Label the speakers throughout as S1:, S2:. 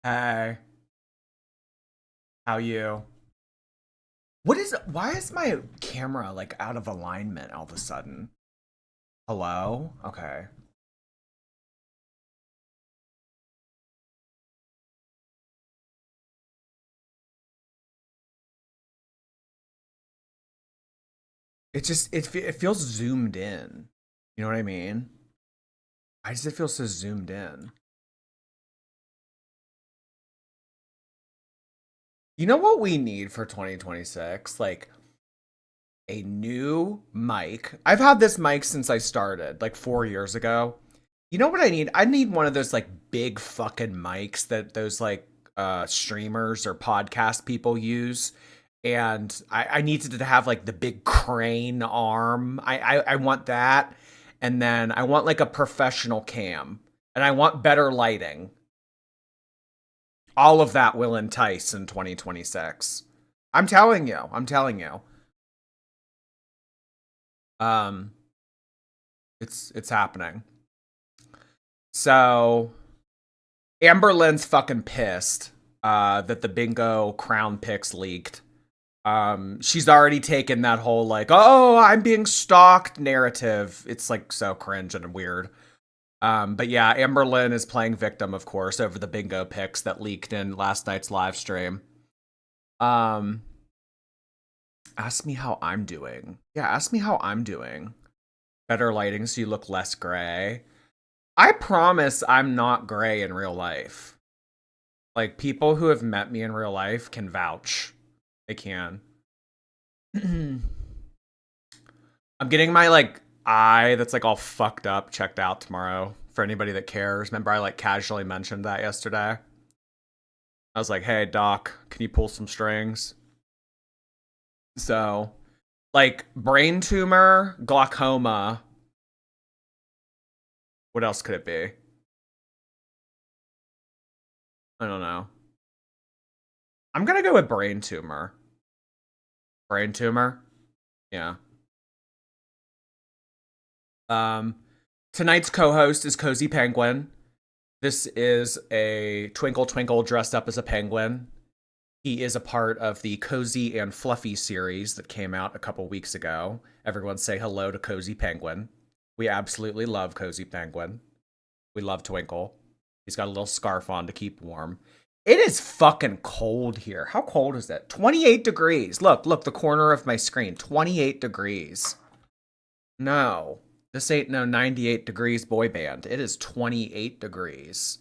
S1: Hey, how you? Why is my camera like out of alignment all of a sudden? Hello? Okay. It feels zoomed in. You know what I mean? It feel so zoomed in? You know what we need for 2026? Like a new mic. I've had this mic since I started, like 4 years ago. You know what I need? I need one of those like big fucking mics that those like streamers or podcast people use. And I needed to have like the big crane arm. I want that. And then I want like a professional cam. And I want better lighting. All of that will entice in 2026. I'm telling you. I'm telling you. Um, it's happening. So Amberlynn's fucking pissed that the bingo crown pics leaked. She's already taken that whole like, oh, I'm being stalked narrative. It's like so cringe and weird. But yeah, Amberlynn is playing victim, of course, over the bingo pics that leaked in last night's live stream. Um, Ask me how I'm doing. Yeah, ask me how I'm doing. Better lighting so you look less gray. I promise I'm not gray in real life. Like, people who have met me in real life can vouch. They can. I'm getting my, like, eye that's, like, all fucked up checked out tomorrow for anybody that cares. Remember I, like, casually mentioned that yesterday? I was like, hey, doc, can you pull some strings? So, like, brain tumor, glaucoma. What else could it be? I don't know. I'm gonna go with brain tumor. Brain tumor? Yeah. Um, Tonight's co-host is Cozy Penguin. This is a Twinkle Twinkle dressed up as a penguin. He is a part of the Cozy and Fluffy series that came out a couple weeks ago. Everyone say hello to Cozy Penguin. We absolutely love Cozy Penguin. We love Twinkle. He's got a little scarf on to keep warm. It is fucking cold here. How cold is it? 28 degrees. Look, the corner of my screen. 28 degrees. No. This ain't no 98 degrees boy band. It is 28 degrees.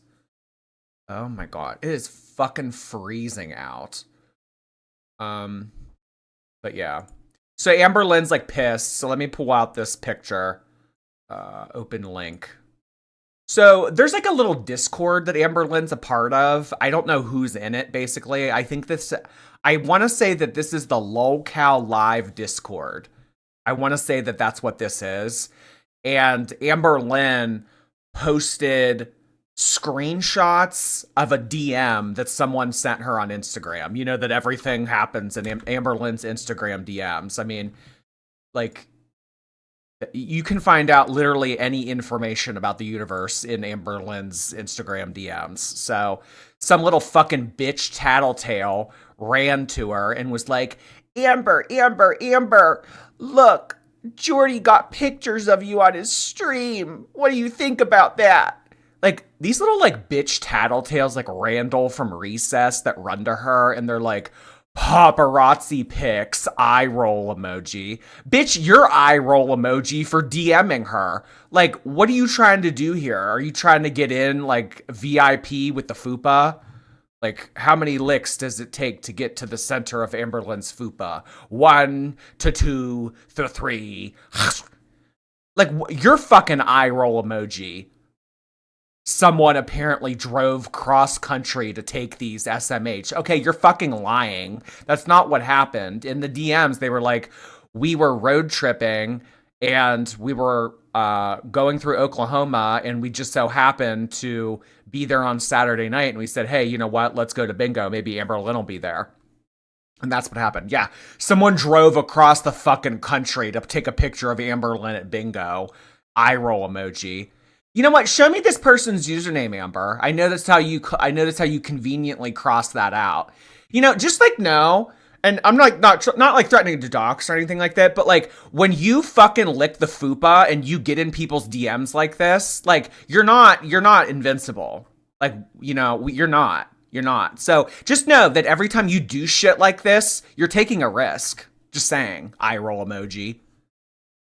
S1: Oh my god. It is fucking freezing out. Um, but yeah. So Amberlynn's like pissed. So let me pull out this picture. Open link. So there's like a little Discord that Amberlynn's a part of. I don't know who's in it, basically. I want to say that this is the LolCal Live Discord. I want to say that that's what this is. And Amberlynn posted screenshots of a DM that someone sent her on Instagram. You know that everything happens in Amberlynn's Instagram DMs. I mean, like, you can find out literally any information about the universe in Amberlynn's Instagram DMs. So some little fucking bitch tattletale ran to her and was like, Amber, look, Jordy got pictures of you on his stream. What do you think about that? Like, these little, like, bitch tattletales, like Randall from Recess that run to her, and they're like, paparazzi pics, eye roll emoji. Bitch, your eye roll emoji for DMing her. Like, what are you trying to do here? Are you trying to get in, like, VIP with the fupa? Like, how many licks does it take to get to the center of Amberlynn's fupa? 1 to 2 to 3. Like, your fucking eye roll emoji. Someone apparently drove cross country to take these SMH. Okay, you're fucking lying. That's not what happened. In the DMs, they were like, we were road tripping and we were going through Oklahoma and we just so happened to be there on Saturday night. And we said, hey, you know what? Let's go to bingo. Maybe Amberlynn will be there. And that's what happened. Yeah, someone drove across the fucking country to take a picture of Amberlynn at bingo. Eye roll emoji. You know what? Show me this person's username, Amber. I know that's how you. I know that's how you conveniently cross that out. You know, just like no. And I'm like not like threatening to dox or anything like that, but like when you fucking lick the fupa and you get in people's DMs like this, like you're not invincible. Like, you know, you're not. You're not. So just know that every time you do shit like this, you're taking a risk. Just saying. Eye roll emoji.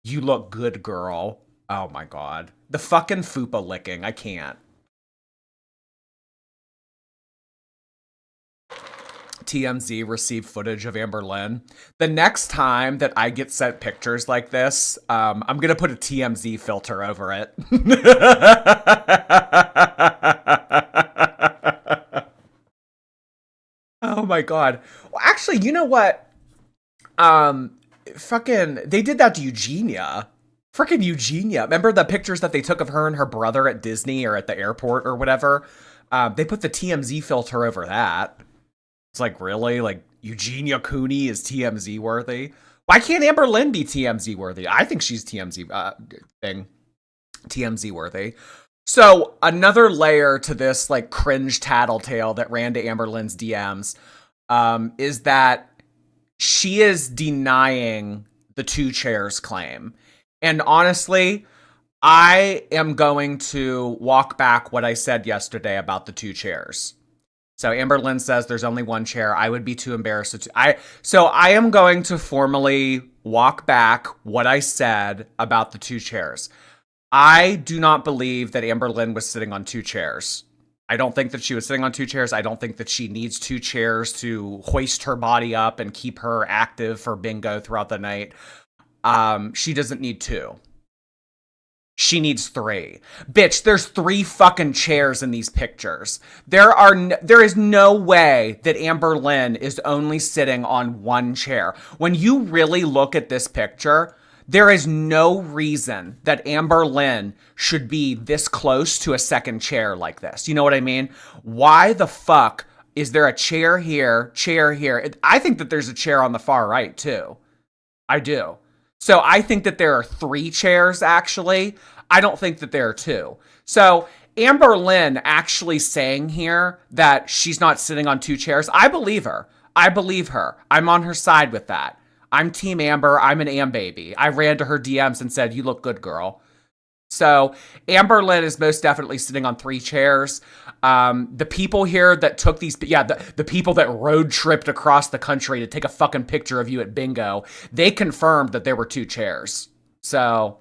S1: You look good, girl. Oh my god. The fucking fupa licking. I can't. TMZ received footage of Amberlynn. The next time that I get sent pictures like this, I'm gonna put a TMZ filter over it. Oh my god. Well, actually, you know what? Fucking, they did that to Eugenia. Freaking Eugenia. Remember the pictures that they took of her and her brother at Disney or at the airport or whatever? They put the TMZ filter over that. It's like, really? Like, Eugenia Cooney is TMZ worthy? Why can't Amberlynn be TMZ worthy? I think she's TMZ worthy. So, another layer to this, like, cringe tattletale that ran to Amberlynn's DMs is that she is denying the 2 chairs claim. And honestly, I am going to walk back what I said yesterday about the 2 chairs. So Amberlynn says there's only 1 chair. I would be too embarrassed to. So I am going to formally walk back what I said about the 2 chairs. I do not believe that Amberlynn was sitting on 2 chairs. I don't think that she was sitting on 2 chairs. I don't think that she needs 2 chairs to hoist her body up and keep her active for bingo throughout the night. She doesn't need 2. She needs 3. Bitch, there's 3 fucking chairs in these pictures. There is no way that Amberlynn is only sitting on 1 chair. When you really look at this picture, there is no reason that Amberlynn should be this close to a second chair like this. You know what I mean? Why the fuck is there a chair here, chair here? I think that there's a chair on the far right too. I do. So I think that there are 3 chairs, actually. I don't think that there are 2. So Amberlynn actually saying here that she's not sitting on 2 chairs, I believe her. I believe her. I'm on her side with that. I'm Team Amber. I'm an Am baby. I ran to her DMs and said, you look good, girl. So Amberlynn is most definitely sitting on 3 chairs. The people here that took these, the people that road tripped across the country to take a fucking picture of you at bingo, they confirmed that there were 2 chairs. So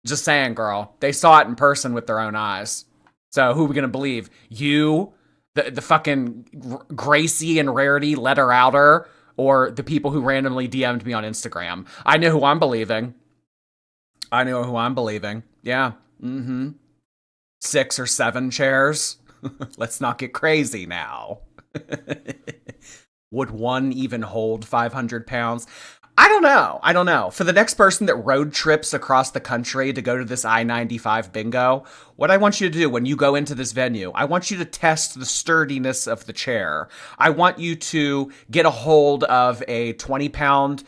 S1: just saying, girl, they saw it in person with their own eyes. So who are we going to believe? You, the fucking Gracie and Rarity letter outer, or the people who randomly DM'd me on Instagram? I know who I'm believing. Yeah. 6 or 7 chairs. Let's not get crazy now. Would 1 even hold 500 pounds? I don't know. For the next person that road trips across the country to go to this I-95 bingo, what I want you to do when you go into this venue, I want you to test the sturdiness of the chair. I want you to get a hold of a 200,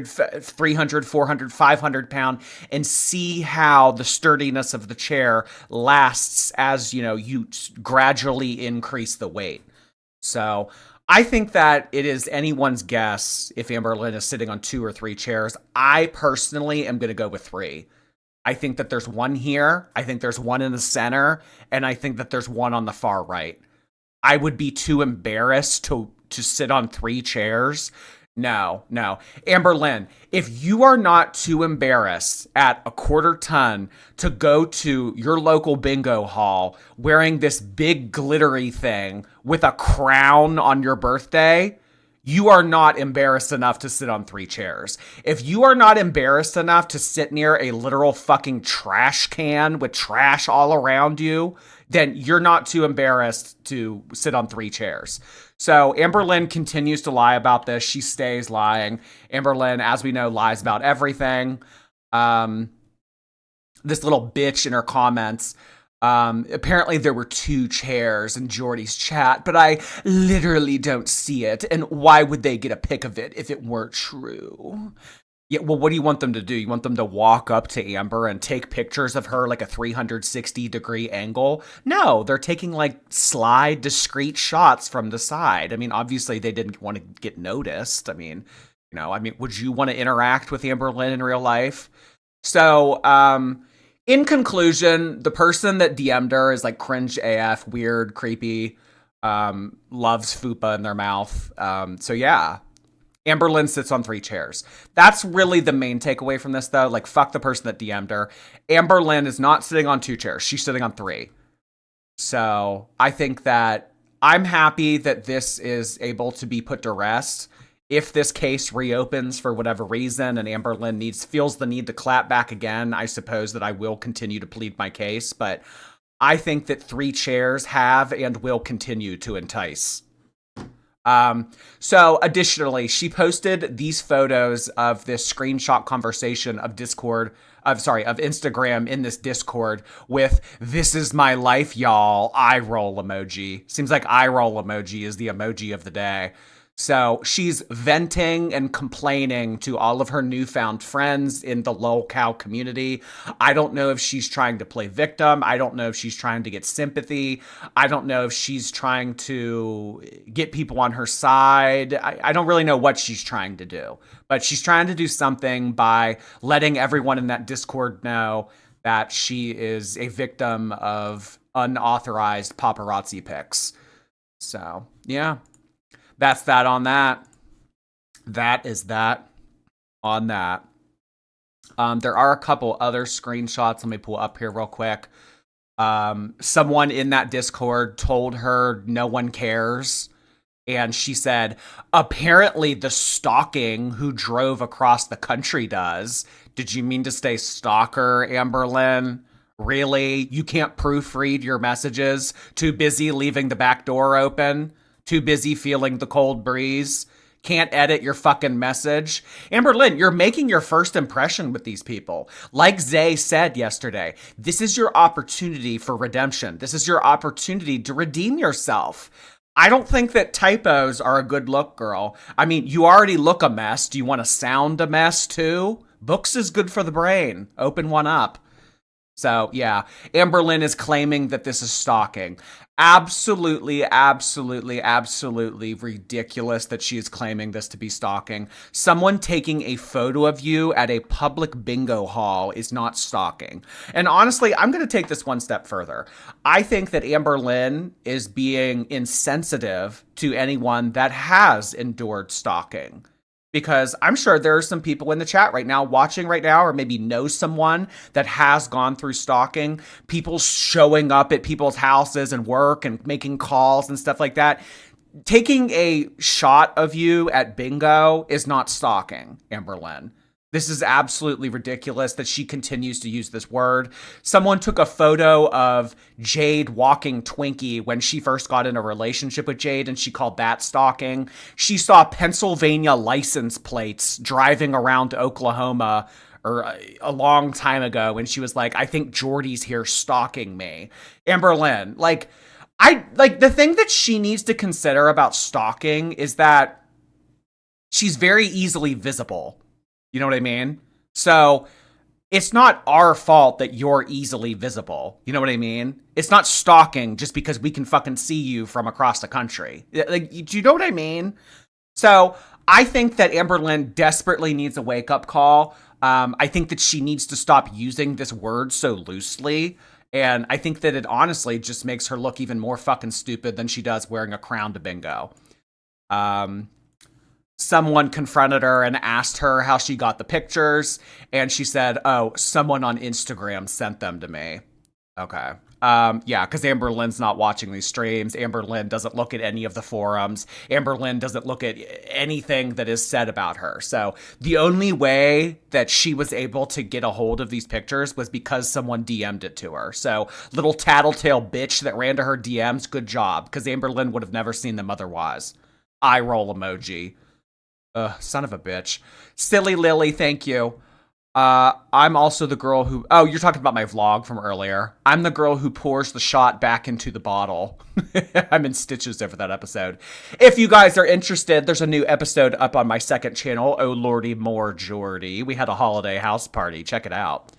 S1: 300, 400, 500 pound and see how the sturdiness of the chair lasts as, you gradually increase the weight. So I think that it is anyone's guess if Amberlynn is sitting on 2 or 3 chairs. I personally am going to go with 3. I think that there's 1 here. I think there's 1 in the center. And I think that there's 1 on the far right. I would be too embarrassed to sit on 3 chairs. No. Amberlynn, if you are not too embarrassed at a quarter ton to go to your local bingo hall wearing this big glittery thing with a crown on your birthday, you are not embarrassed enough to sit on 3 chairs. If you are not embarrassed enough to sit near a literal fucking trash can with trash all around you, then you're not too embarrassed to sit on 3 chairs. So Amberlynn continues to lie about this. She stays lying. Amberlynn, as we know, lies about everything. This little bitch in her comments. Apparently there were 2 chairs in Jordy's chat, but I literally don't see it. And why would they get a pic of it if it weren't true? Yeah, well, what do you want them to do? You want them to walk up to Amber and take pictures of her like a 360-degree angle? No, they're taking like sly, discreet shots from the side. I mean, obviously they didn't want to get noticed. Would you want to interact with Amberlynn in real life? So, in conclusion, the person that DM'd her is like cringe AF, weird, creepy, loves fupa in their mouth. So yeah, Amberlynn sits on 3 chairs. That's really the main takeaway from this, though. Like, fuck the person that DM'd her. Amberlynn is not sitting on 2 chairs. She's sitting on 3. So I think that I'm happy that this is able to be put to rest. If this case reopens for whatever reason and Amberlynn feels the need to clap back again, I suppose that I will continue to plead my case. But I think that 3 chairs have and will continue to entice. So additionally, she posted these photos of this screenshot conversation of Instagram in this Discord with "This is my life, y'all" eye roll emoji. Seems like eye roll emoji is the emoji of the day. So she's venting and complaining to all of her newfound friends in the lolcow community. I don't know if she's trying to play victim. I don't know if she's trying to get sympathy. I don't know if she's trying to get people on her side. I don't really know what she's trying to do. But she's trying to do something by letting everyone in that Discord know that she is a victim of unauthorized paparazzi pics. So, yeah. That's that on that. That is that on that. There are a couple other screenshots. Let me pull up here real quick. Someone in that Discord told her no one cares. And she said, apparently the stalking who drove across the country does. Did you mean to say stalker, Amberlynn? Really? You can't proofread your messages? Too busy leaving the back door open? Too busy feeling the cold breeze? Can't edit your fucking message? Amberlynn, you're making your first impression with these people. Like Zay said yesterday, this is your opportunity for redemption. This is your opportunity to redeem yourself. I don't think that typos are a good look, girl. I mean, you already look a mess. Do you want to sound a mess too? Books is good for the brain. Open one up. So, yeah, Amberlynn is claiming that this is stalking. Absolutely, absolutely, absolutely ridiculous that she is claiming this to be stalking. Someone taking a photo of you at a public bingo hall is not stalking. And honestly, I'm going to take this one step further. I think that Amberlynn is being insensitive to anyone that has endured stalking. Because I'm sure there are some people in the chat right now, watching right now, or maybe know someone that has gone through stalking. People showing up at people's houses and work and making calls and stuff like that. Taking a shot of you at bingo is not stalking, Amberlynn. This is absolutely ridiculous that she continues to use this word. Someone took a photo of Jade walking Twinkie when she first got in a relationship with Jade, and she called that stalking. She saw Pennsylvania license plates driving around Oklahoma or a long time ago, and she was like, I think Jordy's here stalking me. Amberlynn, the thing that she needs to consider about stalking is that she's very easily visible. You know what I mean? So it's not our fault that you're easily visible. You know what I mean? It's not stalking just because we can fucking see you from across the country. Like, do you know what I mean? So I think that Amberlynn desperately needs a wake-up call. I think that she needs to stop using this word so loosely. And I think that it honestly just makes her look even more fucking stupid than she does wearing a crown to bingo. Someone confronted her and asked her how she got the pictures, and she said, oh, someone on Instagram sent them to me. Okay. Yeah, because Amberlynn's not watching these streams. Amberlynn doesn't look at any of the forums. Amberlynn doesn't look at anything that is said about her. So the only way that she was able to get a hold of these pictures was because someone DM'd it to her. So little tattletale bitch that ran to her DMs, good job, because Amberlynn would have never seen them otherwise. Eye roll emoji. Son of a bitch. Silly Lily, thank you. I'm also the girl who. Oh, you're talking about my vlog from earlier. I'm the girl who pours the shot back into the bottle. I'm in stitches over that episode. If you guys are interested, there's a new episode up on my second channel. Oh lordy, more Jordy. We had a holiday house party. Check it out.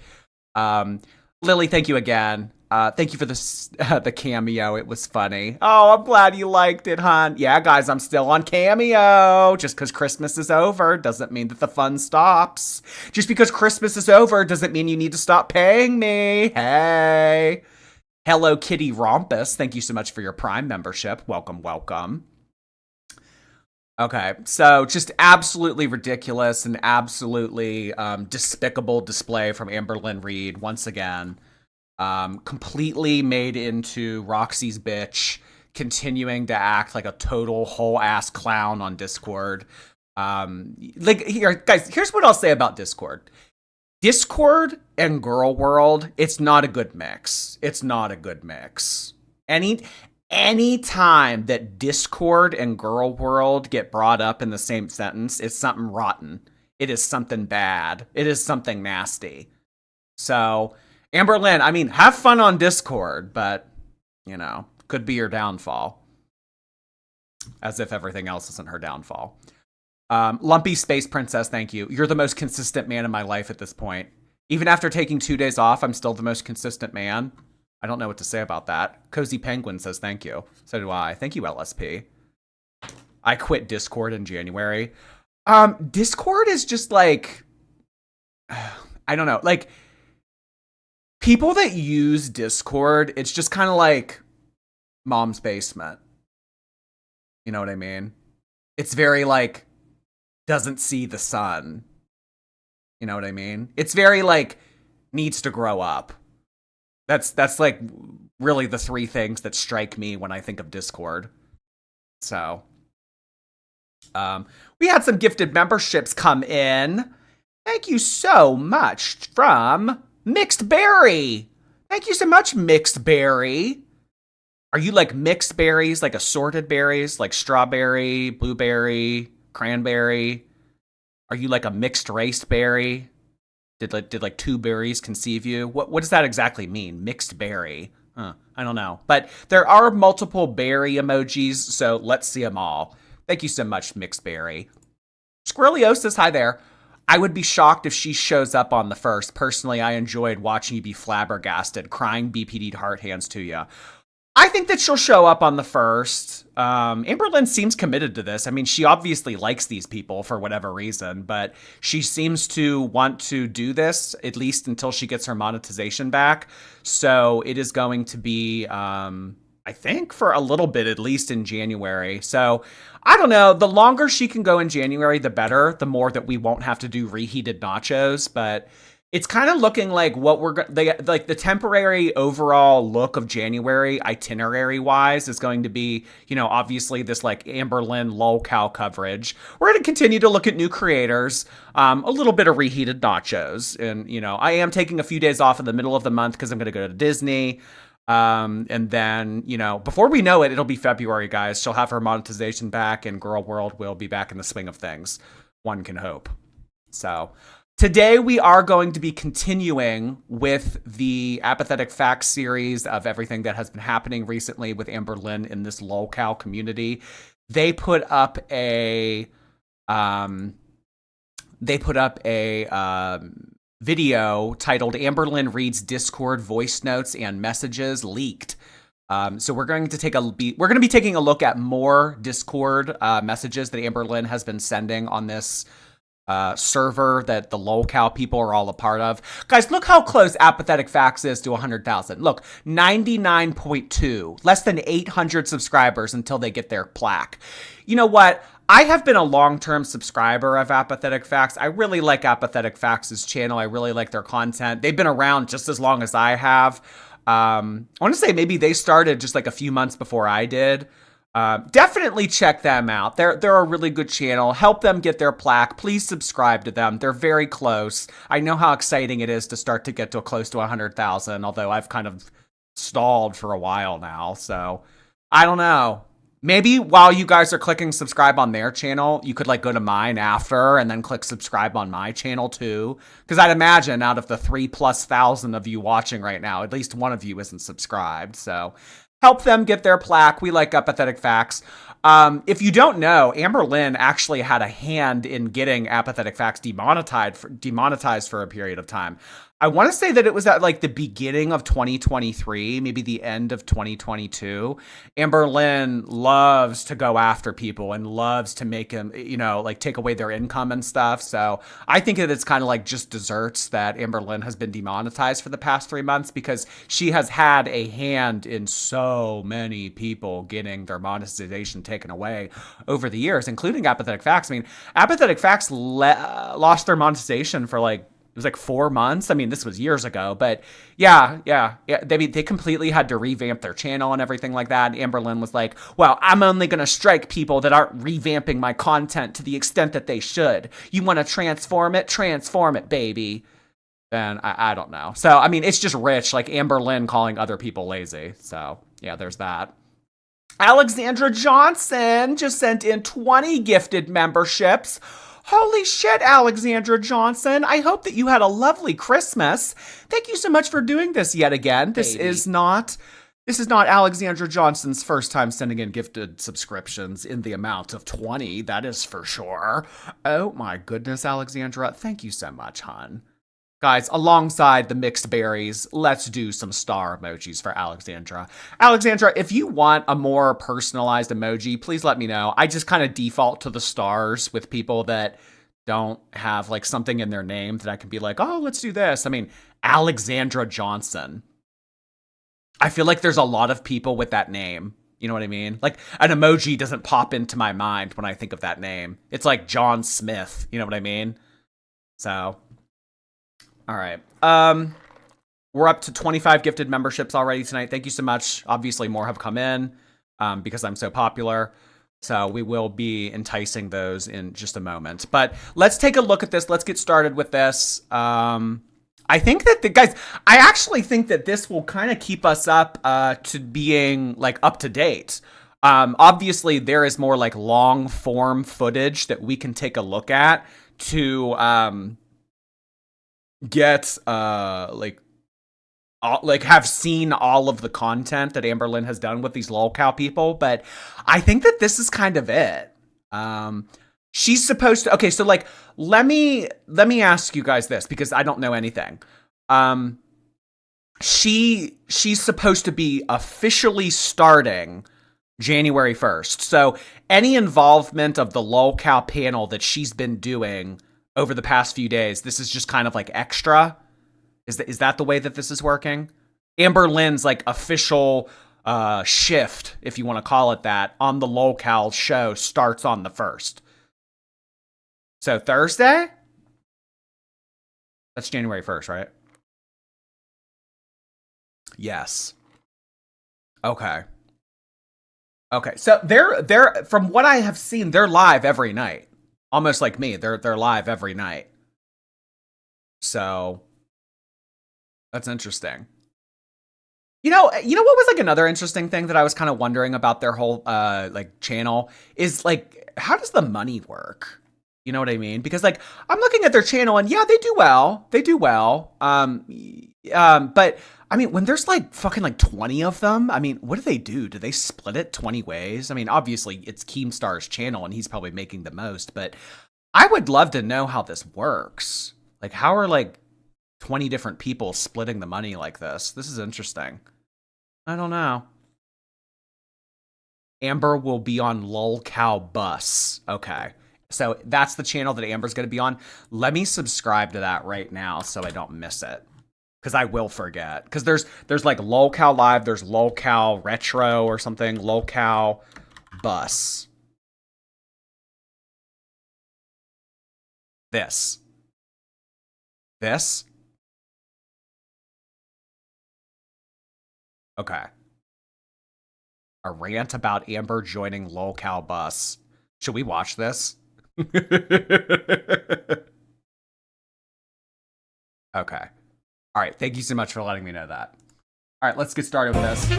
S1: Lily, thank you again. Thank you for the cameo. It was funny. Oh, I'm glad you liked it, hon. Yeah, guys, I'm still on Cameo. Just because Christmas is over doesn't mean that the fun stops. Just because Christmas is over doesn't mean you need to stop paying me. Hey. Hello, Kitty Rompus. Thank you so much for your Prime membership. Welcome, welcome. Okay, so just absolutely ridiculous and absolutely despicable display from Amberlynn Reid once again. Completely made into Roxy's bitch, continuing to act like a total whole ass clown on Discord. Here, guys, here's what I'll say about Discord. Discord and Girl World, it's not a good mix. It's not a good mix. Any time that Discord and Girl World get brought up in the same sentence, it's something rotten. It is something bad. It is something nasty. So, Amberlynn, I mean, have fun on Discord, but, you know, could be your downfall. As if everything else isn't her downfall. Lumpy Space Princess, thank you. You're the most consistent man in my life at this point. Even after taking 2 days off, I'm still the most consistent man. I don't know what to say about that. Cozy Penguin says thank you. So do I. Thank you, LSP. I quit Discord in January. Discord is just like, I don't know. Like, people that use Discord, it's just kind of like mom's basement. You know what I mean? It's very like, doesn't see the sun. You know what I mean? It's very like, needs to grow up. That's like really the three things that strike me when I think of Discord. So, we had some gifted memberships come in. Thank you so much from Mixed Berry. Thank you so much, Mixed Berry. Are you like mixed berries, like assorted berries, like strawberry, blueberry, cranberry? Are you like a mixed race berry? Did like two berries conceive you? What does that exactly mean? Mixed berry? Huh, I don't know. But there are multiple berry emojis, so let's see them all. Thank you so much, Mixed Berry. Squirreliosis, hi there. I would be shocked if she shows up on the first. Personally, I enjoyed watching you be flabbergasted, crying BPD'd heart hands to you. I think that she'll show up on the first. Amberlynn seems committed to this. I mean, she obviously likes these people for whatever reason, but she seems to want to do this, at least until she gets her monetization back. So it is going to be, I think, for a little bit, at least in January. So I don't know. The longer she can go in January, the better. The more that we won't have to do reheated nachos, but it's kind of looking like what like the temporary overall look of January itinerary wise is going to be, you know, obviously this like Amberlynn lolcow coverage. We're going to continue to look at new creators, a little bit of reheated nachos. And, you know, I am taking a few days off in the middle of the month because I'm going to go to Disney. And then, you know, before we know it, it'll be February, guys. She'll have her monetization back and Girl World will be back in the swing of things. One can hope. So today we are going to be continuing with the Apathetic Facts series of everything that has been happening recently with Amberlynn in this lolcow community. They put up a video titled Amberlynn Reads Discord Voice Notes and Messages Leaked. So we're going to be taking a look at more Discord messages that Amberlynn has been sending on this server that the lolcow people are all a part of. Guys, look how close Apathetic Facts is to 100,000. Look, 99.2, less than 800 subscribers until they get their plaque. You know what? I have been a long-term subscriber of Apathetic Facts. I really like Apathetic Facts' channel. I really like their content. They've been around just as long as I have. I want to say maybe they started just like a few months before I did. Definitely check them out. They're a really good channel. Help them get their plaque. Please subscribe to them. They're very close. I know how exciting it is to start to get to close to 100,000, although I've kind of stalled for a while now. So I don't know. Maybe while you guys are clicking subscribe on their channel, you could like go to mine after and then click subscribe on my channel too. Because I'd imagine out of the 3,000+ of you watching right now, at least one of you isn't subscribed. So help them get their plaque. We like Apathetic Facts. If you don't know, Amberlynn actually had a hand in getting Apathetic Facts demonetized for a period of time. I want to say that it was at like the beginning of 2023, maybe the end of 2022. Amberlynn loves to go after people and loves to make them, you know, like take away their income and stuff. So I think that it's kind of like just desserts that Amberlynn has been demonetized for the past 3 months because she has had a hand in so many people getting their monetization taken away over the years, including Apathetic Facts. I mean, Apathetic Facts lost their monetization for like, it was like 4 months. I mean, this was years ago, but yeah. They completely had to revamp their channel and everything like that. And Amberlynn was like, well, I'm only going to strike people that aren't revamping my content to the extent that they should. You want to transform it? Transform it, baby. And I don't know. So, I mean, it's just rich, like Amberlynn calling other people lazy. So, yeah, there's that. Alexandra Johnson just sent in 20 gifted memberships. Holy shit, Alexandra Johnson. I hope that you had a lovely Christmas. Thank you so much for doing this yet again. This is not Alexandra Johnson's first time sending in gifted subscriptions in the amount of 20. That is for sure. Oh my goodness, Alexandra. Thank you so much, hon. Guys, alongside the mixed berries, let's do some star emojis for Alexandra. Alexandra, if you want a more personalized emoji, please let me know. I just kind of default to the stars with people that don't have like something in their name that I can be like, oh, let's do this. I mean, Alexandra Johnson. I feel like there's a lot of people with that name. You know what I mean? Like an emoji doesn't pop into my mind when I think of that name. It's like John Smith. You know what I mean? So... all right. We're up to 25 gifted memberships already tonight. Thank you so much. Obviously, more have come in because I'm so popular. So we will be enticing those in just a moment. But let's take a look at this. Let's get started with this. I think that I actually think that this will kind of keep us up to being like up to date. Obviously, there is more like long form footage that we can take a look at to get have seen all of the content that Amberlynn has done with these lolcow people, but I think that this is kind of it. She's supposed to, okay, so like let me ask you guys this because I don't know anything. She's supposed to be officially starting January 1st. So any involvement of the lolcow panel that she's been doing over the past few days, this is just kind of like extra. Is that the way that this is working? Amberlynn's like official shift, if you want to call it that, on the lolcow show starts on the 1st. So Thursday? That's January 1st, right? Yes. Okay. So they're from what I have seen, they're live every night. Almost like me, they're live every night. So that's interesting. You know what was like another interesting thing that I was kind of wondering about their whole like channel is like, how does the money work? You know what I mean? Because like I'm looking at their channel and yeah, they do well. But I mean, when there's like fucking like 20 of them, I mean, what do they do? Do they split it 20 ways? I mean, obviously it's Keemstar's channel and he's probably making the most, but I would love to know how this works. Like, how are like 20 different people splitting the money like this? This is interesting. I don't know. Amber will be on lolcow bus. Okay. So that's the channel that Amber's going to be on. Let me subscribe to that right now so I don't miss it. Because I will forget. Because there's like lolcow live, there's lolcow retro or something, lolcow bus. This. Okay. A rant about Amber joining lolcow bus. Should we watch this? Okay. All right, thank you so much for letting me know that. All right, let's get started with this.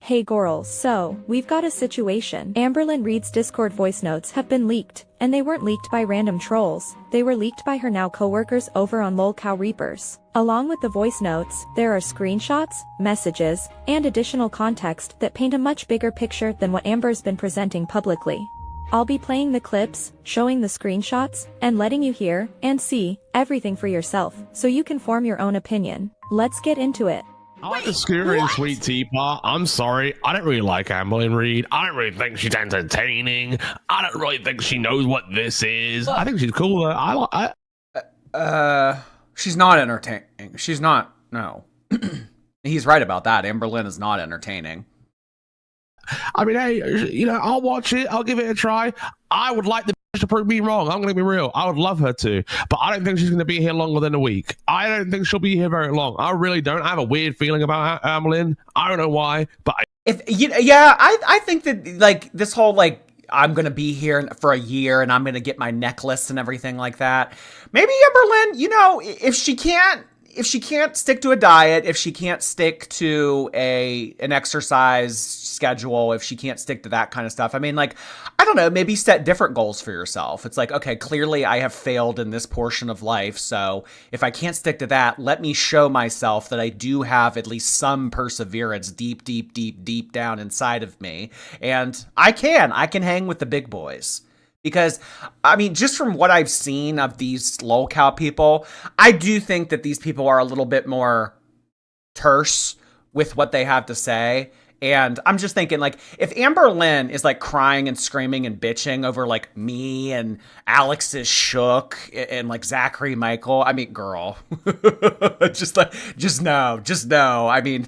S2: Hey girls, so, we've got a situation. Amberlynn Reed's Discord voice notes have been leaked, and they weren't leaked by random trolls, they were leaked by her now co-workers over on LolCow Reapers. Along with the voice notes, there are screenshots, messages, and additional context that paint a much bigger picture than what Amber's been presenting publicly. I'll be playing the clips, showing the screenshots, and letting you hear, and see, everything for yourself, so you can form your own opinion. Let's get into it.
S3: I like the scooter and sweet tea part. I'm sorry. I don't really like Amberlynn Reed. I don't really think she's entertaining. I don't really think she knows what this is. I think she's cool.
S1: She's not entertaining. She's not, no. He's right about that. Amberlynn is not entertaining.
S3: I mean, hey, you know, I'll watch it. I'll give it a try. I would like the bitch to prove me wrong. I'm going to be real. I would love her to. But I don't think she's going to be here longer than a week. I don't think she'll be here very long. I really don't. I have a weird feeling about Amberlynn. I don't know why, but
S1: I think that, like, this whole, like, I'm going to be here for a year and I'm going to get my necklace and everything like that. Maybe Amberlynn, you know, if she can't stick to a diet, if she can't stick to an exercise schedule, if she can't stick to that kind of stuff, I mean, like, I don't know, maybe set different goals for yourself. It's like, okay, clearly I have failed in this portion of life, so if I can't stick to that, let me show myself that I do have at least some perseverance deep down inside of me, and I can hang with the big boys. Because, I mean, just from what I've seen of these LolCow people, I do think that these people are a little bit more terse with what they have to say. And I'm just thinking, like, if Amberlynn is, like, crying and screaming and bitching over, like, me and Alex is shook and, like, Zachary Michael, I mean, girl, just no. I mean,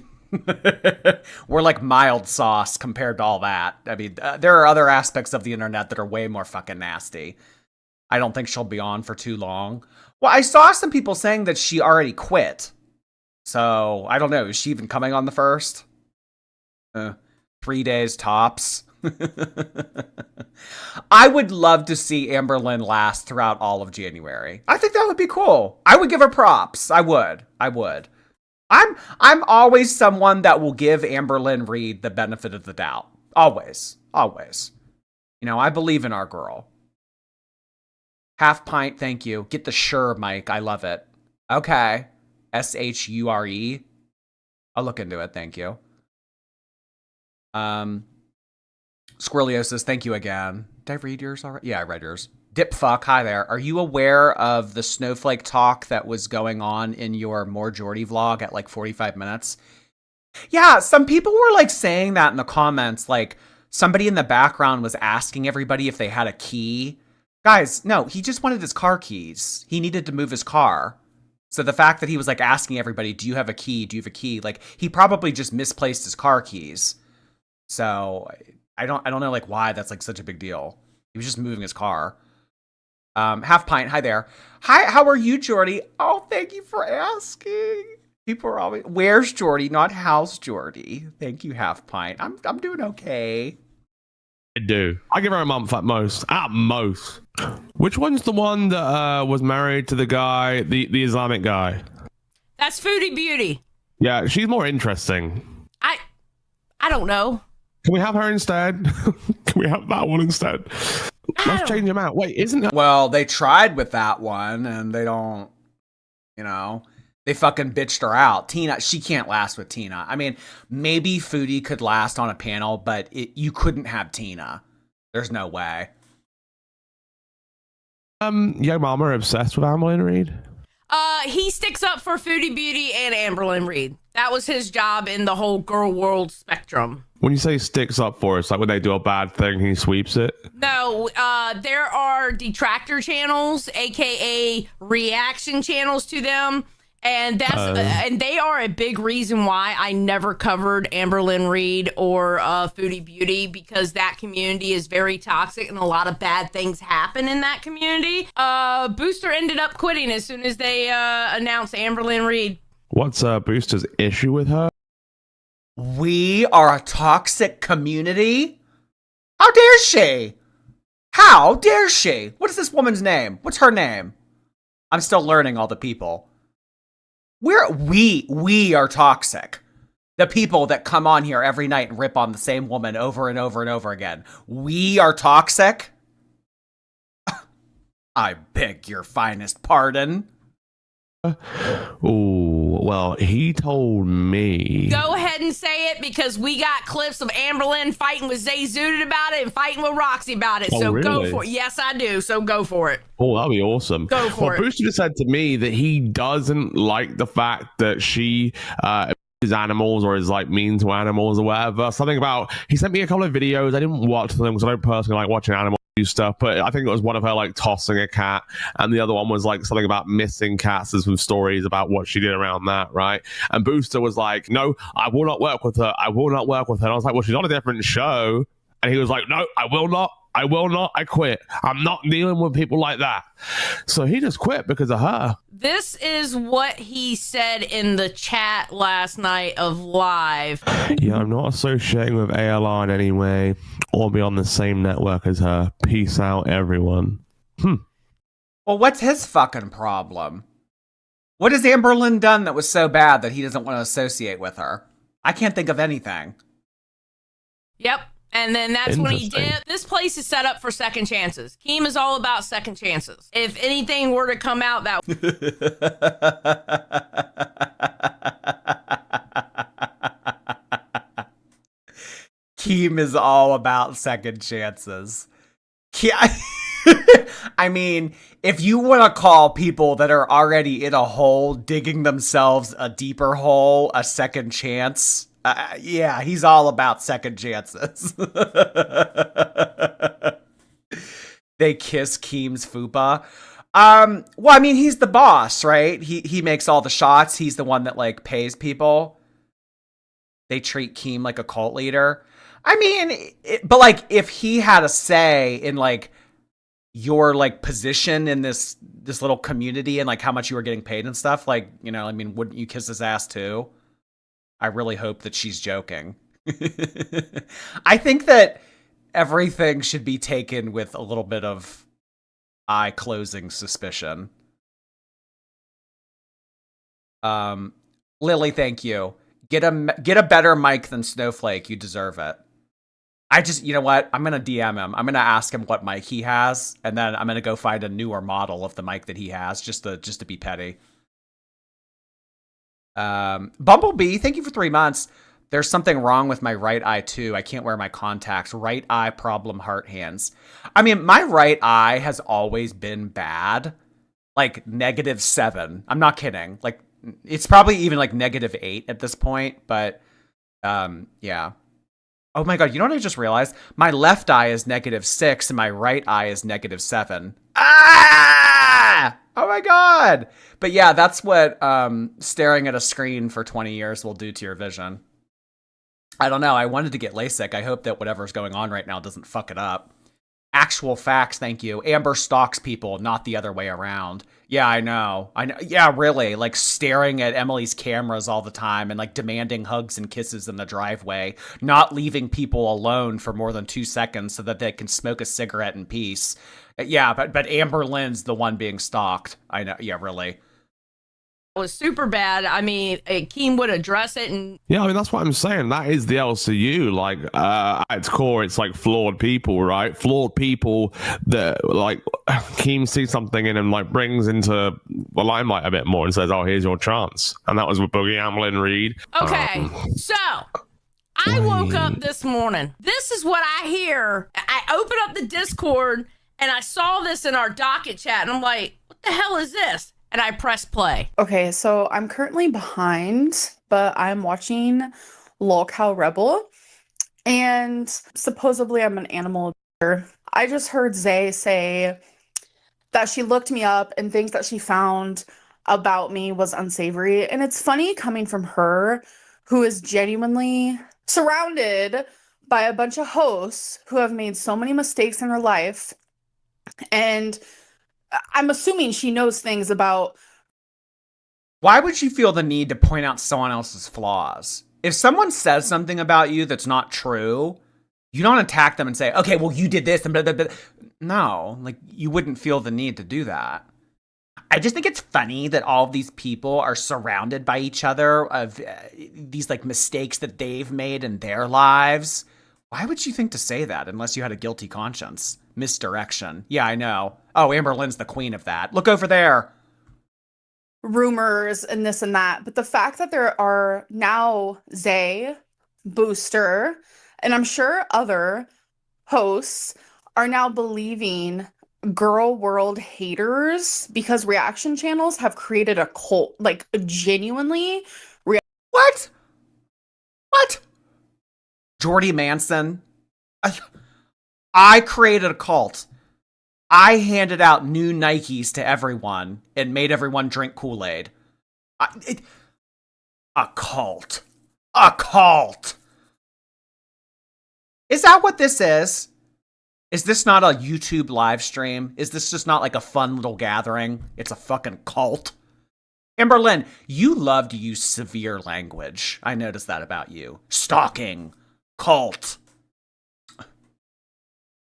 S1: we're like mild sauce compared to all that. I mean, there are other aspects of the internet that are way more fucking nasty. I don't think she'll be on for too long. Well, I saw some people saying that she already quit. So, I don't know. Is she even coming on the 1st? 3 days tops. I would love to see Amberlynn last throughout all of January. I think that would be cool. I would give her props. I would. I'm always someone that will give Amberlynn Reed the benefit of the doubt. Always. You know, I believe in our girl. Half pint, thank you. Get the sure, Mike. I love it. Okay. SHURE. I'll look into it, thank you. Squirreliosis, thank you again. Did I read yours already? Yeah, I read yours. Dipfuck, hi there. Are you aware of the snowflake talk that was going on in your More Jordy vlog at like 45 minutes? Yeah, some people were like saying that in the comments, like somebody in the background was asking everybody if they had a key. Guys, no, he just wanted his car keys. He needed to move his car. So the fact that he was like asking everybody, do you have a key? Do you have a key? Like he probably just misplaced his car keys. So I don't know like why that's like such a big deal. He was just moving his car. Half pint, hi there. Hi, how are you, Jordy? Oh, thank you for asking. People are always, where's Jordy? Not how's Jordy. Thank you, half pint. I'm doing okay.
S3: I do. I give her a month at most. At most. Which one's the one that was married to the guy, the Islamic guy?
S4: That's Foodie Beauty.
S3: Yeah, she's more interesting.
S4: I don't know.
S3: Can we have her instead? Can we have that one instead? Let's change them out. Wait, isn't that...
S1: Well, they tried with that one, and they don't, you know, they fucking bitched her out. Tina, she can't last with Tina. I mean, maybe Foodie could last on a panel, but you couldn't have Tina. There's no way.
S3: Yo Mama are obsessed with Amberlynn Reed.
S4: He sticks up for Foodie Beauty and Amberlynn Reed. That was his job in the whole girl world spectrum.
S3: When you say sticks up for us, like when they do a bad thing, he sweeps it?
S4: No, there are detractor channels, aka reaction channels to them, and and they are a big reason why I never covered Amberlynn Reed or Foodie Beauty, because that community is very toxic and a lot of bad things happen in that community. Booster ended up quitting as soon as they announced Amberlynn Reed.
S3: What's Booster's issue with her?
S1: We are a toxic community? How dare she? How dare she? What is this woman's name? What's her name? I'm still learning all the people. We are toxic. The people that come on here every night and rip on the same woman over and over and over again. We are toxic? I beg your finest pardon.
S3: Oh, well, he told me.
S4: Go ahead and say it, because we got clips of Amberlynn fighting with Zay Zooted about it and fighting with Roxy about it.
S3: Oh,
S4: so
S3: really?
S4: go for it. Yes, I do. So go for it.
S3: Oh, that'd be awesome.
S4: Go for it.
S3: Booster just said to me that he doesn't like the fact that she is animals or is like mean to animals or whatever. Something about, he sent me a couple of videos. I didn't watch them because I don't personally like watching animal stuff, but I think it was one of her like tossing a cat, and the other one was like something about missing cats. There's some stories about what she did around that, right? And Booster was like, no, I will not work with her. I will not work with her. And I was like, well, she's on a different show. And he was like, no, I will not. I will not. I quit. I'm not dealing with people like that. So he just quit because of her.
S4: This is what he said in the chat last night of live.
S3: Yeah, I'm not associating with ALR in any way or be on the same network as her. Peace out, everyone.
S1: Well, what's his fucking problem? What has Amberlynn done that was so bad that he doesn't want to associate with her? I can't think of anything.
S4: Yep. And then that's when he did. This place is set up for second chances. Keem is all about second chances. If anything were to come out that
S1: Keem is all about second chances. I mean, if you want to call people that are already in a hole, digging themselves a deeper hole, a second chance, yeah, he's all about second chances. They kiss Keem's fupa. Well, I mean, he's the boss, right? He makes all the shots. He's the one that like pays people. They treat Keem like a cult leader. I mean, but like if he had a say in like your like position in this little community and like how much you were getting paid and stuff, like, you know, I mean, wouldn't you kiss his ass too? I really hope that she's joking. I think that everything should be taken with a little bit of eye-closing suspicion. Lily, thank you. Get a better mic than Snowflake. You deserve it. I just, you know what? I'm going to DM him. I'm going to ask him what mic he has, and then I'm going to go find a newer model of the mic that he has, just to be petty. Bumblebee, thank you for 3 months. There's something wrong with my right eye too. I can't wear my contacts. Right eye problem, heart hands. I mean, my right eye has always been bad. Like -7. I'm not kidding. Like it's probably even like -8 at this point, but yeah. Oh my god, you know what I just realized? My left eye is -6 and my right eye is -7. Ah! Oh my god. But yeah, that's what staring at a screen for 20 years will do to your vision. I don't know. I wanted to get LASIK. I hope that whatever's going on right now doesn't fuck it up. Actual facts, thank you. Amber stalks people, not the other way around. Yeah, I know. Yeah, really. Like staring at Emily's cameras all the time and like demanding hugs and kisses in the driveway, not leaving people alone for more than 2 seconds so that they can smoke a cigarette in peace. Yeah, but Amberlynn's the one being stalked. I know. Yeah, really.
S4: was super bad. I mean, Keem would address it, and
S3: yeah, I mean that's what I'm saying. That is the LCU. Like at its core, it's like flawed people, right? Flawed people that like Keem sees something in and like brings into the limelight a bit more and says, "Oh, here's your chance." And that was with Boogie Amberlynn Reed.
S4: Okay, so I woke up this morning. This is what I hear. I opened up the Discord and I saw this in our docket chat, and I'm like, "What the hell is this?" And I press play.
S5: Okay, so I'm currently behind, but I'm watching Lolcow Rebel, and supposedly I'm an animal abuser. I just heard Zay say that she looked me up and things that she found about me was unsavory. And it's funny coming from her, who is genuinely surrounded by a bunch of hosts who have made so many mistakes in her life. And I'm assuming she knows things about.
S1: Why would you feel the need to point out someone else's flaws? If someone says something about you that's not true, you don't attack them and say, okay, well, you did this and blah, blah, blah. No, like you wouldn't feel the need to do that. I just think it's funny that all of these people are surrounded by each other of these like mistakes that they've made in their lives. Why would you think to say that unless you had a guilty conscience? Misdirection. Yeah, I know. Oh, Amberlynn's the queen of that. Look over there.
S5: Rumors and this and that. But the fact that there are now Zay, Booster, and I'm sure other hosts are now believing girl world haters because reaction channels have created a cult, like genuinely.
S1: What? What? Jordy Manson. I created a cult. I handed out new Nikes to everyone and made everyone drink Kool-Aid. A cult. A cult. Is that what this is? Is this not a YouTube live stream? Is this just not like a fun little gathering? It's a fucking cult. Amberlynn, you love to use severe language. I noticed that about you. Stalking. Cult.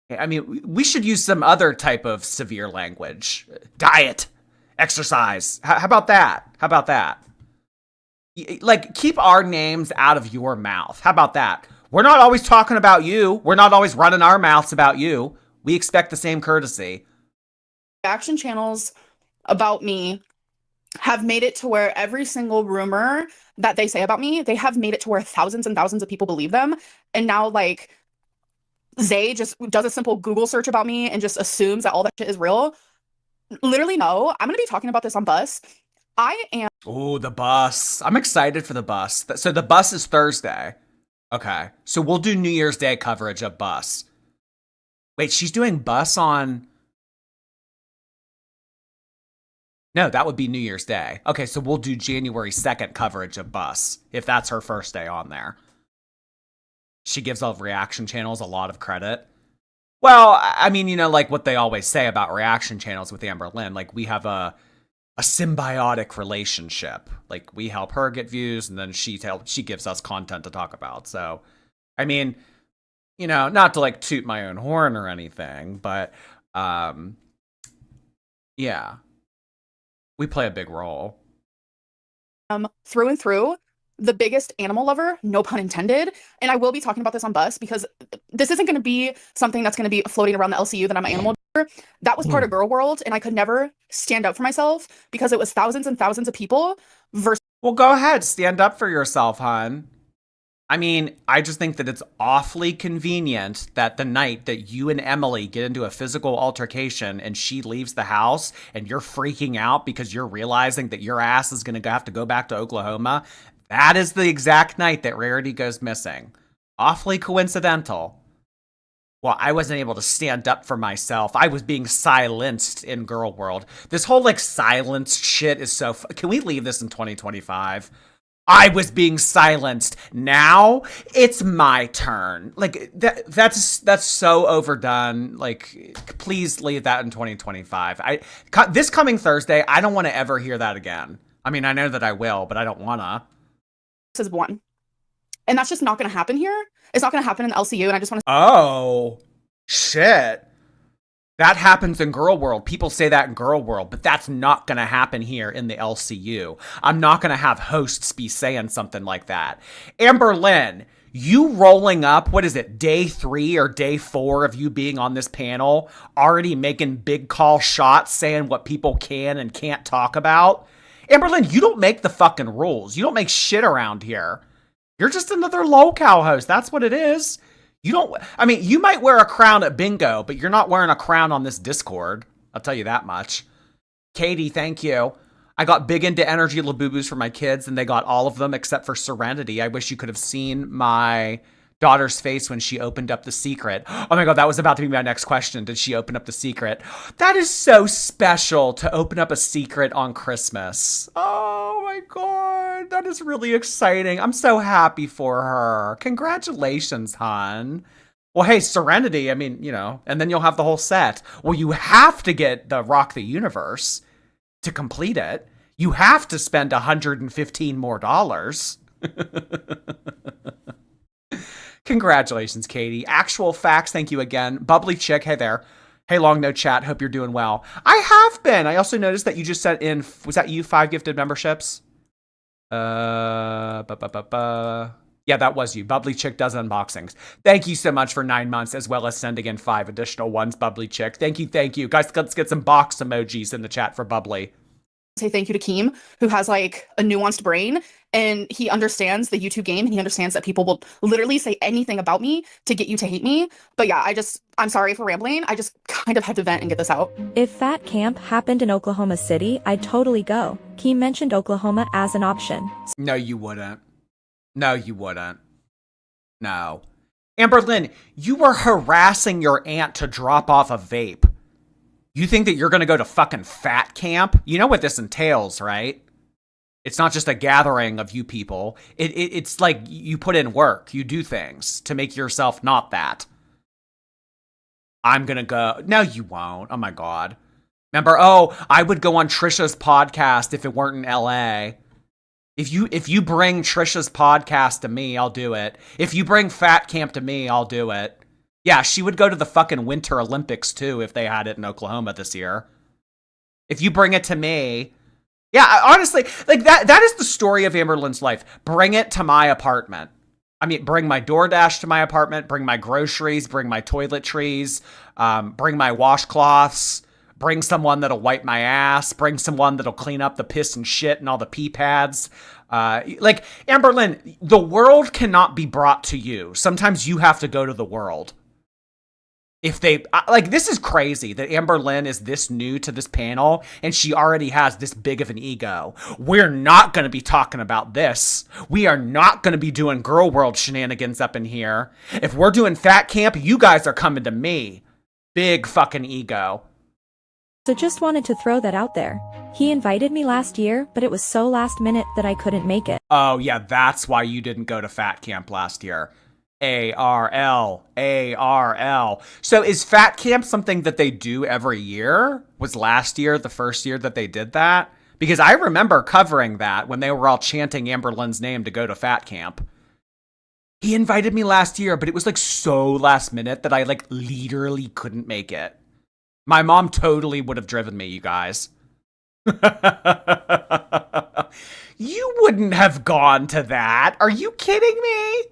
S1: I mean, we should use some other type of severe language. Diet. Exercise. How about that? How about that? Like, keep our names out of your mouth. How about that? We're not always talking about you. We're not always running our mouths about you. We expect the same courtesy.
S5: Reaction channels about me have made it to where every single rumor that they say about me, they have made it to where thousands and thousands of people believe them. And now, like, Zay just does a simple Google search about me and just assumes that all that shit is real. Literally, no. I'm going to be talking about this on Bus. I am.
S1: Oh, the bus. I'm excited for the bus. So the bus is Thursday. Okay. So we'll do New Year's Day coverage of Bus. Wait, she's doing Bus on... No, that would be New Year's Day. Okay, so we'll do January 2nd coverage of Bus, if that's her first day on there. She gives all reaction channels a lot of credit. Well, I mean, you know, like what they always say about reaction channels with Amberlynn, like we have a symbiotic relationship. Like we help her get views and then she gives us content to talk about. So, I mean, you know, not to like toot my own horn or anything, but yeah, we play a big role.
S5: Through and through, the biggest animal lover, no pun intended. And I will be talking about this on Bus because this isn't going to be something that's going to be floating around the LCU that I'm an animal lover. That was part of Girl World, and I could never stand up for myself because it was thousands and thousands of people versus.
S1: Well, go ahead, stand up for yourself, hon. I mean, I just think that it's awfully convenient that the night that you and Emily get into a physical altercation and she leaves the house and you're freaking out because you're realizing that your ass is going to have to go back to Oklahoma. That is the exact night that Rarity goes missing. Awfully coincidental. Well, I wasn't able to stand up for myself. I was being silenced in Girl World. This whole like silenced shit is so... Can we leave this in 2025? I was being silenced. Now it's my turn. Like that's so overdone. Like, please leave that in 2025. This coming Thursday, I don't want to ever hear that again. I mean, I know that I will, but I don't want to.
S5: Is one. And that's just not going to happen here. It's not going to happen in the LCU, and I just want to...
S1: Oh, shit. That happens in Girl World. People say that in Girl World, but that's not going to happen here in the LCU. I'm not going to have hosts be saying something like that. Amberlynn, you rolling up, what is it, day 3 or day 4 of you being on this panel, already making big call shots saying what people can and can't talk about? Amberlynn, you don't make the fucking rules. You don't make shit around here. You're just another lolcow host. That's what it is. You don't... I mean, you might wear a crown at bingo, but you're not wearing a crown on this Discord. I'll tell you that much. Katie, thank you. I got big into energy Labubus for my kids, and they got all of them except for Serenity. I wish you could have seen my daughter's face when she opened up the secret. Oh my God, that was about to be my next question. Did she open up the secret? That is so special to open up a secret on Christmas. Oh my God, that is really exciting. I'm so happy for her. Congratulations, hon. Well, hey, Serenity, I mean, you know, and then you'll have the whole set. Well, you have to get the Rock the Universe to complete it. You have to spend $115 more. Congratulations, Katie. Actual facts, thank you again. Bubbly Chick, hey there. Hey, long no chat. Hope you're doing well. I have been. I also noticed that you just sent in, was that you, 5 gifted memberships? Yeah, that was you. Bubbly Chick does unboxings. Thank you so much for 9 months, as well as sending in 5 additional ones, Bubbly Chick. Thank you, thank you. Guys, let's get some box emojis in the chat for Bubbly.
S5: Say thank you to Keem, who has like a nuanced brain, and he understands the YouTube game, and he understands that people will literally say anything about me to get you to hate me. But yeah, I'm sorry for rambling. I just kind of had to vent and get this out.
S2: If Fat Camp happened in Oklahoma City, I'd totally go. Keem mentioned Oklahoma as an option.
S1: No, you wouldn't. No, you wouldn't. No. Amberlynn, you were harassing your aunt to drop off a vape. You think that you're going to go to fucking Fat Camp? You know what this entails, right? It's not just a gathering of you people. It's like you put in work. You do things to make yourself not that. I'm going to go. No, you won't. Oh, my God. Remember, I would go on Trisha's podcast if it weren't in LA. If you bring Trisha's podcast to me, I'll do it. If you bring Fat Camp to me, I'll do it. Yeah, she would go to the fucking Winter Olympics too if they had it in Oklahoma this year. If you bring it to me. Yeah, honestly, like that is the story of Amberlynn's life. Bring it to my apartment. I mean, bring my DoorDash to my apartment, bring my groceries, bring my toiletries, bring my washcloths, bring someone that'll wipe my ass, bring someone that'll clean up the piss and shit and all the pee pads. Like, Amberlynn, the world cannot be brought to you. Sometimes you have to go to the world. If they, like, this is crazy that Amberlynn is this new to this panel and she already has this big of an ego. We're not going to be talking about this. We are not going to be doing girl world shenanigans up in here. If we're doing Fat Camp, you guys are coming to me. Big fucking ego.
S2: So just wanted to throw that out there. He invited me last year, but it was so last minute that I couldn't make it.
S1: Oh, yeah, that's why you didn't go to Fat Camp last year. ARL. So is Fat Camp something that they do every year? Was last year the first year that they did that? Because I remember covering that when they were all chanting Amberlynn's name to go to Fat Camp. He invited me last year, but it was like so last minute that I like literally couldn't make it. My mom totally would have driven me, you guys. You wouldn't have gone to that. Are you kidding me?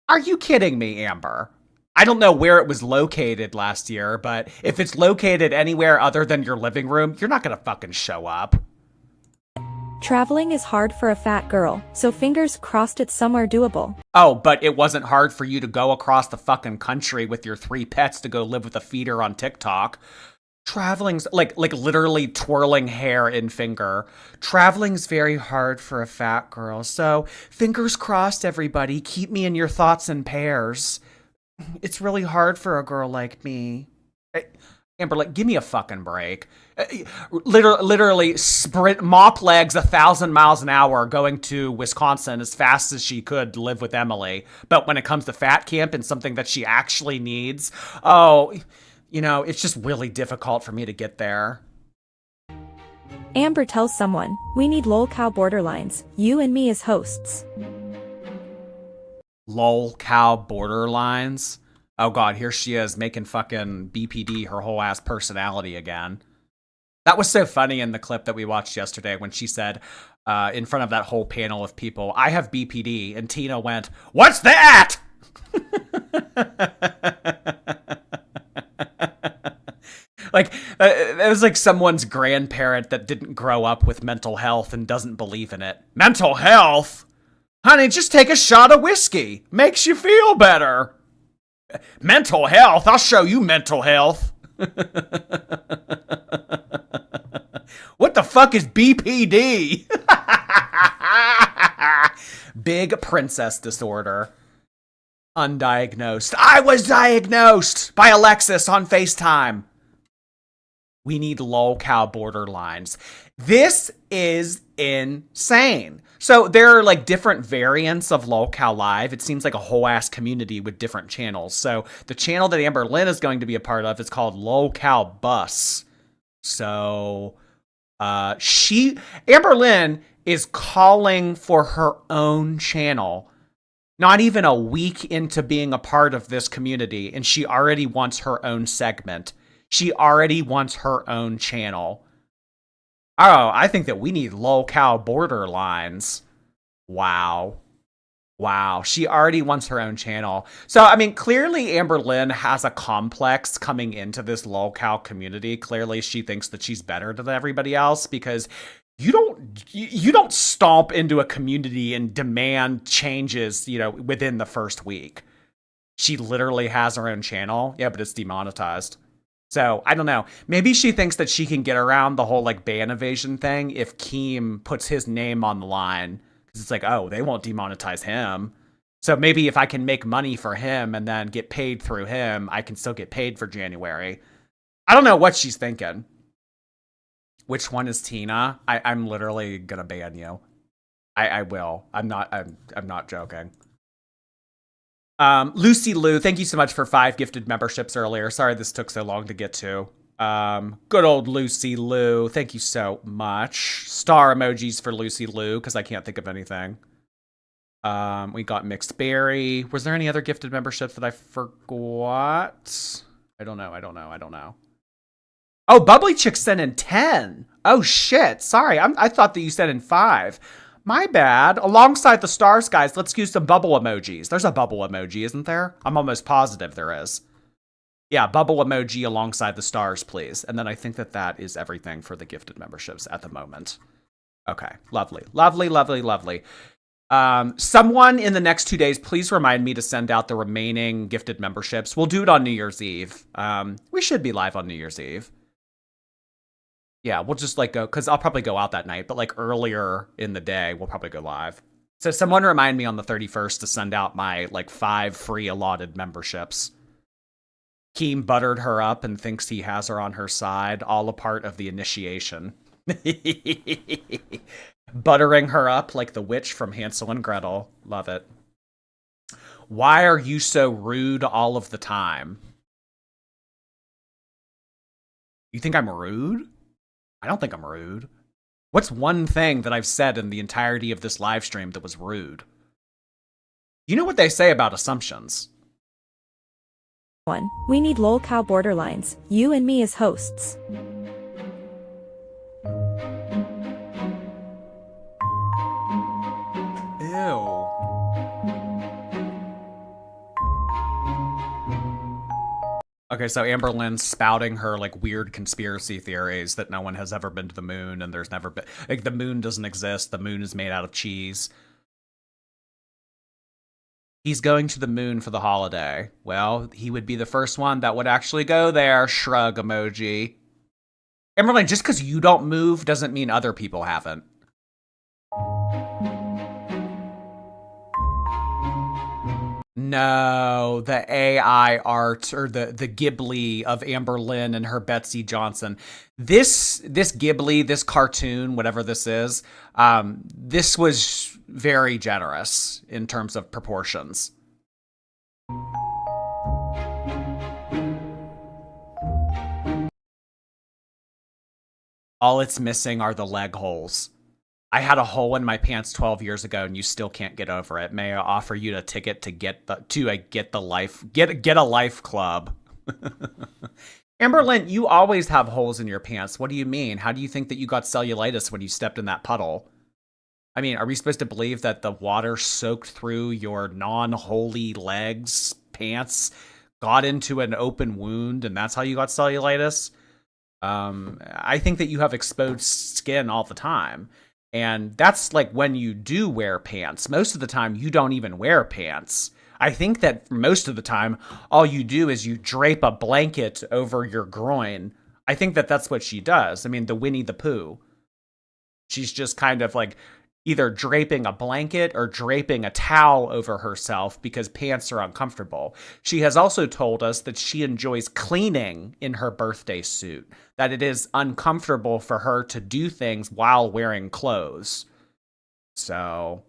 S1: Are you kidding me, Amber? I don't know where it was located last year, but if it's located anywhere other than your living room, you're not gonna fucking show up.
S2: Traveling is hard for a fat girl, so fingers crossed it's somewhere doable.
S1: Oh, but it wasn't hard for you to go across the fucking country with your 3 pets to go live with a feeder on TikTok. Traveling's like literally twirling hair in finger. Traveling's very hard for a fat girl. So fingers crossed, everybody. Keep me in your thoughts and pairs. It's really hard for a girl like me. Amber, like, give me a fucking break. Literally sprint mop legs 1,000 miles an hour going to Wisconsin as fast as she could to live with Emily. But when it comes to Fat Camp and something that she actually needs, you know, it's just really difficult for me to get there.
S2: Amber tells someone, we need lol cow borderlines, you and me as hosts.
S1: Lol cow borderlines? Oh god, here she is making fucking BPD her whole ass personality again. That was so funny in the clip that we watched yesterday when she said, in front of that whole panel of people, I have BPD, and Tina went, what's that? Like, it was like someone's grandparent that didn't grow up with mental health and doesn't believe in it. Mental health? Honey, just take a shot of whiskey. Makes you feel better. Mental health? I'll show you mental health. What the fuck is BPD? Big princess disorder. Undiagnosed. I was diagnosed by Alexis on FaceTime. We need lol cow borderlines. This is insane. So there are like different variants of lol cow live. It seems like a whole ass community with different channels. So the channel that Amberlynn is going to be a part of is called lol cow bus. So Amberlynn is calling for her own channel Not even a week into being a part of this community, and she already wants her own segment. She already wants her own channel. Oh, I think that we need lolcow borderlines. Wow. Wow, she already wants her own channel. So, I mean, clearly Amberlynn has a complex coming into this lolcow community. Clearly she thinks that she's better than everybody else because you don't stomp into a community and demand changes, within the first week. She literally has her own channel. Yeah, but it's demonetized. So, I don't know. Maybe she thinks that she can get around the whole ban evasion thing if Keem puts his name on the line. It's like, oh, they won't demonetize him. So maybe if I can make money for him and then get paid through him, I can still get paid for January. I don't know what she's thinking. Which one is Tina? I'm literally gonna ban you. I will. I'm not joking. Lucy Lou, thank you so much for 5 gifted memberships earlier. Sorry this took so long to get to. Good old Lucy Lou. Thank you so much. Star emojis for Lucy Lou, because I can't think of anything. We got Mixed Berry. Was there any other gifted memberships that I forgot? I don't know. Oh, Bubbly Chick sent in 10. Oh, shit. Sorry. I thought that you sent in 5. My bad. Alongside the stars, guys, let's use some bubble emojis. There's a bubble emoji, isn't there? I'm almost positive there is. Yeah, bubble emoji alongside the stars, please. And then I think that is everything for the gifted memberships at the moment. Okay, lovely. Someone in the next 2 days, please remind me to send out the remaining gifted memberships. We'll do it on New Year's Eve. We should be live on New Year's Eve. Yeah, we'll just go, because I'll probably go out that night, but earlier in the day, we'll probably go live. So someone remind me on the 31st to send out my 5 free allotted memberships. Keem buttered her up and thinks he has her on her side, all a part of the initiation. Buttering her up like the witch from Hansel and Gretel. Love it. Why are you so rude all of the time? You think I'm rude? I don't think I'm rude. What's one thing that I've said in the entirety of this live stream that was rude? You know what they say about assumptions.
S2: We need lolcow borderlines, you and me as hosts.
S1: Ew. Okay, so Amberlynn's spouting her weird conspiracy theories that no one has ever been to the moon and there's never been the moon doesn't exist, the moon is made out of cheese. He's going to the moon for the holiday. Well, he would be the first one that would actually go there. Shrug emoji. Amberlynn, just because you don't move doesn't mean other people haven't. No, the AI art or the Ghibli of Amberlynn and her Betsy Johnson. This Ghibli, this cartoon, whatever this is, this was very generous in terms of proportions. All it's missing are the leg holes. I had a hole in my pants 12 years ago and you still can't get over it. May I offer you a ticket to get a life club? Amberlynn, you always have holes in your pants. What do you mean? How do you think that you got cellulitis when you stepped in that puddle? I mean, are we supposed to believe that the water soaked through your non-holy legs, pants, got into an open wound, and that's how you got cellulitis? I think that you have exposed skin all the time. And that's when you do wear pants. Most of the time, you don't even wear pants. I think that most of the time, all you do is you drape a blanket over your groin. I think that that's what she does. I mean, the Winnie the Pooh. She's just kind of either draping a blanket or draping a towel over herself because pants are uncomfortable. She has also told us that she enjoys cleaning in her birthday suit, that it is uncomfortable for her to do things while wearing clothes. So,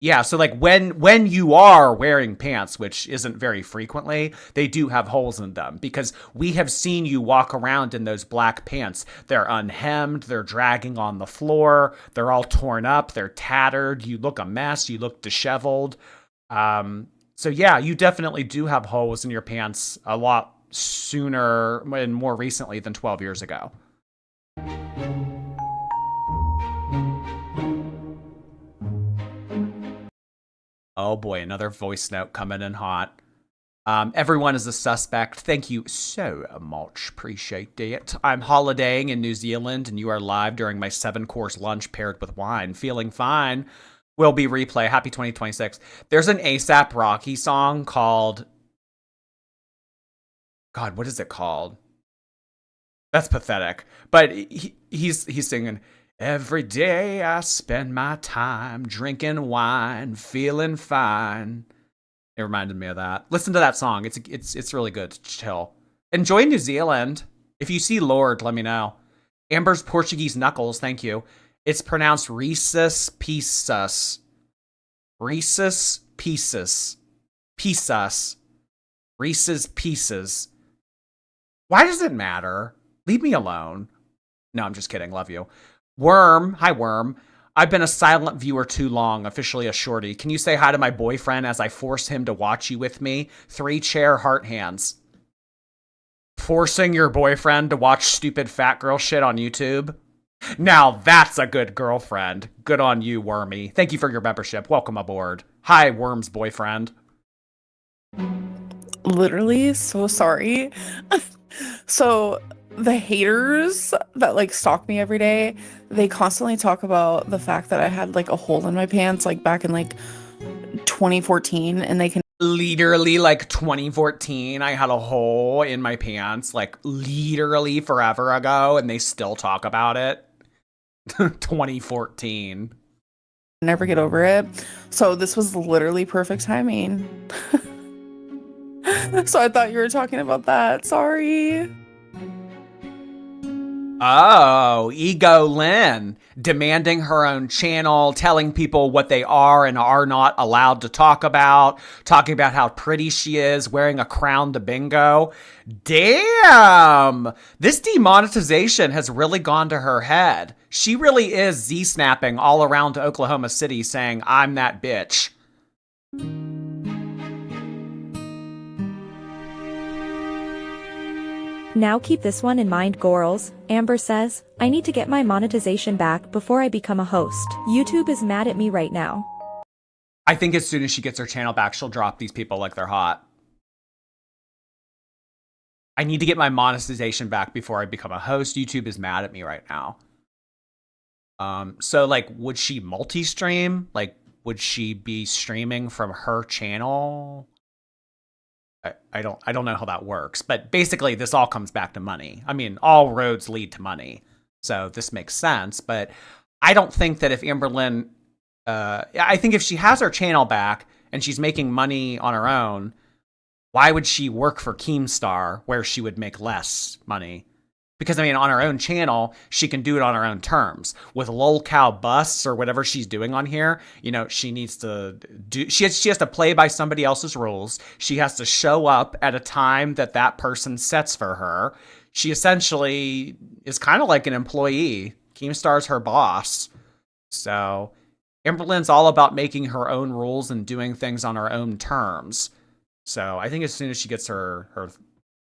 S1: Yeah, so like when you are wearing pants, which isn't very frequently, they do have holes in them because we have seen you walk around in those black pants. They're unhemmed, they're dragging on the floor, they're all torn up, they're tattered, you look a mess, you look disheveled. So yeah, you definitely do have holes in your pants a lot sooner and more recently than 12 years ago. Oh boy, another voice note coming in hot. Everyone is a suspect. Thank you so much. Appreciate it. I'm holidaying in New Zealand and you are live during my 7-course lunch paired with wine. Feeling fine. Will be replay. Happy 2026. There's an ASAP Rocky song called... God, what is it called? That's pathetic. But he's singing... Every day I spend my time drinking wine, feeling fine. It reminded me of that. Listen to that song. It's really good. Chill. Enjoy New Zealand. If you see Lord, let me know. Amber's Portuguese knuckles, thank you. It's pronounced Rhesus Pisas. Rhesus Pisas. Pisas. Reese's Pieces. Why does it matter? Leave me alone. No, I'm just kidding. Love you. Worm, hi Worm. I've been a silent viewer too long, officially a shorty. Can you say hi to my boyfriend as I force him to watch you with me? 3-chair heart hands. Forcing your boyfriend to watch stupid fat girl shit on YouTube? Now that's a good girlfriend. Good on you, Wormy. Thank you for your membership. Welcome aboard. Hi, Worm's boyfriend.
S5: Literally, so sorry. So the haters that like stalk me every day, they constantly talk about the fact that I had like a hole in my pants like back in like 2014, and they can
S1: Literally like 2014, I had a hole in my pants like literally forever ago and they still talk about it. 2014.
S5: never get over it. So this was literally perfect timing. So I thought you were talking about that. Sorry.
S1: Oh, Ego Lynn, demanding her own channel, telling people what they are and are not allowed to talk about, talking about how pretty she is, wearing a crown to bingo. Damn! This demonetization has really gone to her head. She really is Z-snapping all around Oklahoma City saying, I'm that bitch.
S2: Now keep this one in mind, girls. Amber says, I need to get my monetization back before I become a host. YouTube is mad at me right now.
S1: I think as soon as she gets her channel back, she'll drop these people like they're hot. I need to get my monetization back before I become a host. YouTube is mad at me right now. So like, would she multi-stream? Like, would she be streaming from her channel? I don't know how that works, but basically this all comes back to money. I mean, all roads lead to money. So this makes sense, but I don't think that if Amberlynn, I think if she has her channel back and she's making money on her own, why would she work for Keemstar where she would make less money? Because, I mean, on her own channel, she can do it on her own terms. With lolcow busts or whatever she's doing on here, you know, she needs to do... She has to play by somebody else's rules. She has to show up at a time that that person sets for her. She essentially is kind of like an employee. Keemstar's her boss. So, Amberlynn's all about making her own rules and doing things on her own terms. So, I think as soon as she gets her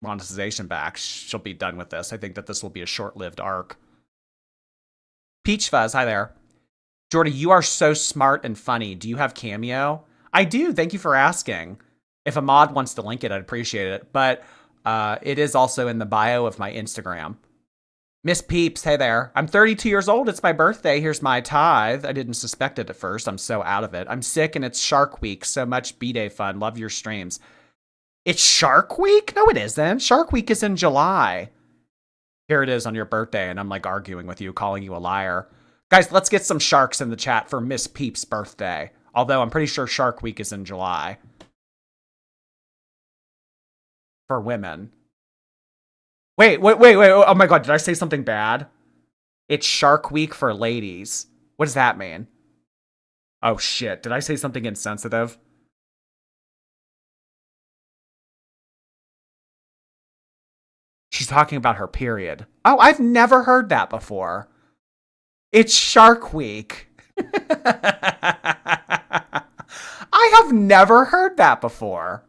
S1: monetization back, she'll be done with this. I think that this will be a short-lived arc. Peach Fuzz, hi there. Jordy, you are so smart and funny. Do you have Cameo? I do. Thank you for asking. If a mod wants to link it, I'd appreciate it. But it is also in the bio of my Instagram. Miss Peeps, hey there. I'm 32 years old. It's my birthday. Here's my tithe. I didn't suspect it at first. I'm so out of it. I'm sick and it's Shark Week. So much B-Day fun. Love your streams. It's Shark Week? No, it isn't. Shark Week is in July. Here it is on your birthday, and I'm like arguing with you, calling you a liar. Guys, let's get some sharks in the chat for Miss Peep's birthday. Although I'm pretty sure Shark Week is in July. For women. Wait. Oh my god, did I say something bad? It's Shark Week for ladies. What does that mean? Oh shit, did I say something insensitive? She's talking about her period. Oh, I've never heard that before. It's Shark Week. I have never heard that before.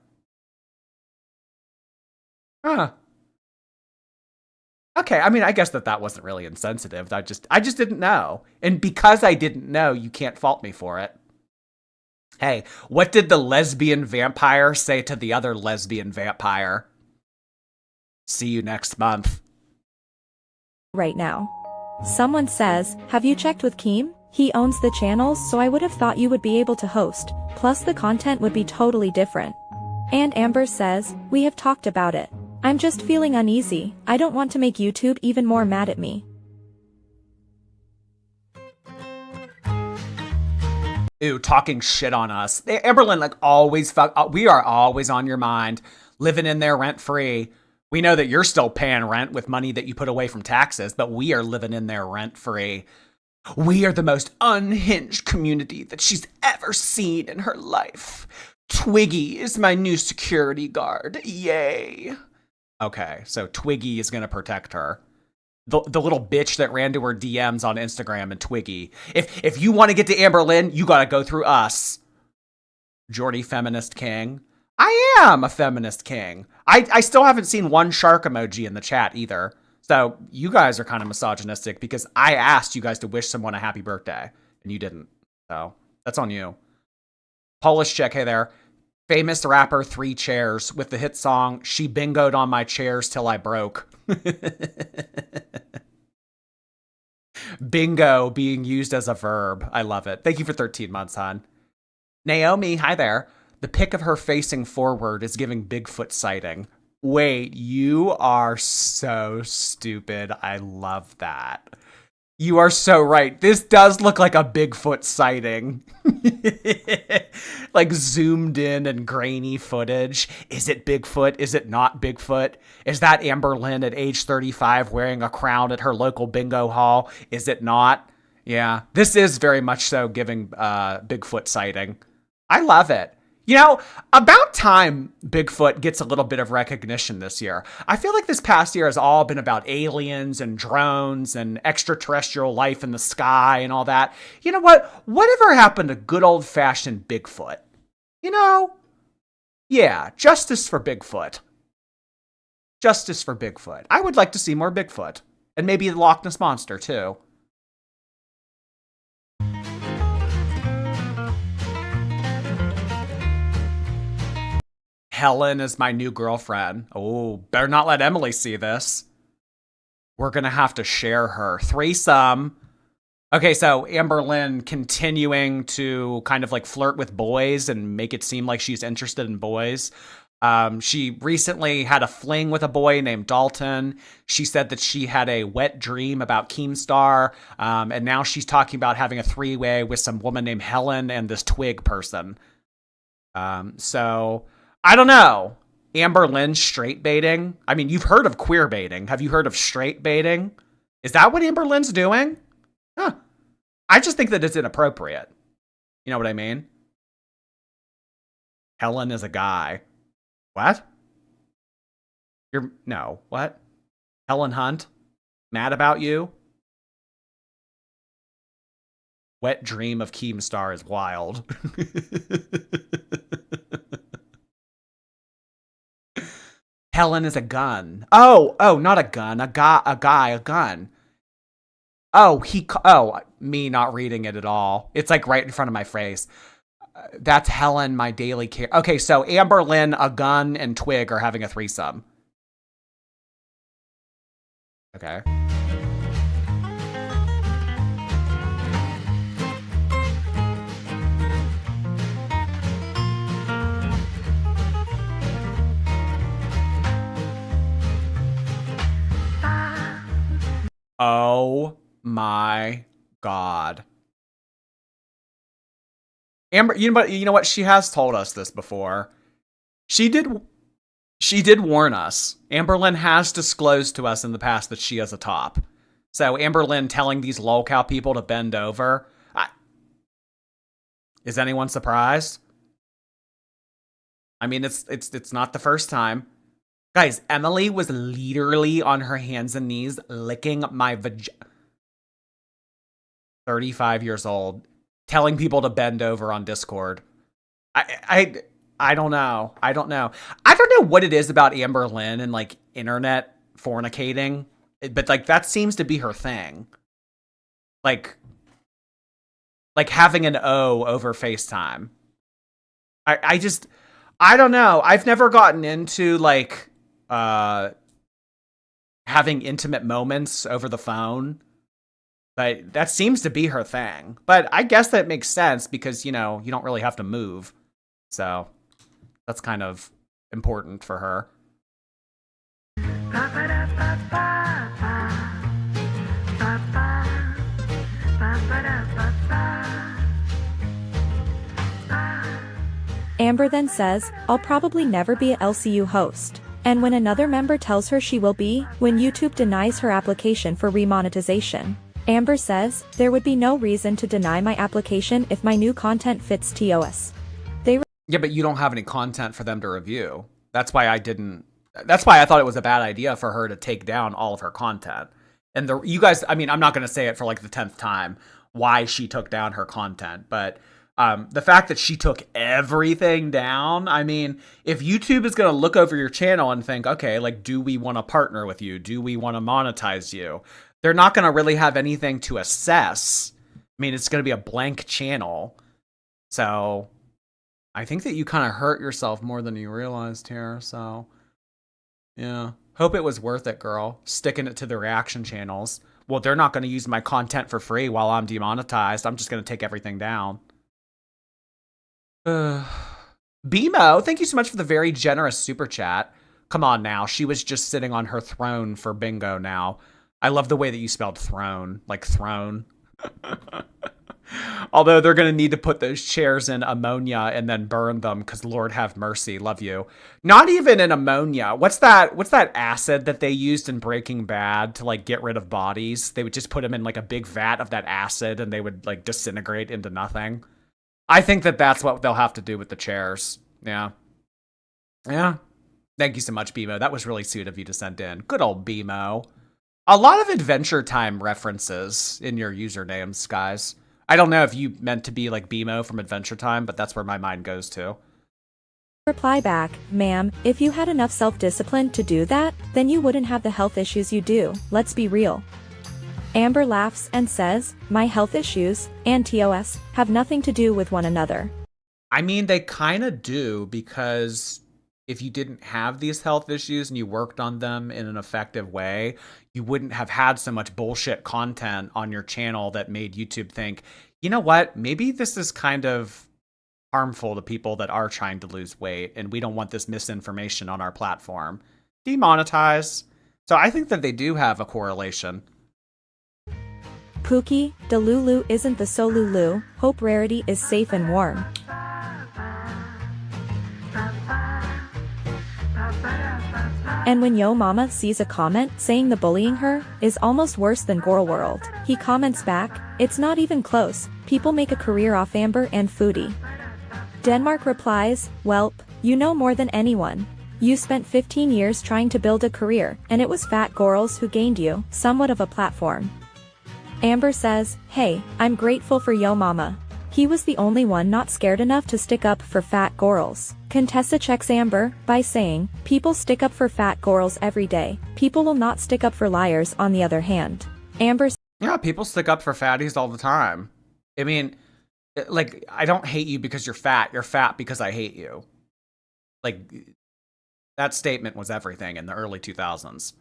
S1: Huh. Okay, I mean, I guess that wasn't really insensitive. I just didn't know. And because I didn't know, you can't fault me for it. Hey, what did the lesbian vampire say to the other lesbian vampire? See you next month.
S2: Right now. Someone says, have you checked with Keem? He owns the channels, so I would have thought you would be able to host, plus the content would be totally different. And Amber says, we have talked about it. I'm just feeling uneasy. I don't want to make YouTube even more mad at me.
S1: Ooh, talking shit on us. Amberlynn, like, always we are always on your mind, living in there rent-free. We know that you're still paying rent with money that you put away from taxes, but we are living in there rent-free. We are the most unhinged community that she's ever seen in her life. Twiggy is my new security guard. Yay. Okay, so Twiggy is going to protect her. The little bitch that ran to her DMs on Instagram and Twiggy. If you want to get to Amberlynn, you got to go through us. Jordy Feminist King. I am a feminist king. I still haven't seen one shark emoji in the chat either. So you guys are kind of misogynistic because I asked you guys to wish someone a happy birthday and you didn't. So that's on you. Polish chick, hey there. Famous rapper 3 Chairs with the hit song She Bingoed on My Chairs Till I Broke. Bingo being used as a verb. I love it. Thank you for 13 months, hon. Naomi, hi there. The pic of her facing forward is giving Bigfoot sighting. Wait, you are so stupid. I love that. You are so right. This does look like a Bigfoot sighting. Like zoomed in and grainy footage. Is it Bigfoot? Is it not Bigfoot? Is that Amberlynn at age 35 wearing a crown at her local bingo hall? Is it not? Yeah, this is very much so giving Bigfoot sighting. I love it. You know, about time Bigfoot gets a little bit of recognition this year. I feel like this past year has all been about aliens and drones and extraterrestrial life in the sky and all that. You know what? Whatever happened to good old-fashioned Bigfoot? You know? Yeah, justice for Bigfoot. Justice for Bigfoot. I would like to see more Bigfoot. And maybe the Loch Ness Monster, too. Helen is my new girlfriend. Oh, better not let Emily see this. We're going to have to share her. Threesome. Okay, so Amberlynn continuing to kind of like flirt with boys and make it seem like she's interested in boys. She recently had a fling with a boy named Dalton. She said that she had a wet dream about Keemstar. And now she's talking about having a 3-way with some woman named Helen and this Twig person. So I don't know. Amberlynn straight baiting. I mean, you've heard of queer baiting. Have you heard of straight baiting? Is that what Amberlynn's doing? Huh. I just think that it's inappropriate. You know what I mean? Helen is a guy. What? No, what? Helen Hunt? Mad about you? Wet dream of Keemstar is wild. Helen is a gun. Oh, not a gun. A guy, a gun. Oh, me not reading it at all. It's like right in front of my face. That's Helen, my daily care. Okay, so Amberlynn, a gun, and Twig are having a threesome. Okay. Oh my God. Amber, you know what? She has told us this before. She did warn us. Amberlynn has disclosed to us in the past that she is a top. So Amberlynn telling these lolcow people to bend over. Is anyone surprised? I mean, it's not the first time. Guys, Emily was literally on her hands and knees licking my vagina. 35 years old, telling people to bend over on Discord. I don't know. I don't know what it is about Amberlynn and like internet fornicating, but like that seems to be her thing. Like having an O over FaceTime. I don't know. I've never gotten into like having intimate moments over the phone, but that seems to be her thing. But I guess that makes sense because, you know, you don't really have to move. So that's kind of important for her.
S2: Amber then says, I'll probably never be a LCU host. And when another member tells her she will be, when YouTube denies her application for remonetization. Amber says, there would be no reason to deny my application if my new content fits TOS.
S1: Yeah, but you don't have any content for them to review. That's why I thought it was a bad idea for her to take down all of her content. And you guys, I mean, I'm not going to say it for like the 10th time why she took down her content, but the fact that she took everything down, I mean, if YouTube is going to look over your channel and think, okay, like, do we want to partner with you? Do we want to monetize you? They're not going to really have anything to assess. I mean, it's going to be a blank channel. So I think that you kind of hurt yourself more than you realized here. So yeah, hope it was worth it, girl. Sticking it to the reaction channels. Well, they're not going to use my content for free while I'm demonetized. I'm just going to take everything down. BMO, thank you so much for the very generous super chat. Come on now. She was just sitting on her throne for bingo now. I love the way that you spelled throne, like throne. Although they're going to need to put those chairs in ammonia and then burn them because Lord have mercy. Love you. Not even in ammonia. What's that acid that they used in Breaking Bad to like get rid of bodies? They would just put them in like a big vat of that acid and they would like disintegrate into nothing. I think that that's what they'll have to do with the chairs. Yeah. Yeah. Thank you so much, BMO. That was really sweet of you to send in. Good old BMO. A lot of Adventure Time references in your usernames, guys. I don't know if you meant to be like BMO from Adventure Time, but that's where my mind goes to.
S2: Reply back, ma'am, if you had enough self-discipline to do that, then you wouldn't have the health issues you do. Let's be real. Amber laughs and says, my health issues and TOS have nothing to do with one another.
S1: I mean, they kind of do, because if you didn't have these health issues and you worked on them in an effective way, you wouldn't have had so much bullshit content on your channel that made YouTube think, you know what, maybe this is kind of harmful to people that are trying to lose weight and we don't want this misinformation on our platform. Demonetize. So I think that they do have a correlation.
S2: Pookie, Delulu isn't the Solulu, hope Rarity is safe and warm. And when Yo Mama sees a comment saying the bullying her is almost worse than Gore World, he comments back, it's not even close, people make a career off Amber and Foodie. Denmark replies, welp, you know more than anyone. You spent 15 years trying to build a career, and it was Fat Gorals who gained you somewhat of a platform. Amber says, hey, I'm grateful for Yo Mama. He was the only one not scared enough to stick up for Fat Gorals. Contessa checks Amber by saying, people stick up for Fat Gorals every day. People will not stick up for liars on the other hand. Amber,
S1: yeah, people stick up for fatties all the time. I mean, like, I don't hate you because you're fat. You're fat because I hate you. Like, that statement was everything in the early 2000s.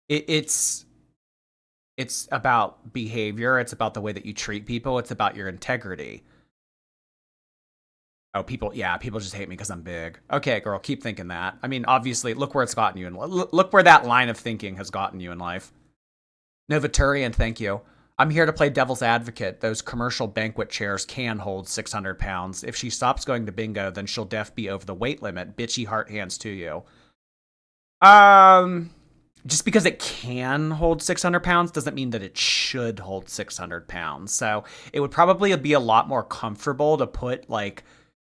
S1: It's about behavior. It's about the way that you treat people. It's about your integrity. Oh, people just hate me because I'm big. Okay, girl, keep thinking that. I mean, obviously, look where it's gotten you. Look where that line of thinking has gotten you in life. Novaturian, thank you. I'm here to play devil's advocate. Those commercial banquet chairs can hold 600 pounds. If she stops going to bingo, then she'll be over the weight limit. Bitchy heart hands to you. just because it can hold 600 pounds doesn't mean that it should hold 600 pounds. So it would probably be a lot more comfortable to put like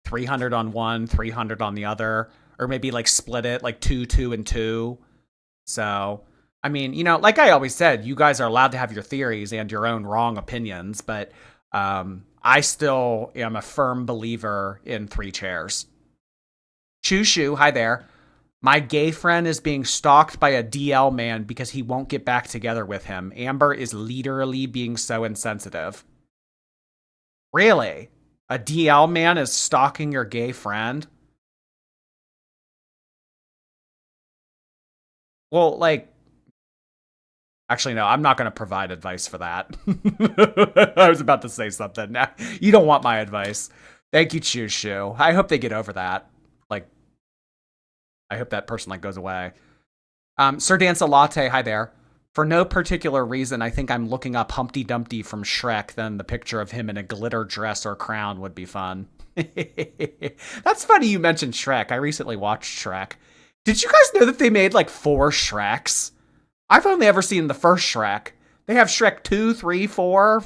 S1: 300 on one, 300 on the other, or maybe like split it like 2, 2, and 2. So, I mean, you know, like I always said, you guys are allowed to have your theories and your own wrong opinions, but I still am a firm believer in 3 chairs. Choo Choo, hi there. My gay friend is being stalked by a DL man because he won't get back together with him. Amber is literally being so insensitive. Really? A DL man is stalking your gay friend? Well, like, actually, no, I'm not going to provide advice for that. I was about to say something. You don't want my advice. Thank you, Choo Choo. I hope they get over that. Like, I hope that person like goes away. Sir Dance a Latte, hi there. For no particular reason, I think I'm looking up Humpty Dumpty from Shrek, then the picture of him in a glitter dress or crown would be fun. That's funny you mentioned Shrek. I recently watched Shrek. Did you guys know that they made like 4 Shreks? I've only ever seen the first Shrek. They have Shrek 2, 3, 4.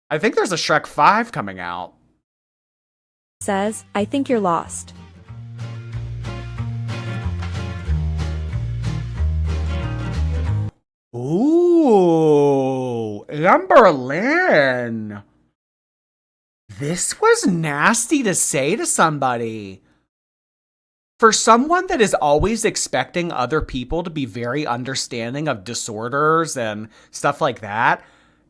S1: I think there's a Shrek 5 coming out.
S2: Says, I think you're lost.
S1: Ooh, Amberlynn. This was nasty to say to somebody. For someone that is always expecting other people to be very understanding of disorders and stuff like that,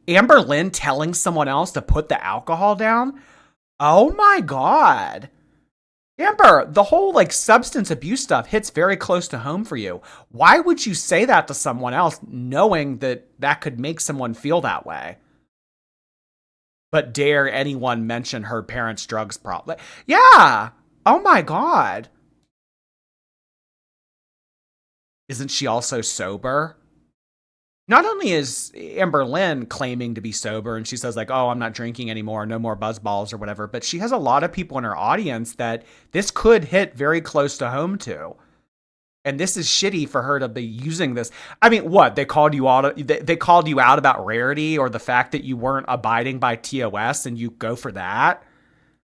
S1: Amberlynn telling someone else to put the alcohol down? Oh my God. Amber, the whole like substance abuse stuff hits very close to home for you. Why would you say that to someone else knowing that that could make someone feel that way? But dare anyone mention her parents' drugs problem? Yeah. Oh my God. Isn't she also sober? Not only is Amberlynn claiming to be sober and she says like, oh, I'm not drinking anymore, no more buzzballs or whatever, but she has a lot of people in her audience that this could hit very close to home to. And this is shitty for her to be using this. I mean, what? They called you out about Rarity or the fact that you weren't abiding by TOS and you go for that?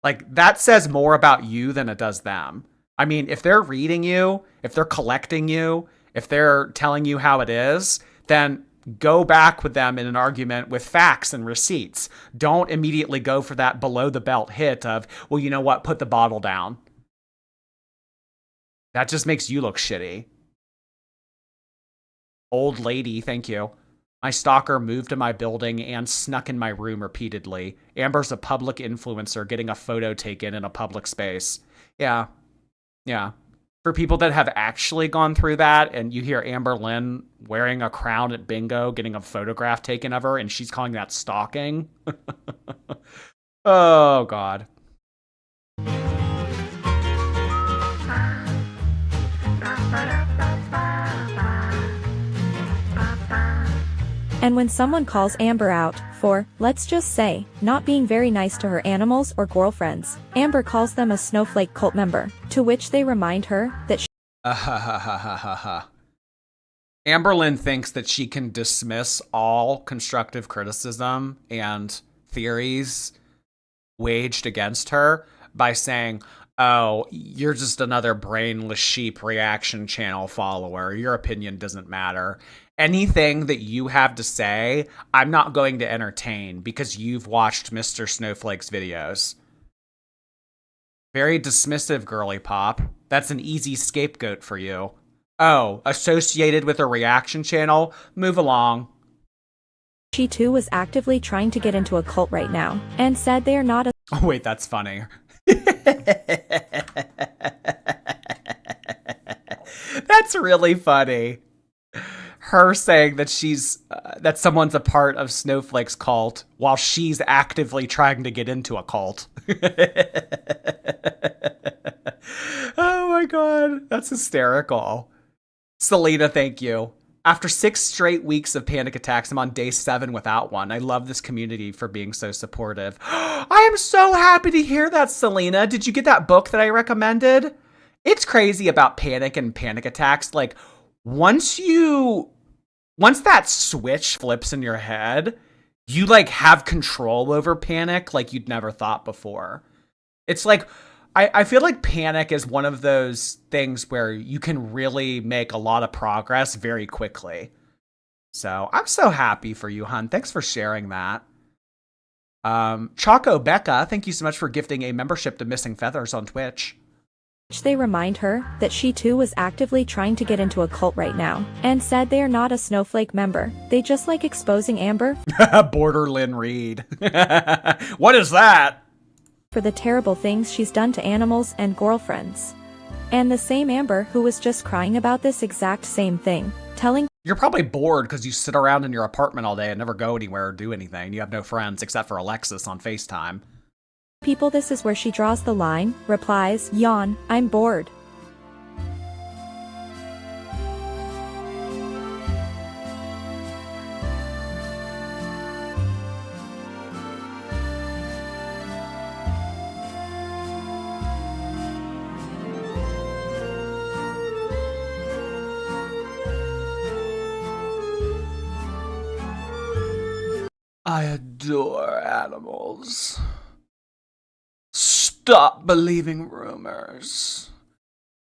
S1: Like, that says more about you than it does them. I mean, if they're reading you, if they're collecting you, if they're telling you how it is, then go back with them in an argument with facts and receipts. Don't immediately go for that below the belt hit of, well, you know what? Put the bottle down. That just makes you look shitty. Old lady, thank you. My stalker moved to my building and snuck in my room repeatedly. Amber's a public influencer getting a photo taken in a public space. Yeah. For people that have actually gone through that and you hear Amberlynn wearing a crown at bingo, getting a photograph taken of her, and she's calling that stalking. Oh, God.
S2: And when someone calls Amber out for, let's just say, not being very nice to her animals or girlfriends, Amber calls them a snowflake cult member, to which they remind her that
S1: Amberlynn thinks that she can dismiss all constructive criticism and theories waged against her by saying, oh, you're just another brainless sheep reaction channel follower. Your opinion doesn't matter. Anything that you have to say, I'm not going to entertain because you've watched Mr. Snowflake's videos. Very dismissive, girly pop. That's an easy scapegoat for you. Oh, associated with a reaction channel? Move along.
S2: she too was actively trying to get into a cult right now, and said they are not a
S1: Oh, wait, that's funny. That's really funny. Her saying that she's that someone's a part of Snowflake's cult while she's actively trying to get into a cult. Oh my God, that's hysterical. Selena, thank you. After 6 straight weeks of panic attacks, I'm on day 7 without one. I love this community for being so supportive. I am so happy to hear that, Selena. Did you get that book that I recommended? It's crazy about panic and panic attacks. Like, once that switch flips in your head, you like have control over panic like you'd never thought before. It's like, I feel like panic is one of those things where you can really make a lot of progress very quickly. So I'm so happy for you, hun. Thanks for sharing that. Choco Becca, thank you so much for gifting a membership to Missing Feathers on Twitch.
S2: They remind her that she too was actively trying to get into a cult right now, and said they are not a snowflake member. They just like exposing Amber
S1: Borderlyn Reed. What is that?
S2: for the terrible things she's done to animals and girlfriends. And the same Amber who was just crying about this exact same thing, telling
S1: You're probably bored because you sit around in your apartment all day and never go anywhere or do anything. You have no friends except for Alexis on FaceTime.
S2: people this is where she draws the line, replies, yawn, I'm bored.
S1: I adore animals. Stop believing rumors.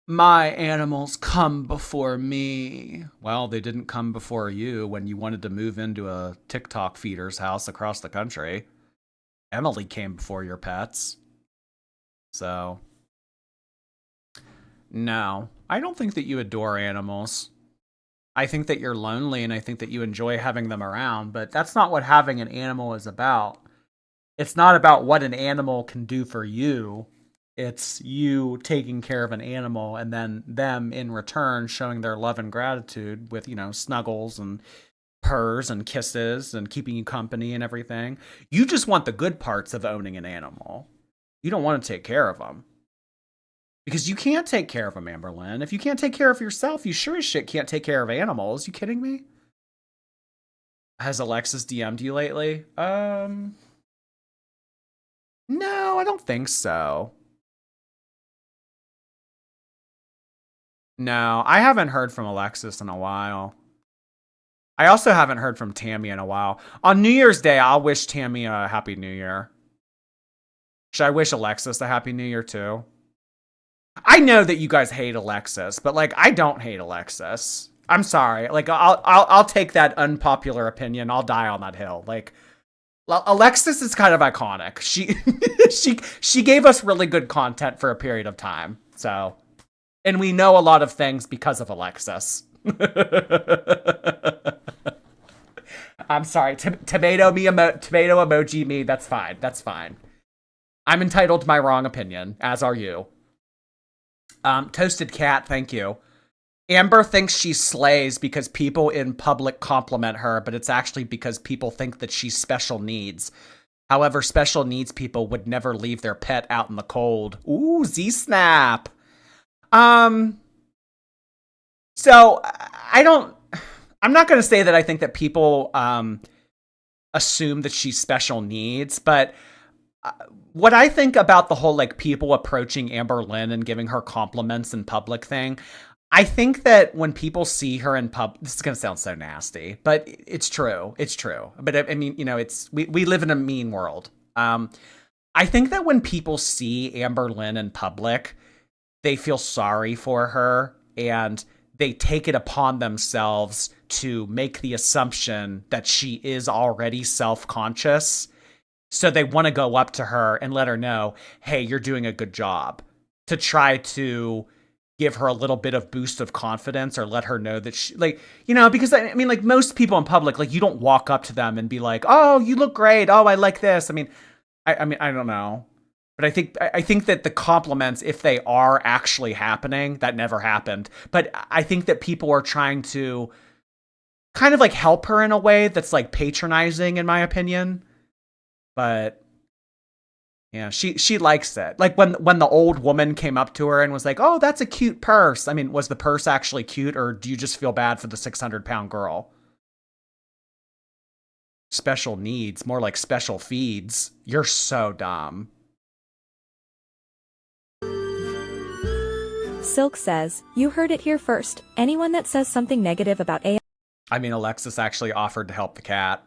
S1: My animals come before me. Well, they didn't come before you when you wanted to move into a TikTok feeder's house across the country. Emily came before your pets. So, no, I don't think that you adore animals. I think that you're lonely and I think that you enjoy having them around, but that's not what having an animal is about. It's not about what an animal can do for you. It's you taking care of an animal and then them in return showing their love and gratitude with, snuggles and purrs and kisses and keeping you company and everything. You just want the good parts of owning an animal. You don't want to take care of them. Because you can't take care of them, Amberlynn. If you can't take care of yourself, you sure as shit can't take care of animals. You kidding me? Has Alexis DM'd you lately? No, I don't think so. No, I haven't heard from Alexis in a while. I also haven't heard from Tammy in a while. On New Year's Day, I'll wish Tammy a Happy New Year. Should I wish Alexis a Happy New Year too? I know that you guys hate Alexis, but I don't hate Alexis. I'm sorry. I'll take that unpopular opinion. I'll die on that hill. Alexis is kind of iconic. She gave us really good content for a period of time. So, and we know a lot of things because of Alexis. I'm sorry. Tomato emoji me. That's fine. That's fine. I'm entitled to my wrong opinion, as are you. Toasted Cat, thank you. Amber thinks she slays because people in public compliment her, but it's actually because people think that she's special needs. However, special needs people would never leave their pet out in the cold. Ooh, Z-Snap. So I'm not going to say that I think that people assume that she's special needs, but what I think about the whole people approaching Amberlynn and giving her compliments in public thing, I think that when people see her in this is going to sound so nasty, but it's true. It's true. But I mean, we live in a mean world. I think that when people see Amberlynn in public, they feel sorry for her and they take it upon themselves to make the assumption that she is already self-conscious. So they want to go up to her and let her know, hey, you're doing a good job, to try to give her a little bit of boost of confidence or let her know that she, because I mean, most people in public, you don't walk up to them and be like, oh, you look great. Oh, I like this. I mean, I don't know. But I think that the compliments, if they are actually happening, that never happened. But I think that people are trying to kind of help her in a way that's patronizing, in my opinion. But yeah, she likes it. When the old woman came up to her and was like, "Oh, that's a cute purse." I mean, was the purse actually cute, or do you just feel bad for the 600-pound girl? Special needs, more like special feeds. You're so dumb.
S2: Silk says, you heard it here first. Anyone that says something negative about AI.
S1: I mean, Alexis actually offered to help the cat.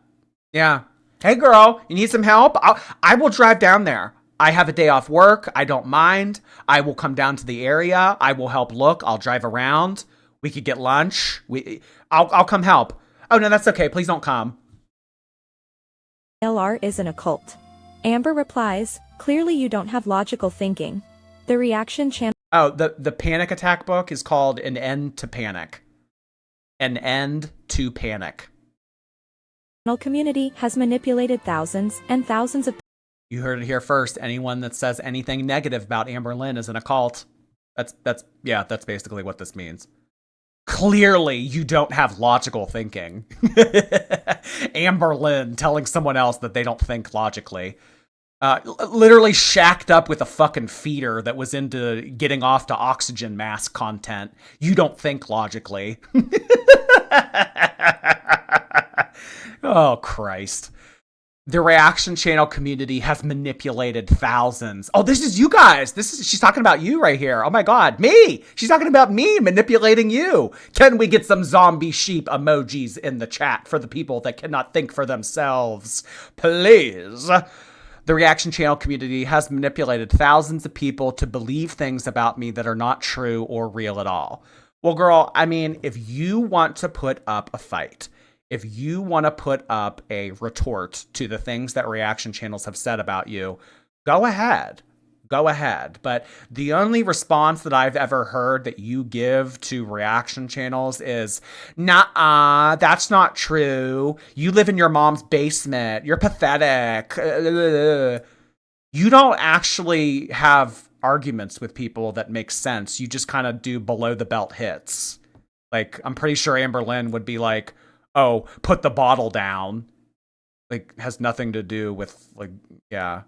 S1: Yeah. Hey, girl, you need some help? I will drive down there. I have a day off work. I don't mind. I will come down to the area. I will help look. I'll drive around. We could get lunch. I'll come help. Oh, no, that's okay. Please don't come.
S2: LR is an occult. Amber replies, clearly you don't have logical thinking. The reaction channel.
S1: Oh, the panic attack book is called An End to Panic. An End to Panic.
S2: Community has manipulated thousands and thousands of.
S1: You heard it here first. Anyone that says anything negative about Amberlynn is an occult. That's basically what this means. Clearly, you don't have logical thinking. Amberlynn telling someone else that they don't think logically. Literally shacked up with a fucking feeder that was into getting off to oxygen mask content. You don't think logically. Oh, Christ. The reaction channel community has manipulated thousands. Oh, this is you guys. She's talking about you right here. Oh my God, me. She's talking about me manipulating you. Can we get some zombie sheep emojis in the chat for the people that cannot think for themselves? Please. The reaction channel community has manipulated thousands of people to believe things about me that are not true or real at all. Well, girl, I mean, if you want to put up a fight, if you want to put up a retort to the things that reaction channels have said about you, go ahead. Go ahead. But the only response that I've ever heard that you give to reaction channels is, nah, that's not true. You live in your mom's basement. You're pathetic. You don't actually have arguments with people that make sense. You just kind of do below the belt hits. Like, I'm pretty sure Amberlynn would be like, oh, put the bottle down. Like, has nothing to do with, like, yeah.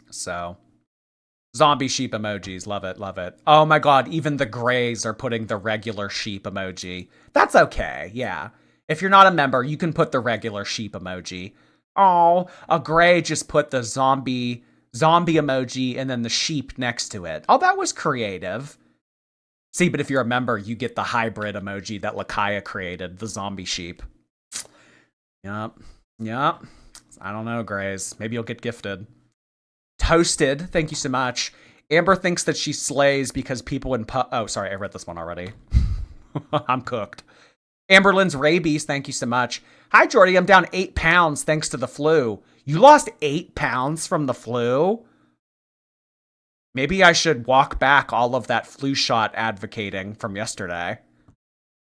S1: So, zombie sheep emojis. Love it, love it. Oh my God, even the Greys are putting the regular sheep emoji. That's okay, yeah. If you're not a member, you can put the regular sheep emoji. Oh, a Grey just put the zombie emoji and then the sheep next to it. Oh, that was creative. See, but if you're a member, you get the hybrid emoji that Lakaya created, the zombie sheep. Yup. I don't know, Grays. Maybe you'll get gifted. Toasted, thank you so much. Amber thinks that she slays because people in oh, sorry, I read this one already. I'm cooked. Amberlynn's rabies, thank you so much. Hi, Jordy, I'm down 8 pounds thanks to the flu. You lost 8 pounds from the flu? Maybe I should walk back all of that flu shot advocating from yesterday.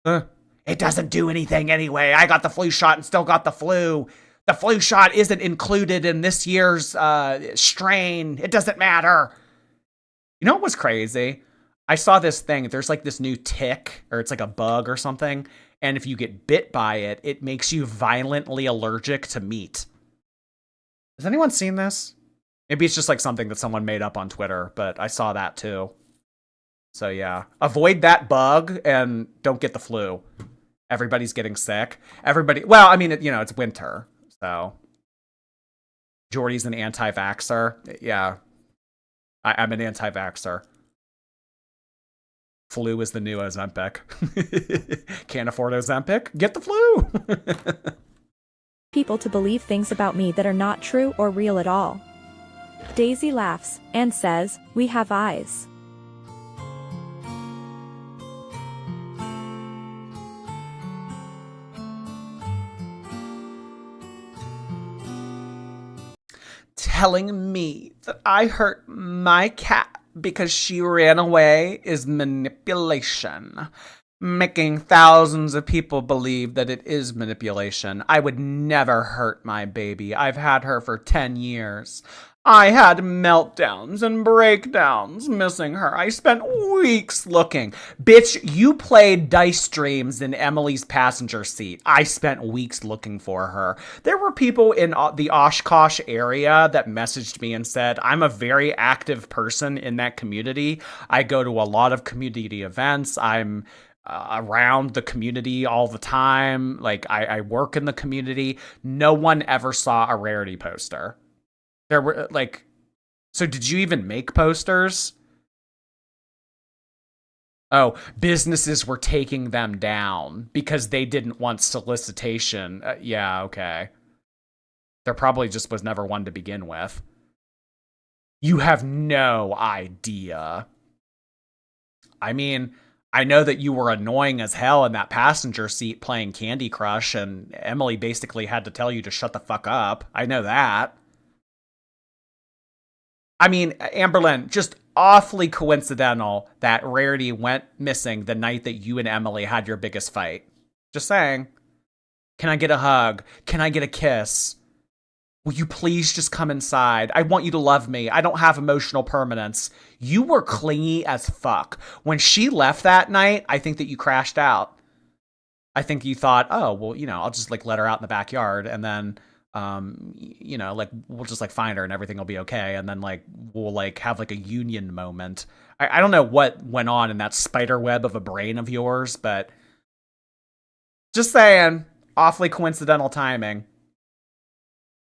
S1: It doesn't do anything anyway. I got the flu shot and still got the flu. The flu shot isn't included in this year's strain. It doesn't matter. You know what was crazy? I saw this thing. There's like this new tick, or it's like a bug or something. And if you get bit by it, it makes you violently allergic to meat. Has anyone seen this? Maybe it's just like something that someone made up on Twitter, but I saw that too. So yeah, avoid that bug and don't get the flu. Everybody's getting sick. Well, I mean, it's winter, so. Jordy's an anti-vaxxer. Yeah, I'm an anti-vaxxer. Flu is the new Ozempic. Can't afford Ozempic? Get the flu.
S2: People to believe things about me that are not true or real at all. Daisy laughs and says, we have eyes.
S1: Telling me that I hurt my cat because she ran away is manipulation. Making thousands of people believe that it is manipulation. I would never hurt my baby. I've had her for 10 years. I had meltdowns and breakdowns missing her. I spent weeks looking. Bitch, you played dice streams in Emily's passenger seat. I spent weeks looking for her. There were people in the Oshkosh area that messaged me and said, I'm a very active person in that community. I go to a lot of community events. I'm around the community all the time. Like, I work in the community. No one ever saw a rarity poster. There were, like, so did you even make posters? Oh, businesses were taking them down because they didn't want solicitation. Yeah, okay. There probably just was never one to begin with. You have no idea. I mean, I know that you were annoying as hell in that passenger seat playing Candy Crush, and Emily basically had to tell you to shut the fuck up. I know that. I mean, Amberlynn, just awfully coincidental that Rarity went missing the night that you and Emily had your biggest fight. Just saying. Can I get a hug? Can I get a kiss? Will you please just come inside? I want you to love me. I don't have emotional permanence. You were clingy as fuck. When she left that night, I think that you crashed out. I think you thought, oh, well, I'll just like let her out in the backyard and then like we'll just like find her and everything will be okay. And then like we'll like have like a union moment. I don't know what went on in that spider web of a brain of yours, but just saying, awfully coincidental timing.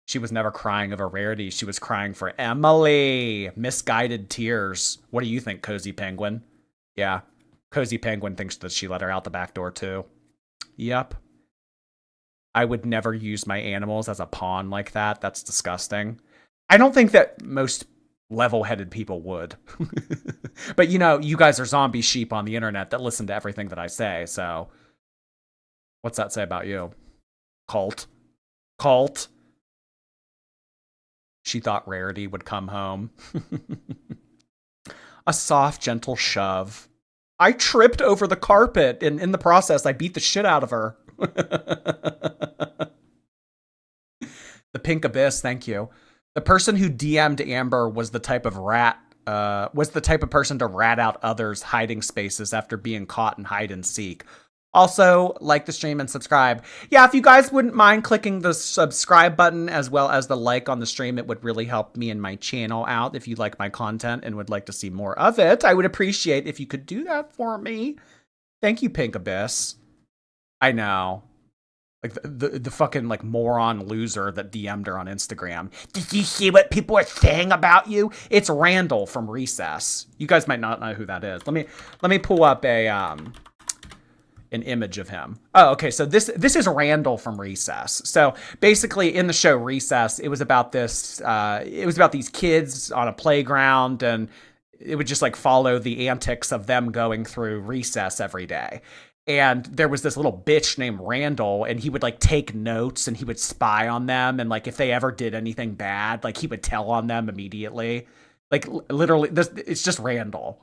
S1: She was never crying over Rarity. She was crying for Emily. Misguided tears. What do you think, Cozy Penguin? Yeah, Cozy Penguin thinks that she let her out the back door too. Yep. I would never use my animals as a pawn like that. That's disgusting. I don't think that most level-headed people would. But you guys are zombie sheep on the internet that listen to everything that I say, so what's that say about you? Cult. She thought Rarity would come home. A soft, gentle shove. I tripped over the carpet, and in the process, I beat the shit out of her. The pink abyss, thank you. The person who DM'd Amber was the type of person to rat out others' hiding spaces after being caught in hide and seek. Also, like the stream and subscribe. Yeah, if you guys wouldn't mind clicking the subscribe button as well as the like on the stream, it would really help me and my channel out. If you like my content and would like to see more of it, I would appreciate if you could do that for me. Thank you, Pink Abyss. I know. Like the fucking like moron loser that DM'd her on Instagram. Did you see what people are saying about you? It's Randall from Recess. You guys might not know who that is. Let me pull up an image of him. Oh, okay. So this is Randall from Recess. So basically in the show Recess, it was about these kids on a playground, and it would just like follow the antics of them going through recess every day. And there was this little bitch named Randall, and he would like take notes and he would spy on them. And like, if they ever did anything bad, like he would tell on them immediately. Like literally it's just Randall.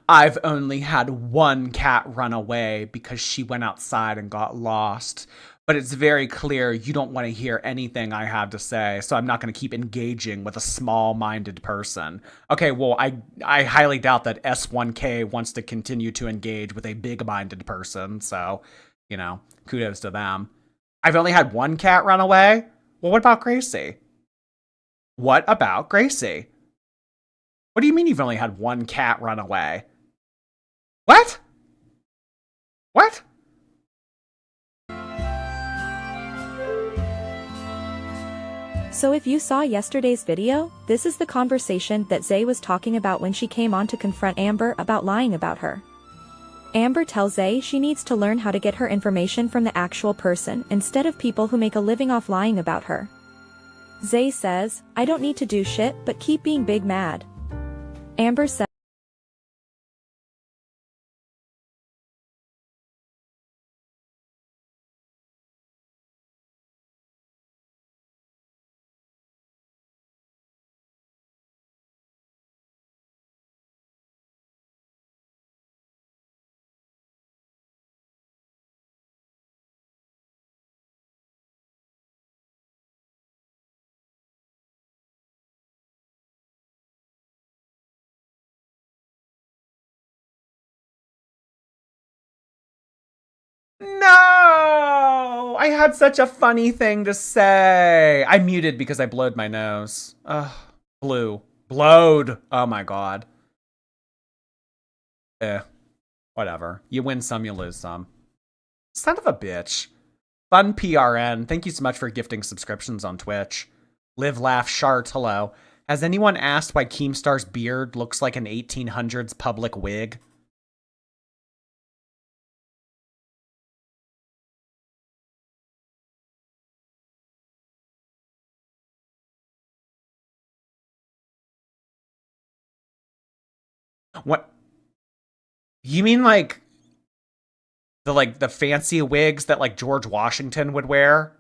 S1: I've only had one cat run away because she went outside and got lost. But it's very clear you don't want to hear anything I have to say, so I'm not going to keep engaging with a small-minded person. Okay, well, I highly doubt that S1K wants to continue to engage with a big-minded person, so, kudos to them. I've only had one cat run away? Well, what about Gracie? What about Gracie? What do you mean you've only had one cat run away? What? What?
S2: So if you saw yesterday's video, this is the conversation that Zay was talking about when she came on to confront Amber about lying about her. Amber tells Zay she needs to learn how to get her information from the actual person instead of people who make a living off lying about her. Zay says, I don't need to do shit but keep being big mad. Amber says,
S1: No! I had such a funny thing to say. I muted because I blowed my nose. Ugh. Blowed. Oh my god. Whatever. You win some, you lose some. Son of a bitch. Fun PRN, thank you so much for gifting subscriptions on Twitch. Live Laugh Shart, hello. Has anyone asked why Keemstar's beard looks like an 1800s public wig? What? You mean like the fancy wigs that like George Washington would wear?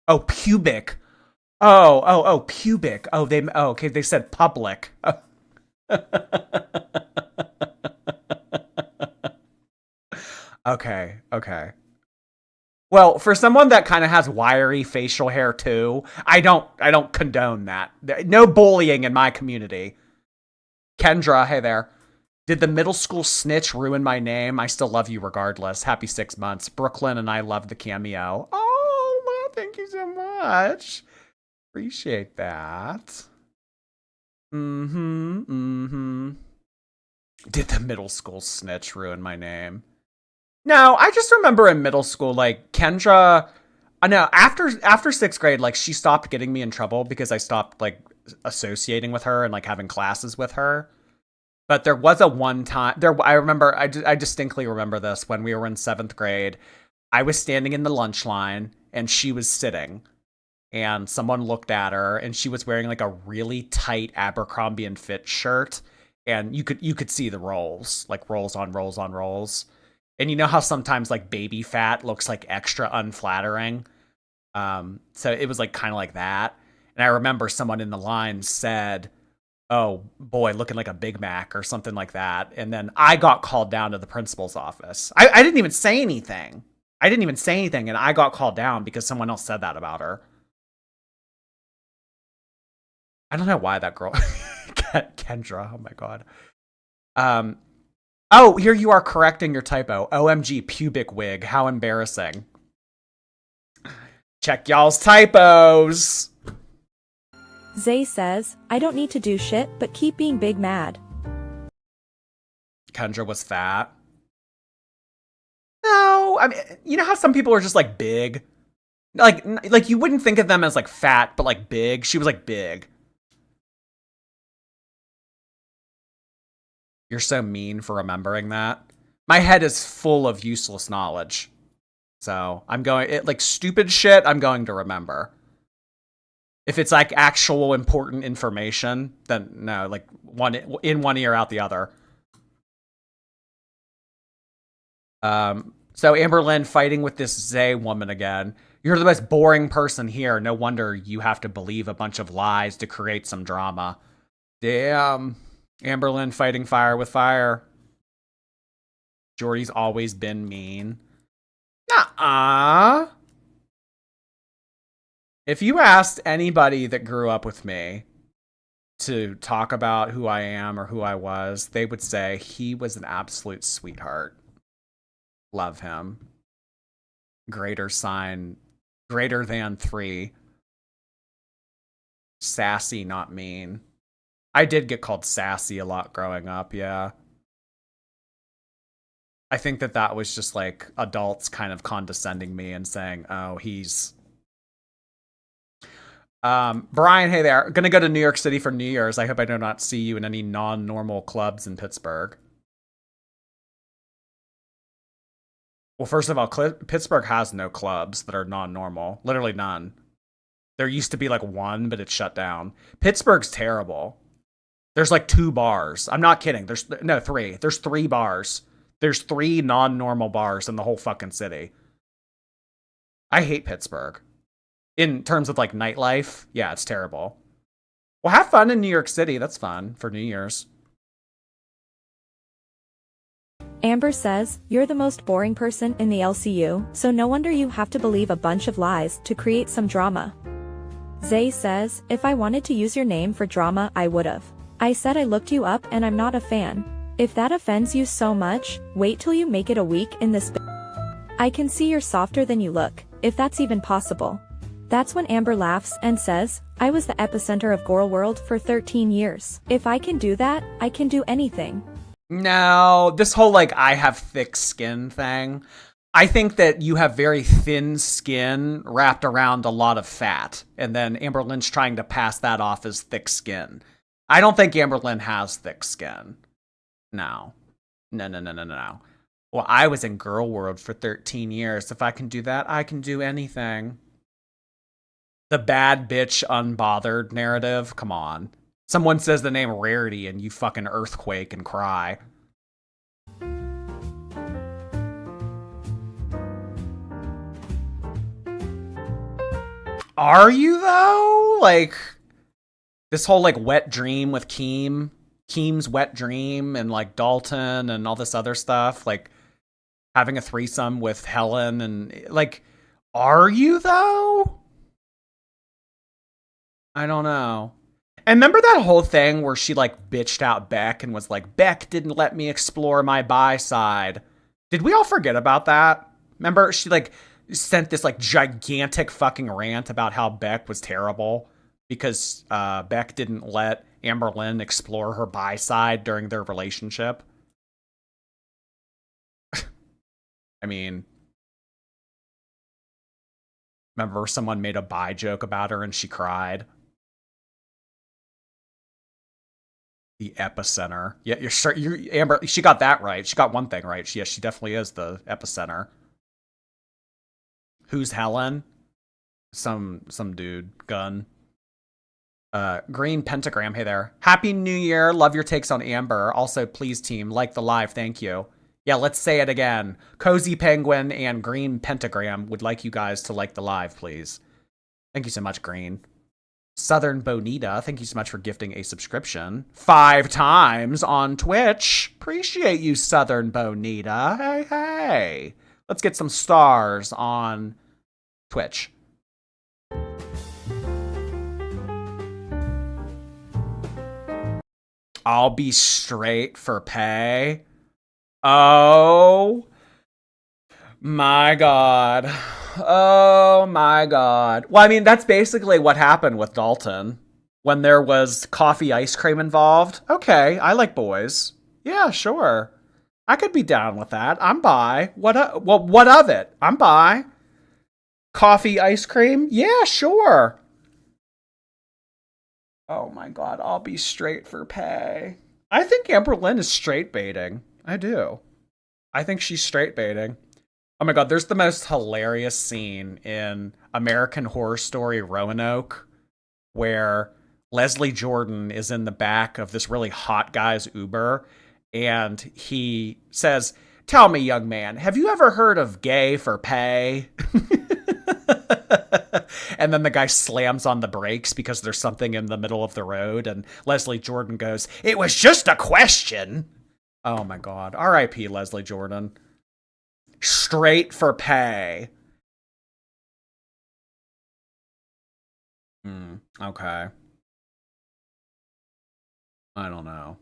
S1: Oh, pubic. Oh, pubic. Oh, okay, they said public. Okay. Well, for someone that kind of has wiry facial hair too, I don't condone that. No bullying in my community. Kendra, hey there. Did the middle school snitch ruin my name? I still love you regardless. Happy 6 months. Brooklyn and I love the cameo. Oh, well, thank you so much. Appreciate that. Did the middle school snitch ruin my name? No, I just remember in middle school, like, Kendra, I know, after 6th grade, like, she stopped getting me in trouble because I stopped, like, associating with her and, like, having classes with her. But there was a one time, I distinctly remember this, when we were in 7th grade, I was standing in the lunch line, and she was sitting, and someone looked at her, and she was wearing, like, a really tight Abercrombie & Fitch shirt, and you could see the rolls, like, rolls on rolls on rolls. And you know how sometimes like baby fat looks like extra unflattering? So it was like kind of like that. And I remember someone in the line said, "Oh boy, looking like a Big Mac," or something like that. And then I got called down to the principal's office. I didn't even say anything. And I got called down because someone else said that about her. I don't know why that girl, Kendra, oh my God. Oh, here you are correcting your typo. OMG, pubic wig. How embarrassing. Check y'all's typos.
S2: Zay says, I don't need to do shit, but keep being big mad.
S1: Kendra was fat. No, I mean, you know how some people are just like big? Like you wouldn't think of them as like fat, but like big. She was like big. You're so mean for remembering that. My head is full of useless knowledge. So I'm like stupid shit, I'm going to remember. If it's like actual important information, then no, like one ear out the other. So Amberlynn fighting with this Zay woman again. You're the most boring person here. No wonder you have to believe a bunch of lies to create some drama. Damn. Amberlynn fighting fire with fire. Jordy's always been mean. Nuh-uh. If you asked anybody that grew up with me to talk about who I am or who I was, they would say he was an absolute sweetheart. Love him. Greater sign. Greater than 3. Sassy, not mean. I did get called sassy a lot growing up, yeah. I think that was just like adults kind of condescending me and saying, oh, he's... Brian, hey there. Gonna go to New York City for New Year's. I hope I do not see you in any non-normal clubs in Pittsburgh. Well, first of all, Pittsburgh has no clubs that are non-normal. Literally none. There used to be like one, but it's shut down. Pittsburgh's terrible. There's like 2 bars. I'm not kidding. There's 3. There's 3 bars. There's 3 non-normal bars in the whole fucking city. I hate Pittsburgh. In terms of like nightlife, yeah, it's terrible. Well, have fun in New York City. That's fun for New Year's.
S2: Amber says, you're the most boring person in the LCU, so no wonder you have to believe a bunch of lies to create some drama. Zay says, if I wanted to use your name for drama, I would've. I said I looked you up and I'm not a fan. If that offends you so much, wait till you make it a week in this. I can see you're softer than you look, if that's even possible. That's when Amber laughs and says, I was the epicenter of Girl World for 13 years. If I can do that, I can do anything.
S1: No, this whole like I have thick skin thing. I think that you have very thin skin wrapped around a lot of fat, and then Amberlynn's trying to pass that off as thick skin. I don't think Amberlynn has thick skin. No. No. Well, I was in Girl World for 13 years. If I can do that, I can do anything. The bad bitch unbothered narrative. Come on. Someone says the name Rarity and you fucking earthquake and cry. Are you though? Like this whole like wet dream with Keem's wet dream and like Dalton and all this other stuff, like having a threesome with Helen and like, are you though? I don't know. And remember that whole thing where she like bitched out Beck and was like, Beck didn't let me explore my bi side. Did we all forget about that? Remember she like sent this like gigantic fucking rant about how Beck was terrible because Beck didn't let Amberlynn explore her bi side during their relationship. I mean, remember someone made a bi joke about her and she cried? The epicenter. Yeah, you're sure Amber, she got that right. She got one thing right. She definitely is the epicenter. Who's Helen? Some dude. Gun. Green Pentagram. Hey there. Happy New Year. Love your takes on Amber. Also, please team, like the live. Thank you. Yeah, let's say it again. Cozy Penguin and Green Pentagram would like you guys to like the live, please. Thank you so much, Green. Southern Bonita, thank you so much for gifting a subscription 5 times on Twitch. Appreciate you, Southern Bonita. Hey. Let's get some stars on Twitch. I'll be straight for pay. Oh my God. Oh my God. Well, I mean, that's basically what happened with Dalton when there was coffee ice cream involved. Okay, I like boys. Yeah, sure. I could be down with that. I'm bi. What of it? I'm bi. Coffee ice cream? Yeah, sure. Oh my God, I'll be straight for pay. I think Amberlynn is straight baiting. I do. I think she's straight baiting. Oh my God, there's the most hilarious scene in American Horror Story Roanoke where Leslie Jordan is in the back of this really hot guy's Uber and he says, "Tell me, young man, have you ever heard of gay for pay?" And then the guy slams on the brakes because there's something in the middle of the road and Leslie Jordan goes, "It was just a question." Oh my God. R.I.P. Leslie Jordan. Straight for pay. Okay. I don't know.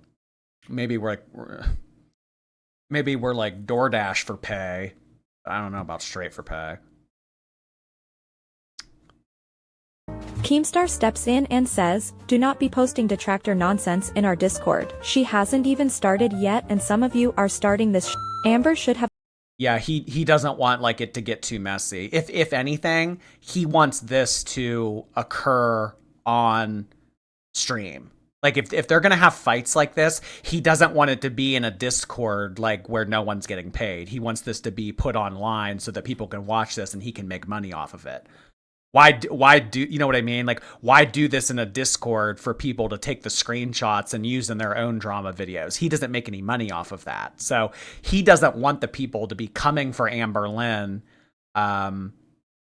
S1: Maybe we're like DoorDash for pay. I don't know about straight for pay.
S2: Keemstar steps in and says, do not be posting detractor nonsense in our Discord. She hasn't even started yet and some of you are starting this Amber should have.
S1: Yeah, he doesn't want like it to get too messy. If anything, he wants this to occur on stream. Like if they're gonna have fights like this, he doesn't want it to be in a Discord like where no one's getting paid. He wants this to be put online so that people can watch this and he can make money off of it. Why do you know what I mean? Like, why do this in a Discord for people to take the screenshots and use in their own drama videos? He doesn't make any money off of that. So he doesn't want the people to be coming for Amberlynn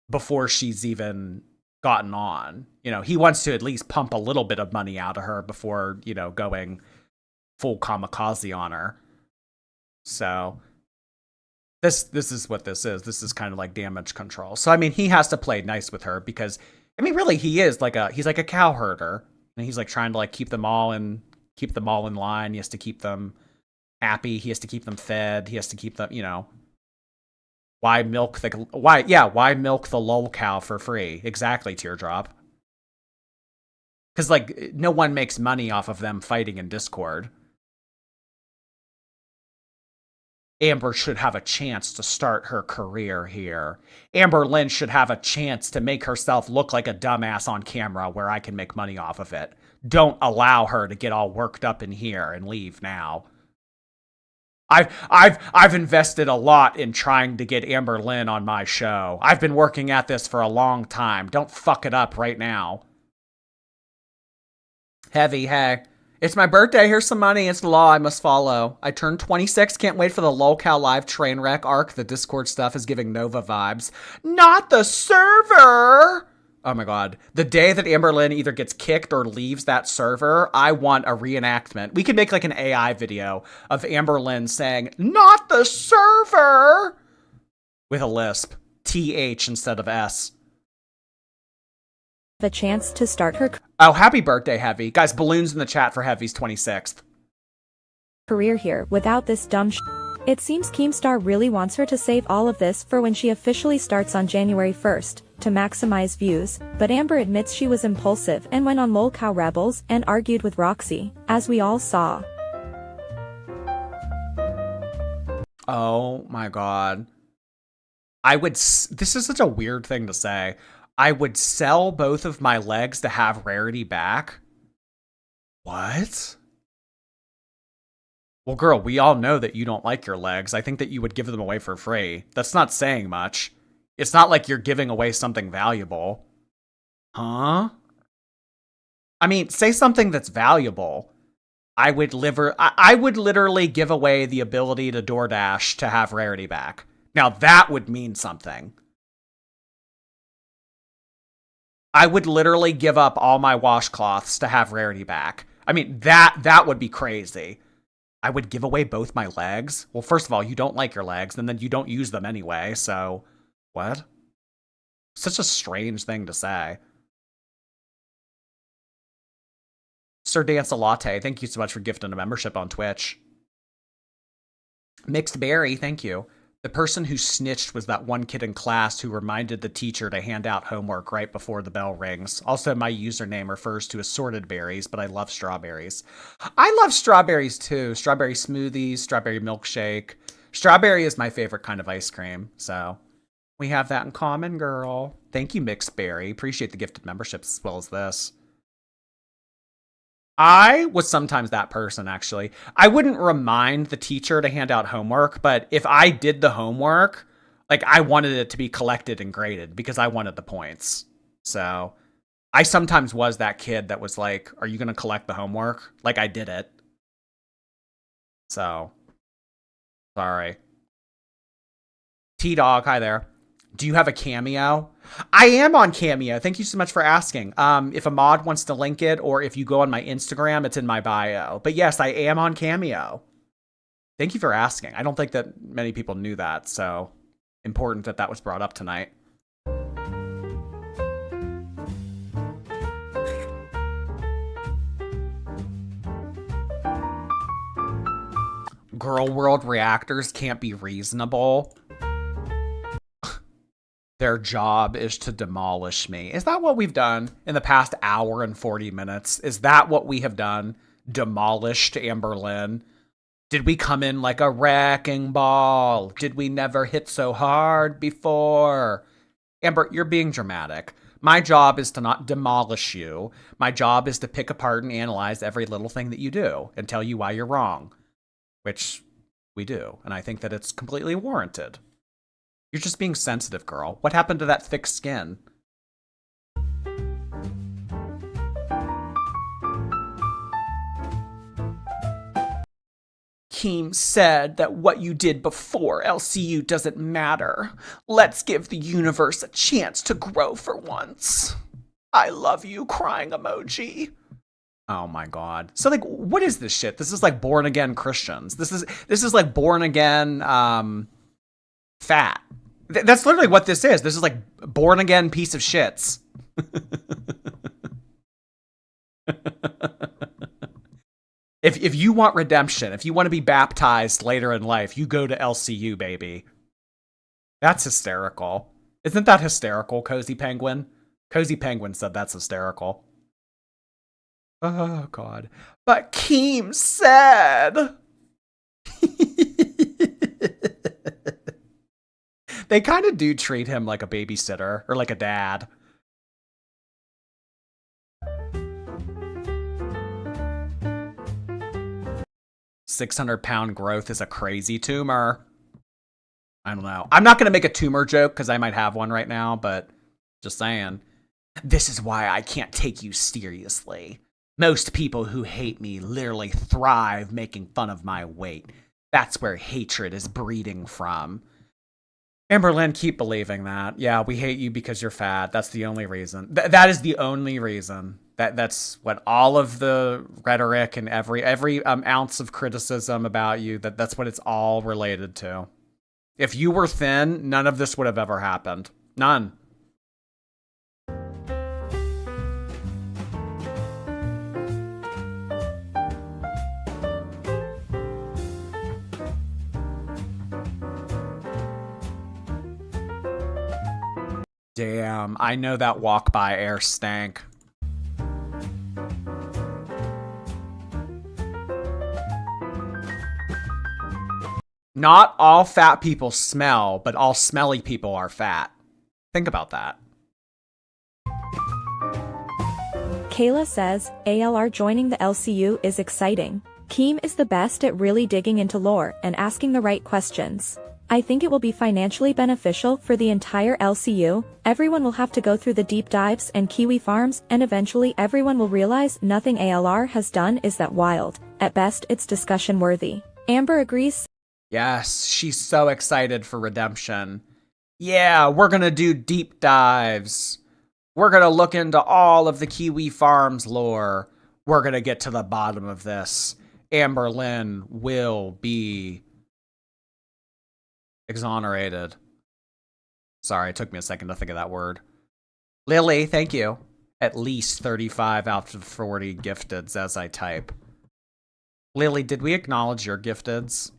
S1: before she's even gotten on. You know, he wants to at least pump a little bit of money out of her before, you know, going full kamikaze on her. So This is what this is. This is kind of like damage control. So I mean, he has to play nice with her because I mean, really, he's like a cow herder, and he's like trying to like keep them all in line. He has to keep them happy. He has to keep them fed. He has to keep them, you know. Why milk the lol cow for free? Exactly, Teardrop. Because, like, no one makes money off of them fighting in Discord. Amber should have a chance to start her career here. Amberlynn should have a chance to make herself look like a dumbass on camera where I can make money off of it. Don't allow her to get all worked up in here and leave now. I've invested a lot in trying to get Amberlynn on my show. I've been working at this for a long time. Don't fuck it up right now. Heavy, hey. It's my birthday. Here's some money. It's the law I must follow. I turned 26. Can't wait for the lolcow live train wreck arc. The Discord stuff is giving Nova vibes. Not the server! Oh my god. The day that Amberlynn either gets kicked or leaves that server, I want a reenactment. We could make like an AI video of Amberlynn saying, not the server! With a lisp. TH instead of S.
S2: The chance to start her
S1: Oh, happy birthday, Heavy. Guys, balloons in the chat for Heavy's 26th.
S2: career here without this dumb It seems Keemstar really wants her to save all of this for when she officially starts on January 1st, to maximize views, but Amber admits she was impulsive and went on lolcow Rebels and argued with Roxy, as we all saw.
S1: Oh my god. This is such a weird thing to say. I would sell both of my legs to have Rarity back? What? Well, girl, we all know that you don't like your legs. I think that you would give them away for free. That's not saying much. It's not like you're giving away something valuable. Huh? I mean, say something that's valuable. I would literally give away the ability to DoorDash to have Rarity back. Now, that would mean something. I would literally give up all my washcloths to have Rarity back. I mean, that would be crazy. I would give away both my legs? Well, first of all, you don't like your legs, and then you don't use them anyway, so... What? Such a strange thing to say. Sir Dance a Latte, thank you so much for gifting a membership on Twitch. Mixed Berry, thank you. The person who snitched was that one kid in class who reminded the teacher to hand out homework right before the bell rings. Also, my username refers to assorted berries, but I love strawberries. I love strawberries too. Strawberry smoothies, strawberry milkshake. Strawberry is my favorite kind of ice cream, so we have that in common, girl. Thank you, Mixed Berry. Appreciate the gifted memberships as well as this. I was sometimes that person, actually. I wouldn't remind the teacher to hand out homework, but if I did the homework, like, I wanted it to be collected and graded because I wanted the points. So I sometimes was that kid that was like, are you going to collect the homework? Like, I did it. So, sorry. T-Dog, hi there. Do you have a Cameo? I am on Cameo. Thank you so much for asking. If a mod wants to link it, or if you go on my Instagram, it's in my bio. But yes, I am on Cameo. Thank you for asking. I don't think that many people knew that, so important that that was brought up tonight. Girl World reactors can't be reasonable. Their job is to demolish me. Is that what we've done in the past hour and 40 minutes? Is that what we have done? Demolished Amberlynn? Did we come in like a wrecking ball? Did we never hit so hard before? Amber, you're being dramatic. My job is to not demolish you. My job is to pick apart and analyze every little thing that you do and tell you why you're wrong. Which we do. And I think that it's completely warranted. You're just being sensitive, girl. What happened to that thick skin? Keem said that what you did before LCU doesn't matter. Let's give the universe a chance to grow for once. I love you, crying emoji. Oh my god. So, like, what is this shit? This is like born again Christians. This is like born again fat. That's literally what this is. This is like born again piece of shits. If you want redemption, if you want to be baptized later in life, you go to LCU, baby. That's hysterical. Isn't that hysterical, Cozy Penguin? Cozy Penguin said that's hysterical. Oh, God. But Keem said... They kind of do treat him like a babysitter or like a dad. £600 growth is a crazy tumor. I don't know. I'm not going to make a tumor joke because I might have one right now, but just saying. This is why I can't take you seriously. Most people who hate me literally thrive making fun of my weight. That's where hatred is breeding from. Amberlynn, keep believing that. Yeah, we hate you because you're fat. That's the only reason. That is the only reason. That's what all of the rhetoric and every ounce of criticism about you, that's what it's all related to. If you were thin, none of this would have ever happened. None. Damn, I know that walk by air stank. Not all fat people smell, but all smelly people are fat. Think about that.
S2: Kayla says, ALR joining the LCU is exciting. Keem is the best at really digging into lore and asking the right questions. I think it will be financially beneficial for the entire LCU. Everyone will have to go through the deep dives and Kiwi farms, and eventually everyone will realize nothing ALR has done is that wild. At best, it's discussion worthy. Amber agrees.
S1: Yes, she's so excited for redemption. Yeah, we're gonna do deep dives. We're gonna look into all of the Kiwi Farms lore. We're gonna get to the bottom of this. Amberlynn will be exonerated. Sorry, it took me a second to think of that word. Lily, thank you. At least 35 out of 40 gifteds as I type. Lily, did we acknowledge your gifteds?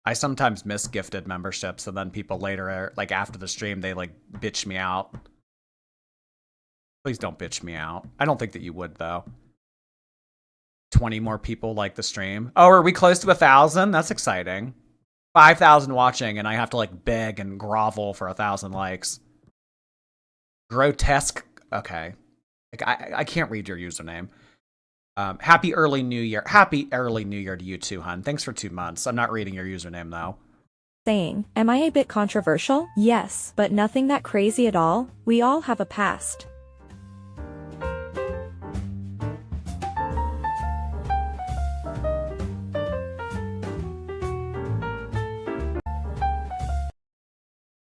S1: I sometimes miss gifted memberships, and then people later, like after the stream, they like bitch me out. Please don't bitch me out. I don't think that you would, though. 20 more people like the stream. Oh, are we close to 1,000? That's exciting. 5,000 watching, and I have to like beg and grovel for 1,000 likes. Grotesque. Okay. Like, I can't read your username. Happy early new year. Happy early new year to you too, hun. Thanks for 2 months. I'm not reading your username, though.
S2: Saying, am I a bit controversial? Yes, but nothing that crazy at all. We all have a past.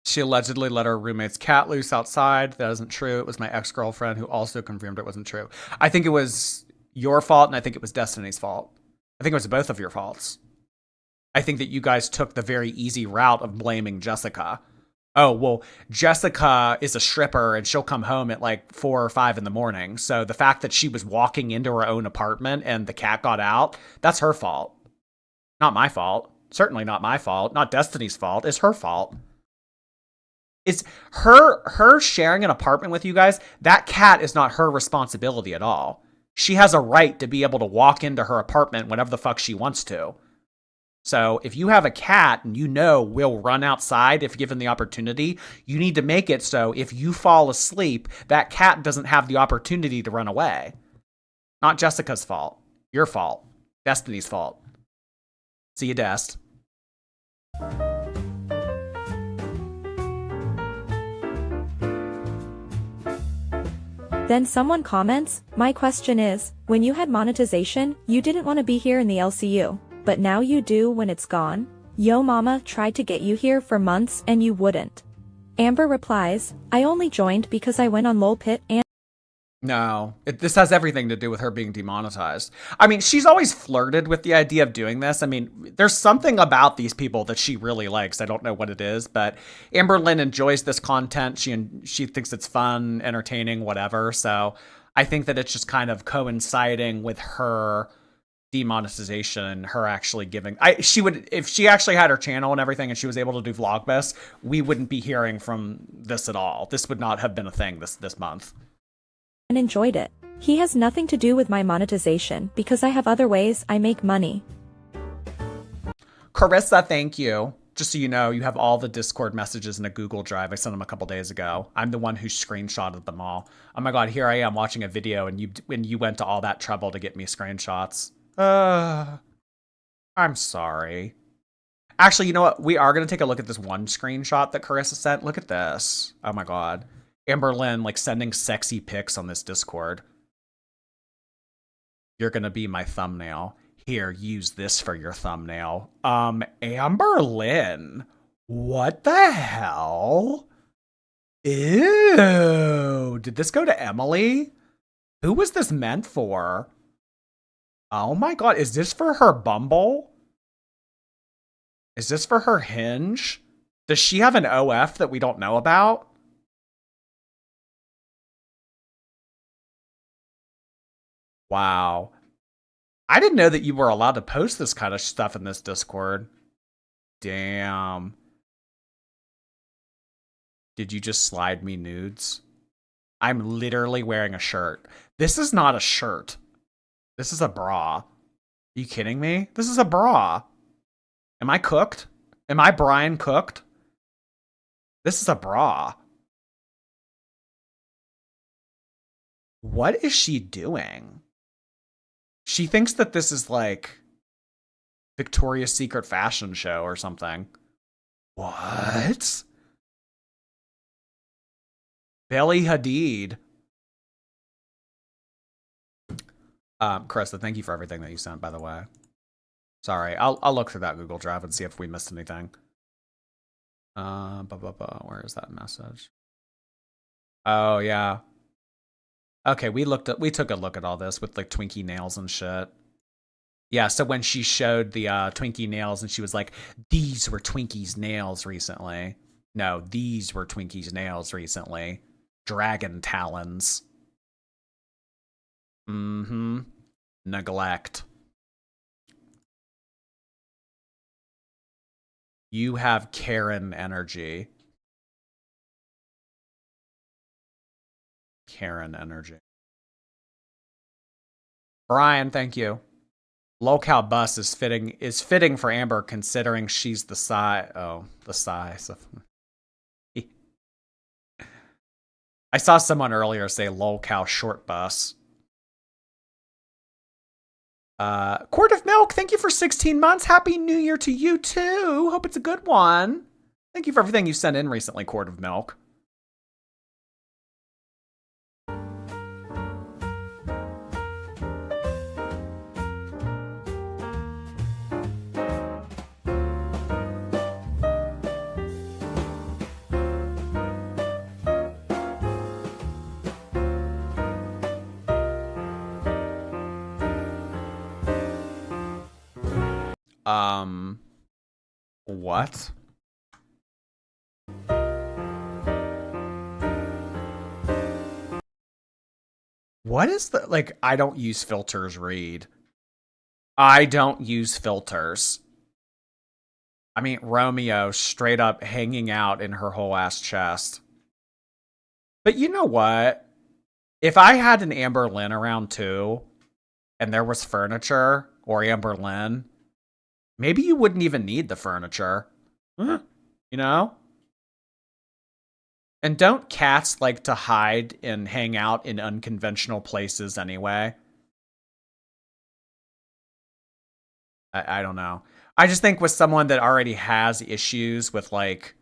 S1: She allegedly let her roommate's cat loose outside. That isn't true. It was my ex-girlfriend who also confirmed it wasn't true. I think it was your fault, and I think it was Destiny's fault. I think it was both of your faults. I think that you guys took the very easy route of blaming Jessica. Oh, well, Jessica is a stripper, and she'll come home at like 4 or 5 in the morning. So the fact that she was walking into her own apartment and the cat got out, that's her fault. Not my fault. Certainly not my fault. Not Destiny's fault. It's her fault. It's her sharing an apartment with you guys. That cat is not her responsibility at all. She has a right to be able to walk into her apartment whenever the fuck she wants to. So if you have a cat and you know will run outside if given the opportunity, you need to make it so if you fall asleep, that cat doesn't have the opportunity to run away. Not Jessica's fault. Your fault. Destiny's fault. See you, Dest.
S2: Then someone comments, my question is, when you had monetization, you didn't want to be here in the LCU, but now you do when it's gone? Yo mama tried to get you here for months and you wouldn't. Amber replies, I only joined because I went on lol pit and
S1: No, this has everything to do with her being demonetized. I mean, she's always flirted with the idea of doing this. I mean, there's something about these people that she really likes. I don't know what it is, but Amberlynn enjoys this content. She thinks it's fun, entertaining, whatever. So I think that it's just kind of coinciding with her demonetization, her actually giving, she would, if she actually had her channel and everything and she was able to do Vlogmas, we wouldn't be hearing from this at all. This would not have been a thing this month.
S2: And enjoyed it. He has nothing to do with my monetization because I have other ways I make money.
S1: Carissa, thank you. Just so you know, you have all the Discord messages in a Google Drive. I sent them a couple days ago. I'm the one who screenshotted them all. Oh my god, here I am watching a video and you went to all that trouble to get me screenshots. I'm sorry. Actually, you know what? We are going to take a look at this one screenshot that Carissa sent. Look at this. Oh my god. Amberlynn, like, sending sexy pics on this Discord. You're going to be my thumbnail. Here, use this for your thumbnail. Amberlynn. What the hell? Ew. Did this go to Emily? Who was this meant for? Oh my god, is this for her Bumble? Is this for her Hinge? Does she have an OF that we don't know about? Wow. I didn't know that you were allowed to post this kind of stuff in this Discord. Damn. Did you just slide me nudes? I'm literally wearing a shirt. This is not a shirt. This is a bra. Are you kidding me? This is a bra. Am I cooked? Am I Brian cooked? This is a bra. What is she doing? She thinks that this is like Victoria's Secret fashion show or something. What? Belly Hadid. Carissa, thank you for everything that you sent, by the way. Sorry, I'll look through that Google Drive and see if we missed anything. Where is that message? Oh yeah. Okay, we took a look at all this with like Twinkie nails and shit. Yeah, so when she showed the Twinkie nails and she was like, these were Twinkie's nails recently. No, these were Twinkie's nails recently. Dragon talons. Mm-hmm. Neglect. You have Karen energy. Karen energy. Brian, thank you. Locale bus is fitting for Amber considering she's the size. Oh, the size of. I saw someone earlier say lolcow short bus. Quart of milk, thank you for 16 months. Happy New Year to you too. Hope it's a good one. Thank you for everything you sent in recently, Quart of milk. What? What is the, like, I don't use filters, read. I don't use filters. I mean, Romeo straight up hanging out in her whole ass chest. But you know what? If I had an Amberlynn around too, and there was furniture, or Amberlynn, maybe you wouldn't even need the furniture. You know? And don't cats like to hide and hang out in unconventional places anyway? I don't know. I just think with someone that already has issues with like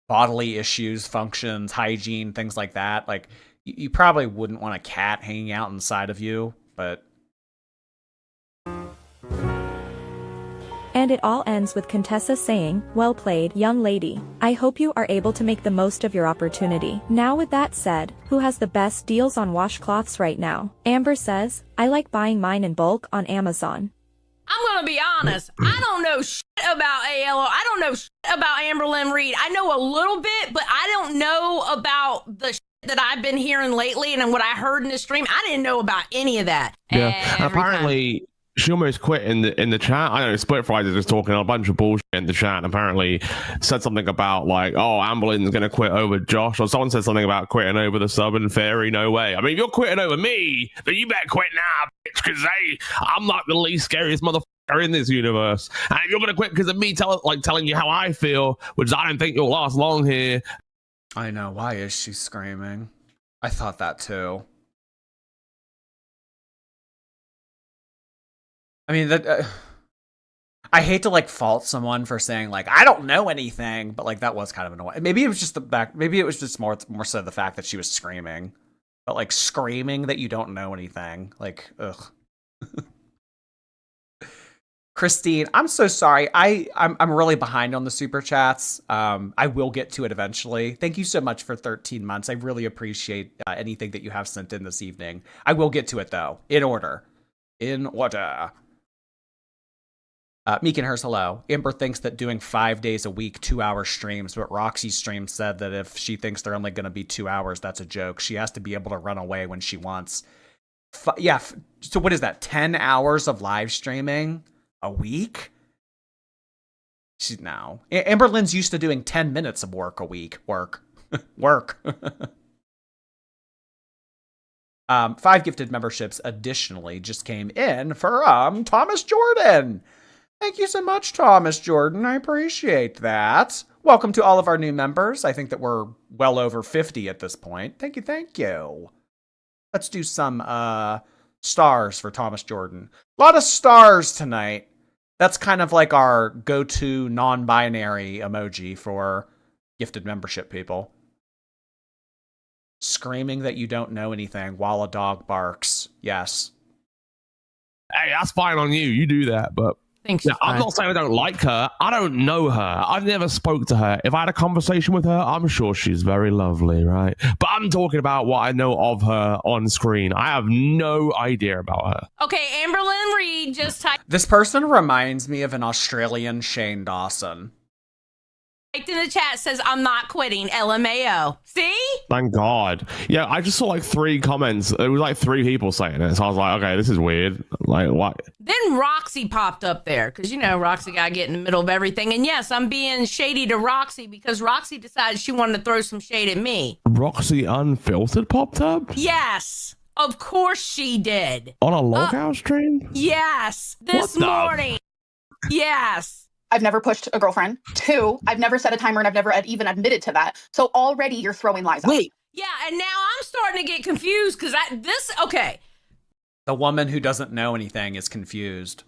S1: bodily issues, functions, hygiene, things like that, like you probably wouldn't want a cat hanging out inside of you, but
S2: And it all ends with Contessa saying, "Well played, young lady. I hope you are able to make the most of your opportunity." Now with that said, who has the best deals on washcloths right now? Amber says, "I like buying mine in bulk on Amazon."
S4: I'm gonna be honest. I don't know shit about ALO. I don't know shit about Amberlynn Reed. I know a little bit, but I don't know about the shit that I've been hearing lately and what I heard in the stream, I didn't know about any of that.
S3: Yeah, and apparently she almost quit in the chat. I know Splitfries is just talking a bunch of bullshit in the chat, and apparently said something about like, oh, Amberlynn's going to quit over Josh, or someone said something about quitting over the sub and Fairy. No way. I mean, if you're quitting over me, then you better quit now, bitch, because I'm like the least scariest motherfucker in this universe. And if you're going to quit because of me telling you how I feel, which I don't think you'll last long here.
S1: I know. Why is she screaming? I thought that too. I mean, I hate to like fault someone for saying like I don't know anything, but like that was kind of annoying. Maybe it was just maybe it was just more so the fact that she was screaming, but like screaming that you don't know anything, like ugh. Christine, I'm so sorry. I'm really behind on the super chats. I will get to it eventually. Thank you so much for 13 months. I really appreciate anything that you have sent in this evening. I will get to it though, in order. In order. Meek and hers, hello. Amber thinks that doing 5 days a week, 2-hour streams, but Roxy's stream said that if she thinks they're only going to be 2 hours, that's a joke. She has to be able to run away when she wants. So what is that? 10 hours of live streaming a week? No. Amberlynn's used to doing 10 minutes of work a week. Work. 5 gifted memberships additionally just came in from Thomas Jordan. Thank you so much, Thomas Jordan. I appreciate that. Welcome to all of our new members. I think that we're well over 50 at this point. Thank you. Let's do some stars for Thomas Jordan. A lot of stars tonight. That's kind of like our go-to non-binary emoji for gifted membership people. Screaming that you don't know anything while a dog barks. Yes.
S3: Hey, that's fine on you. You do that, but
S4: Thanks.
S3: yeah, I'm not saying I don't like her. I don't know her. I've never spoke to her. If I had a conversation with her, I'm sure she's very lovely, right? But I'm talking about what I know of her on screen. I have no idea about her.
S4: Okay, Amberlynn Reed just typed
S1: This person reminds me of an Australian Shane Dawson.
S4: in the chat, says, I'm not quitting, LMAO. See?
S3: Thank God. Yeah, I just saw like 3 comments. It was like 3 people saying it. So I was like, okay, this is weird. Like, what?
S4: Then Roxy popped up there because, you know, Roxy got to get in the middle of everything. And yes, I'm being shady to Roxy because Roxy decided she wanted to throw some shade at me.
S3: Roxy Unfiltered popped up?
S4: Yes, of course she did.
S3: On a loghouse stream?
S4: Yes, this morning. Yes.
S5: I've never pushed a girlfriend. 2, I've never set a timer and I've never even admitted to that. So already you're throwing lies out.
S6: Wait.
S4: Yeah, and now I'm starting to get confused because okay.
S1: The woman who doesn't know anything is confused.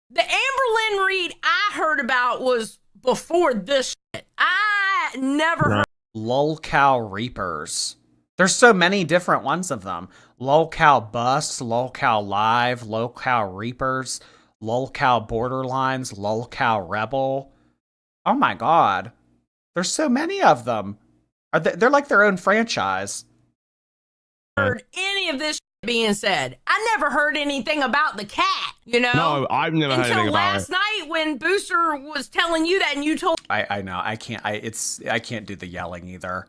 S4: The Amberlynn Reed I heard about was before this shit. I never heard.
S1: Lolcow Reapers. There's so many different ones of them. Lolcow Bus, Lolcow Live, Lolcow Reapers, Lolcow Borderlines, Lolcow Rebel. Oh my god. There's so many of them. They're like their own franchise.
S4: Heard any of this being said. I never heard anything about the cat, you know?
S3: No, I've never heard anything
S4: until
S3: about
S4: last
S3: it.
S4: night when Booster was telling you that and you told
S1: I know. I can't do the yelling either.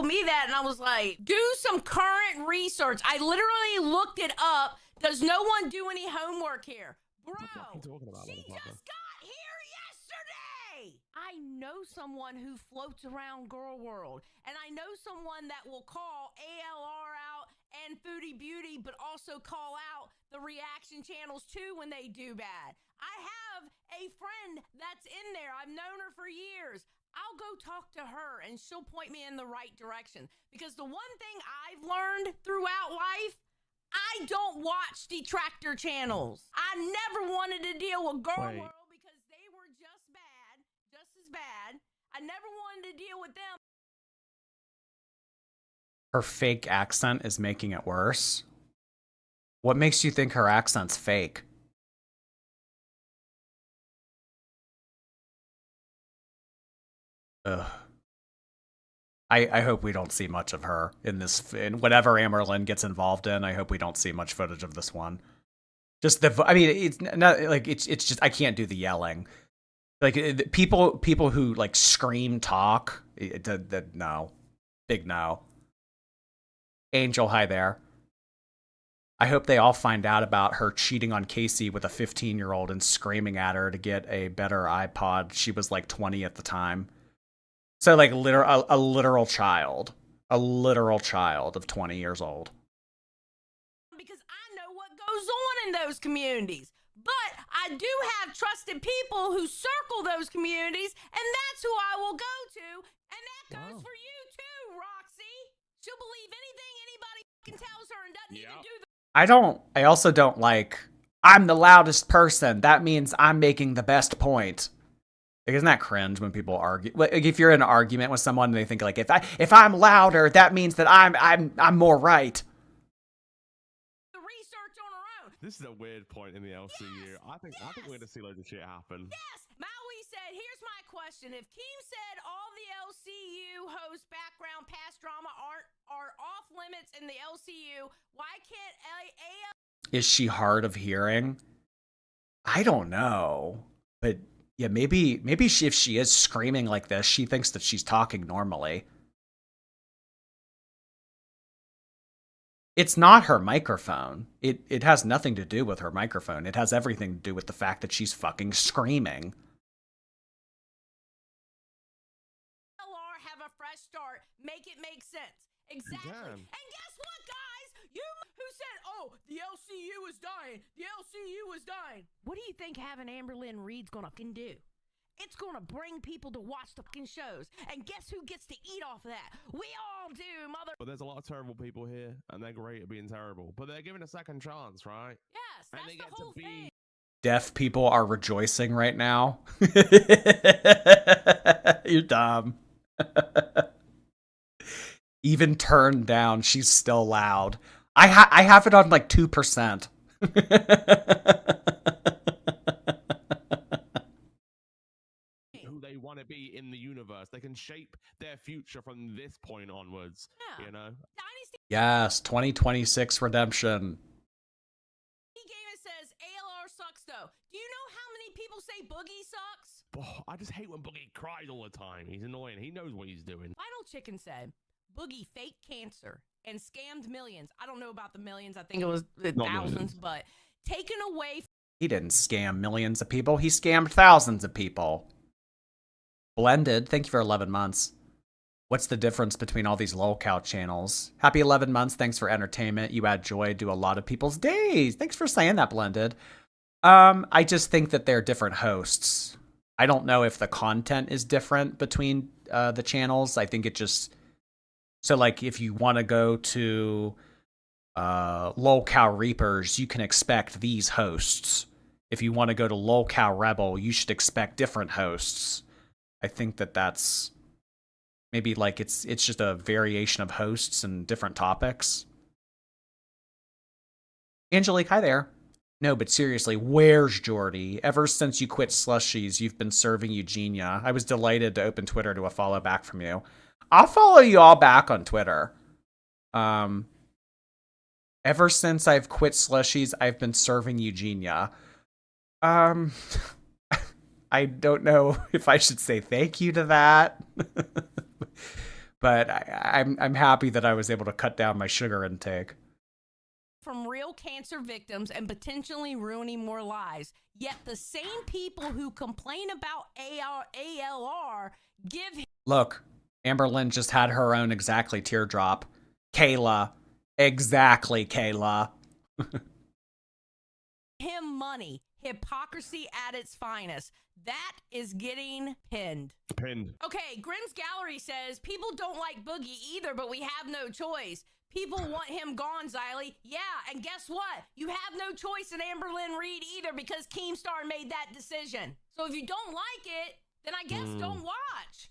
S4: me that and I was like, do some current research. I literally looked it up. Does no one do any homework here? Bro, she just got here yesterday. I know someone who floats around Girl World, and I know someone that will call ALR out and Foodie Beauty, but also call out the reaction channels too when they do bad. I have a friend that's in there. I've known her for years. I'll go talk to her and she'll point me in the right direction. Because the one thing I've learned throughout life, I don't watch detractor channels. I never wanted to deal with Girl World because they were just as bad. I never wanted to deal with them.
S1: Her fake accent is making it worse. What makes you think her accent's fake? Ugh. I hope we don't see much of her in whatever Amberlynn gets involved in. I hope we don't see much footage of this one. Just it's not like it's just I can't do the yelling. Like people who like scream talk. No, Big no. Angel, hi there. I hope they all find out about her cheating on Casey with a 15-year-old and screaming at her to get a better iPod. She was like 20 at the time. So like a literal child. A literal child of 20 years old.
S4: Because I know what goes on in those communities. But I do have trusted people who circle those communities, and that's who I will go to. And that goes for you too, Roxy. She'll believe anything anybody tells her and doesn't even do the
S1: I also don't like, I'm the loudest person. That means I'm making the best point. Like, isn't that cringe when people argue? Like, if you're in an argument with someone and they think like, if I'm louder, that means that I'm more right.
S4: research on her own.
S3: This is a weird point in the LCU.
S4: Yes,
S3: I think we're gonna see loads of shit happen.
S4: Yes, Maui said, here's my question. If Keem said all the LCU host background past drama are off limits in the LCU, why can't
S1: Is she hard of hearing? I don't know. But yeah, maybe if she is screaming like this, she thinks that she's talking normally. It's not her microphone. It has nothing to do with her microphone. It has everything to do with the fact that she's fucking screaming.
S4: LR have a fresh start? Make it make sense. Exactly. And guess what, guys? You who said, oh, the LCU is dying. The LCU is dying. What do you think having Amberlynn Reed's gonna fucking do? It's gonna bring people to watch the fucking shows. And guess who gets to eat off that? We all do, mother.
S3: But there's a lot of terrible people here, and they're great at being terrible. But they're given a second chance, right?
S4: Yes, that's the whole thing.
S1: Deaf people are rejoicing right now. You're dumb. Even turned down, she's still loud. I have it on like 2%.
S3: Who they want to be in the universe. They can shape their future from this point onwards.
S4: Yeah.
S3: You know?
S4: Dynasty
S1: Yes, 2026 redemption.
S4: Gamer says ALR sucks though. Do you know how many people say Boogie sucks?
S3: Oh, I just hate when Boogie cries all the time. He's annoying. He knows what he's doing.
S4: Final Chicken said Boogie faked cancer and scammed millions. I don't know about the millions. I think it was thousands, but taken away.
S1: He didn't scam millions of people. He scammed thousands of people. Blended, thank you for 11 months. What's the difference between all these lolcow channels? Happy 11 months. Thanks for entertainment. You add joy to a lot of people's days. Thanks for saying that, Blended. I just think that they're different hosts. I don't know if the content is different between the channels. I think it just... So, like, if you want to go to lolcow Reapers, you can expect these hosts. If you want to go to lolcow Rebel, you should expect different hosts. I think that that's maybe like it's just a variation of hosts and different topics. Angelique, hi there. No, but seriously, where's Jordy? Ever since you quit Slushies, you've been serving Eugenia. I was delighted to open Twitter to a follow back from you. I'll follow you all back on Twitter. Ever since I've quit Slushies, I've been serving Eugenia. I don't know if I should say thank you to that, but I'm happy that I was able to cut down my sugar intake.
S4: From real cancer victims and potentially ruining more lives. Yet the same people who complain about ALR give him...
S1: Look, Amberlynn just had her own exactly teardrop. Kayla. Exactly, Kayla.
S4: him money. Hypocrisy at its finest. That is getting pinned. Okay, Grimm's Gallery says, people don't like Boogie either, but we have no choice. People want him gone, Xylee. Yeah, and guess what? You have no choice in Amberlynn Reed either because Keemstar made that decision. So if you don't like it, then I guess don't watch.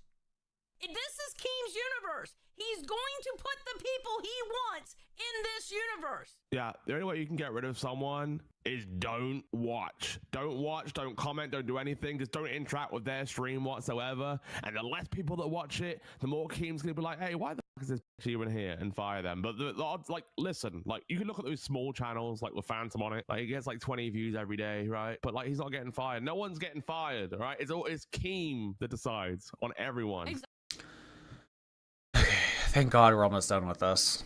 S4: This is Keem's universe. He's going to put the people he wants in this universe.
S3: Yeah, the only way you can get rid of someone is don't watch. Don't watch, don't comment, don't do anything. Just don't interact with their stream whatsoever. And the less people that watch it, the more Keem's going to be like, hey, why the fuck is this even here? And fire them. But the odds, like, listen, like, you can look at those small channels, like with Phantom on it. Like, he gets like 20 views every day, right? But like, he's not getting fired. No one's getting fired, right? It's Keem that decides on everyone.
S4: Exactly.
S1: Thank God we're almost done with this.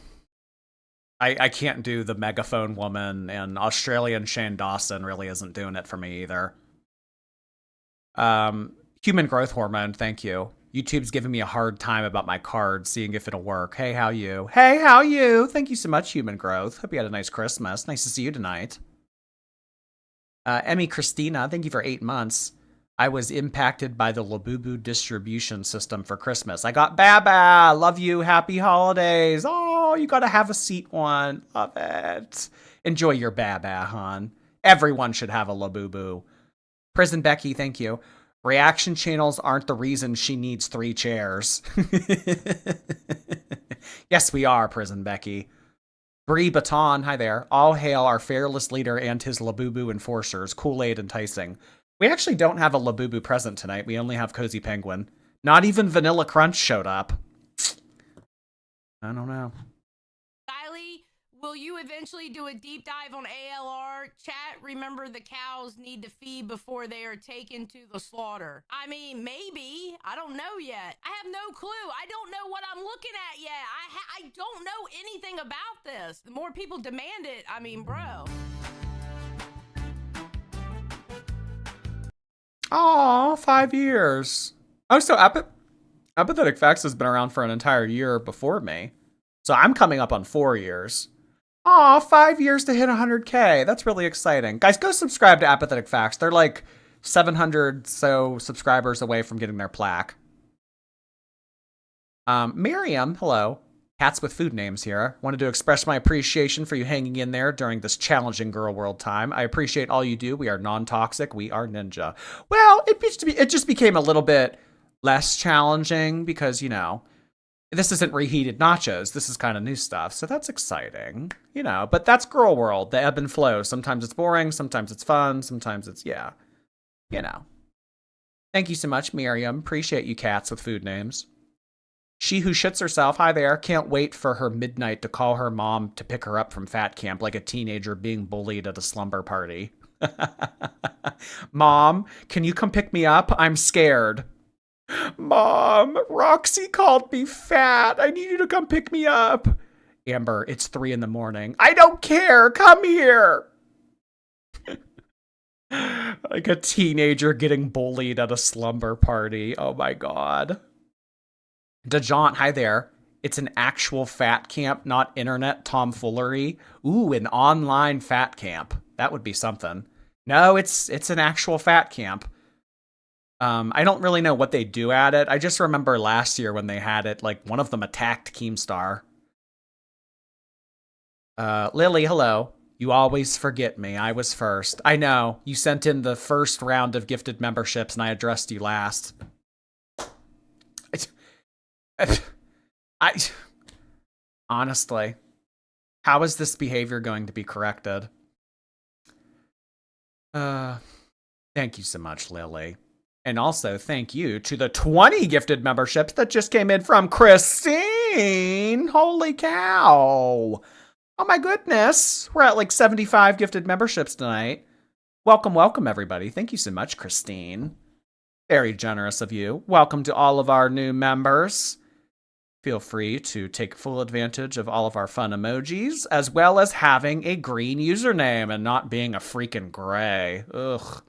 S1: I can't do the megaphone woman, and Australian Shane Dawson really isn't doing it for me either. Human growth hormone, thank you. YouTube's giving me a hard time about my card, seeing if it'll work. Hey, how you? Hey, how you? Thank you so much, human growth. Hope you had a nice Christmas. Nice to see you tonight. Emmy Christina, thank you for 8 months. I was impacted by the Labubu distribution system for Christmas. I got Baba. Love you. Happy holidays. Oh, you got to have a seat one. Love it. Enjoy your Baba, hon. Everyone should have a Labubu. Prison Becky, thank you. Reaction channels aren't the reason she needs 3 chairs. Yes, we are, Prison Becky. Brie Baton, hi there. All hail our fearless leader and his Labubu enforcers. Kool-Aid enticing. We actually don't have a Labubu present tonight. We only have Cozy Penguin. Not even Vanilla Crunch showed up. I don't know.
S4: Kylie, will you eventually do a deep dive on ALR? Chat, remember the cows need to feed before they are taken to the slaughter. I mean, maybe. I don't know yet. I have no clue. I don't know what I'm looking at yet. I don't know anything about this. The more people demand it, I mean, bro.
S1: Aw, 5 years. Oh, so Apathetic Facts has been around for an entire year before me. So I'm coming up on 4 years. Aw, 5 years to hit 100K. That's really exciting. Guys, go subscribe to Apathetic Facts. They're like 700 so subscribers away from getting their plaque. Miriam, hello. Cats with food names here. Wanted to express my appreciation for you hanging in there during this challenging girl world time. I appreciate all you do. We are non-toxic. We are ninja. Well, it just became a little bit less challenging because, you know, this isn't reheated nachos. This is kind of new stuff. So that's exciting, you know, but that's girl world. The ebb and flow. Sometimes it's boring. Sometimes it's fun. Sometimes it's, yeah, you know. Thank you so much, Miriam. Appreciate you, cats with food names. She who shits herself, hi there, can't wait for her midnight to call her mom to pick her up from fat camp like a teenager being bullied at a slumber party. Mom, can you come pick me up? I'm scared. Mom, Roxy called me fat. I need you to come pick me up. Amber, it's 3 a.m. I don't care. Come here. Like a teenager getting bullied at a slumber party. Oh my God. DeJaunt, hi there. It's an actual fat camp, not internet tomfoolery. Ooh, an online fat camp. That would be something. No, it's an actual fat camp. I don't really know what they do at it. I just remember last year when they had it, like one of them attacked Keemstar. Lily, hello. You always forget me. I was first. I know. You sent in the first round of gifted memberships and I addressed you last. I honestly, how is this behavior going to be corrected? Thank you so much, Lily. And also thank you to the 20 gifted memberships that just came in from Christine. Holy cow. Oh my goodness. We're at like 75 gifted memberships tonight. Welcome, welcome everybody. Thank you so much, Christine. Very generous of you. Welcome to all of our new members. Feel free to take full advantage of all of our fun emojis, as well as having a green username and not being a freaking gray. Ugh.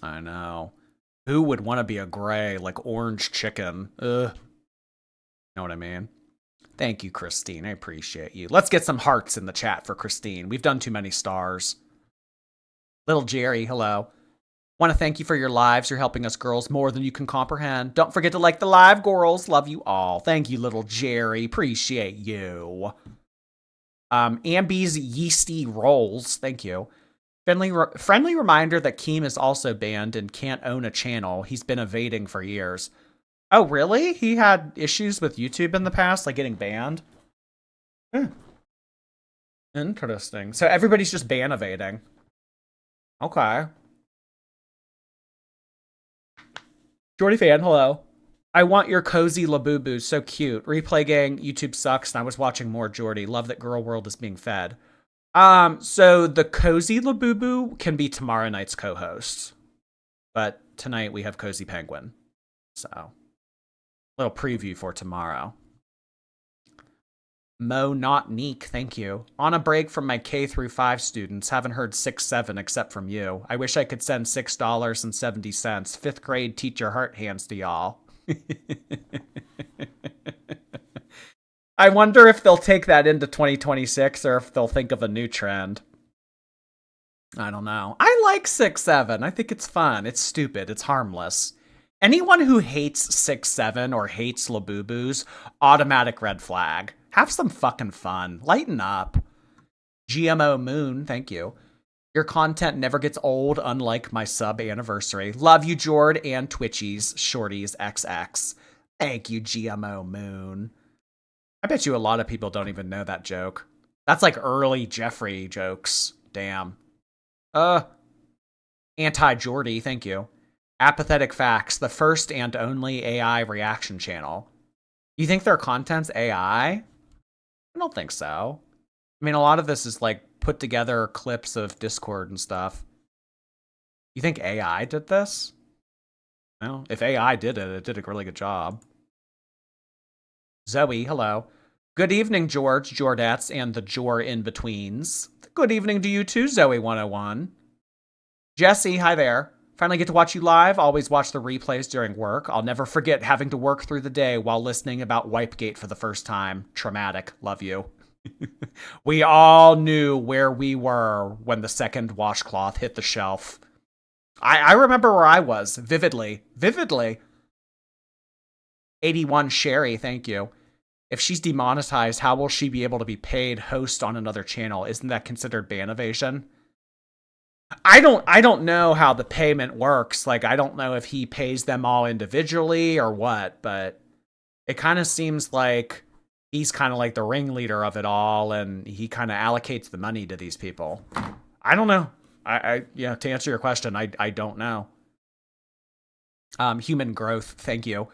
S1: I know. Who would want to be a gray, like orange chicken? Ugh. Know what I mean? Thank you, Christine. I appreciate you. Let's get some hearts in the chat for Christine. We've done too many stars. Little Jerry, hello. Want to thank you for your lives. You're helping us girls more than you can comprehend. Don't forget to like the live, girls. Love you all. Thank you, little Jerry. Appreciate you. Ambi's Yeasty Rolls. Thank you. Friendly reminder that Keem is also banned and can't own a channel. He's been evading for years. Oh, really? He had issues with YouTube in the past, like getting banned? Interesting. So everybody's just ban evading. Okay. Jordy fan, hello. I want your cozy Labubu, so cute. Replay gang, YouTube sucks, and I was watching more Jordy. Love that Girl World is being fed. So the cozy Labubu can be tomorrow night's co-host. But tonight we have Cozy Penguin. So Little preview for tomorrow. Mo Not Neek, thank you. On a break from my K through 5 students. Haven't heard 6-7 except from you. I wish I could send $6.70. Fifth grade teacher heart hands to y'all. I wonder if they'll take that into 2026 or if they'll think of a new trend. I don't know. I like 6-7. I think it's fun. It's stupid. It's harmless. Anyone who hates 6-7 or hates Labubu's, automatic red flag. Have some fucking fun. Lighten up. GMO Moon, thank you. Your content never gets old, unlike my sub anniversary. Love you, Jord, and Twitchies, Shorties, XX. Thank you, GMO Moon. I bet you a lot of people don't even know that joke. That's like early Jeffrey jokes. Damn. Anti-Jordy, thank you. Apathetic Facts, the first and only AI reaction channel. You think their content's AI? I don't think so. I mean, a lot of this is like put together clips of Discord and stuff. You think AI did this? Well, if AI did it, it did a really good job. Zoe, hello. Good evening, George, Jordettes, and the Jor in-betweens. Good evening to you too, Zoe101. Jesse, hi there. Finally get to watch you live. Always watch the replays during work. I'll never forget having to work through the day while listening about Wipegate for the first time. Traumatic. Love you. We all knew where we were when the second washcloth hit the shelf. I remember where I was. Vividly. 81 Sherry, thank you. If she's demonetized, how will she be able to be paid host on another channel? Isn't that considered ban evasion? I don't know how the payment works. Like, I don't know if he pays them all individually or what, but it kind of seems like he's kind of like the ringleader of it all, and he kind of allocates the money to these people. I don't know. Yeah, to answer your question, I don't know. Human Growth, thank you.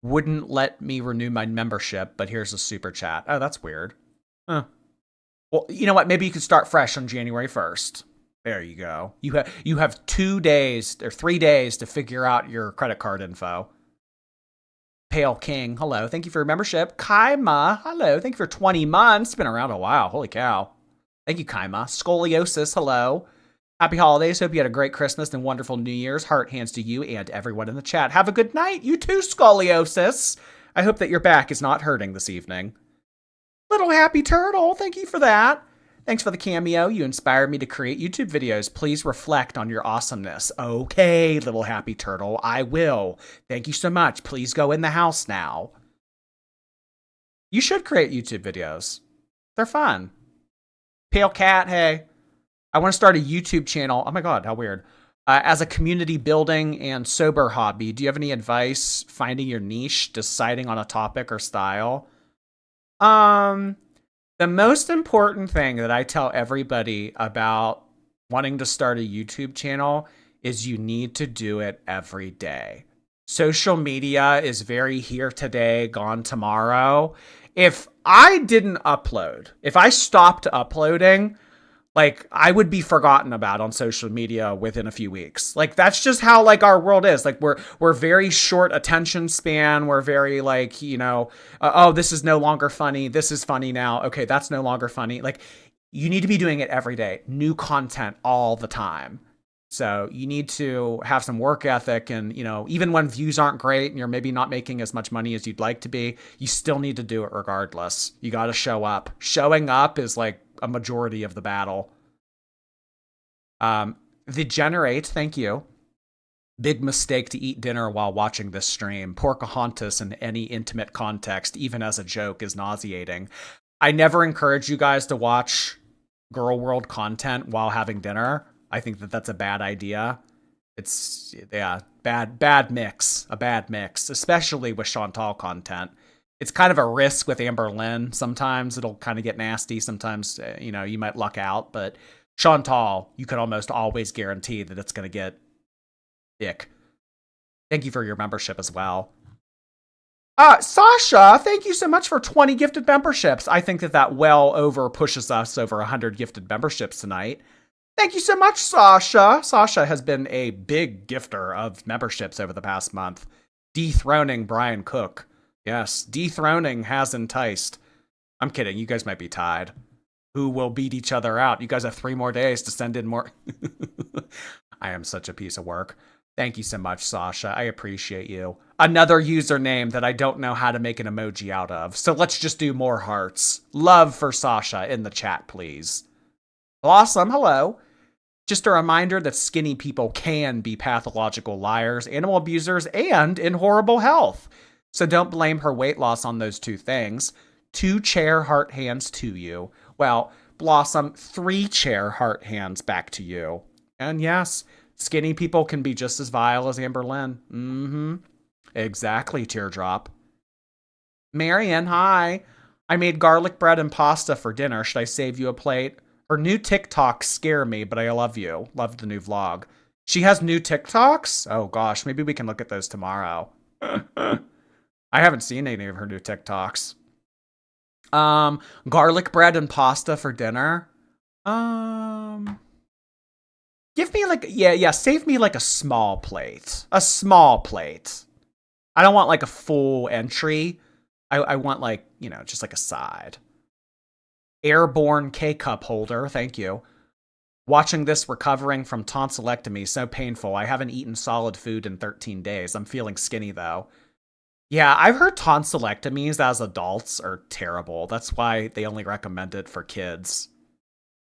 S1: Wouldn't let me renew my membership, but here's a super chat. Oh, that's weird. Huh. Well, you know what? Maybe you could start fresh on January 1st. There you go. You have 2 days or 3 days to figure out your credit card info. Pale King, hello. Thank you for your membership. Kaima, hello. Thank you for 20 months. Been around a while. Holy cow. Thank you, Kaima. Scoliosis, hello. Happy holidays. Hope you had a great Christmas and wonderful New Year's. Heart hands to you and everyone in the chat. Have a good night. You too, Scoliosis. I hope that your back is not hurting this evening. Little Happy Turtle, thank you for that. Thanks for the cameo. You inspired me to create YouTube videos. Please reflect on your awesomeness. Okay, Little Happy Turtle, I will. Thank you so much. Please go in the house now. You should create YouTube videos. They're fun. Pale Cat, hey. I want to start a YouTube channel. Oh my God, how weird. As a community building and sober hobby, do you have any advice finding your niche, deciding on a topic or style? The most important thing that I tell everybody about wanting to start a YouTube channel is you need to do it every day. Social media is very here today, gone tomorrow. If I didn't upload, if I stopped uploading, like, I would be forgotten about on social media within a few weeks. Like, that's just how, like, our world is. Like, we're very short attention span. We're very, like, you know, oh, this is no longer funny. This is funny now. Okay, that's no longer funny. Like, you need to be doing it every day. New content all the time. So you need to have some work ethic, and, you know, even when views aren't great and you're maybe not making as much money as you'd like to be, you still need to do it regardless. You got to show up. Showing up is like a majority of the battle. Degenerate, thank you. Big mistake to eat dinner while watching this stream. Pocahontas in any intimate context, even as a joke, is nauseating. I never encourage you guys to watch girl world content while having dinner. I think that that's a bad idea. It's, yeah, bad mix, a bad mix, especially with Chantal content. It's kind of a risk with Amberlynn. Sometimes it'll kind of get nasty. Sometimes, you know, you might luck out, but Chantal, you can almost always guarantee that it's going to get ick. Thank you for your membership as well. Sasha, thank you so much for 20 gifted memberships. I think that well over pushes us over 100 gifted memberships tonight. Thank you so much, Sasha. Sasha has been a big gifter of memberships over the past month. Dethroning Brian Cook. Yes, dethroning has enticed. I'm kidding. You guys might be tied. Who will beat each other out? You guys have 3 more days to send in more. I am such a piece of work. Thank you so much, Sasha. I appreciate you. Another username that I don't know how to make an emoji out of. So let's just do more hearts. Love for Sasha in the chat, please. Blossom, hello. Just a reminder that skinny people can be pathological liars, animal abusers, and in horrible health. So don't blame her weight loss on those 2 things. 2 chair heart hands to you. Well, Blossom, 3 chair heart hands back to you. And yes, skinny people can be just as vile as Amberlynn. Mm-hmm. Exactly, Teardrop. Marion, hi. I made garlic bread and pasta for dinner. Should I save you a plate? Her new TikToks scare me, but I love you. Love the new vlog. She has new TikToks? Oh gosh, maybe we can look at those tomorrow. I haven't seen any of her new TikToks. Garlic bread and pasta for dinner. Give me like, save me like a small plate. A small plate. I don't want like a full entry. I want like, just like a side. Airborne K-cup holder, thank you. Watching this recovering from tonsillectomy, so painful. I haven't eaten solid food in 13 days. I'm feeling skinny though. Yeah, I've heard tonsillectomies as adults are terrible. That's why they only recommend it for kids.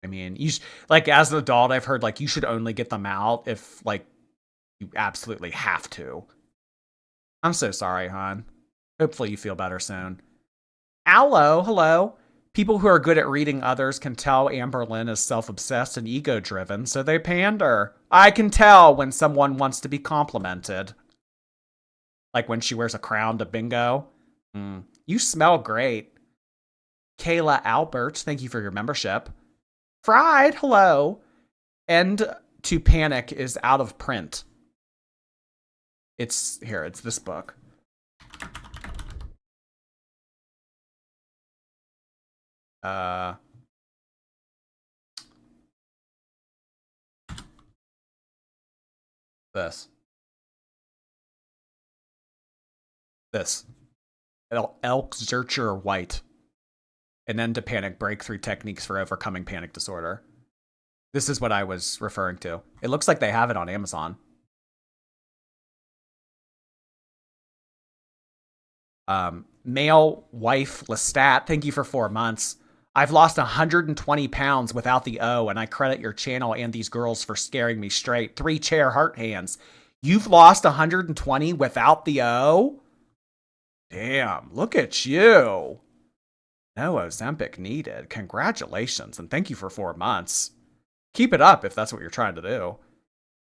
S1: I mean, as an adult, I've heard you should only get them out if you absolutely have to. I'm so sorry, hon. Hopefully you feel better soon. Allo, hello. People who are good at reading others can tell Amberlynn is self-obsessed and ego-driven, so they pander. I can tell when someone wants to be complimented. Like when she wears a crown to bingo. You smell great. Kayla Albert, thank you for your membership. Fried, hello. End to Panic is out of print. It's this book. This. Elk Zurcher White. An End to Panic Breakthrough Techniques for Overcoming Panic Disorder. This is what I was referring to. It looks like they have it on Amazon. Male Wife Lestat, thank you for 4 months. I've lost 120 pounds without the O, and I credit your channel and these girls for scaring me straight. 3 chair heart hands. You've lost 120 without the O? Damn, look at you. No Ozempic needed. Congratulations, and thank you for 4 months. Keep it up if that's what you're trying to do.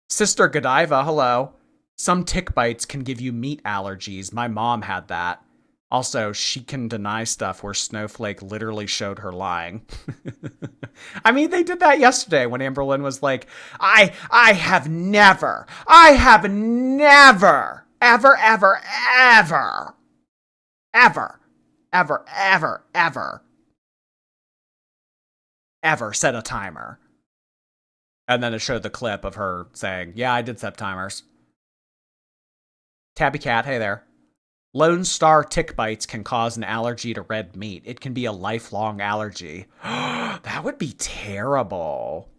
S1: Sister Godiva, hello. Some tick bites can give you meat allergies. My mom had that. Also, she can deny stuff where Snowflake literally showed her lying. I mean, they did that yesterday when Amberlynn was like, I have never, ever set a timer. And then it showed the clip of her saying, yeah, I did set timers. Tabby Cat, hey there. Lone Star tick bites can cause an allergy to red meat. It can be a lifelong allergy. That would be terrible.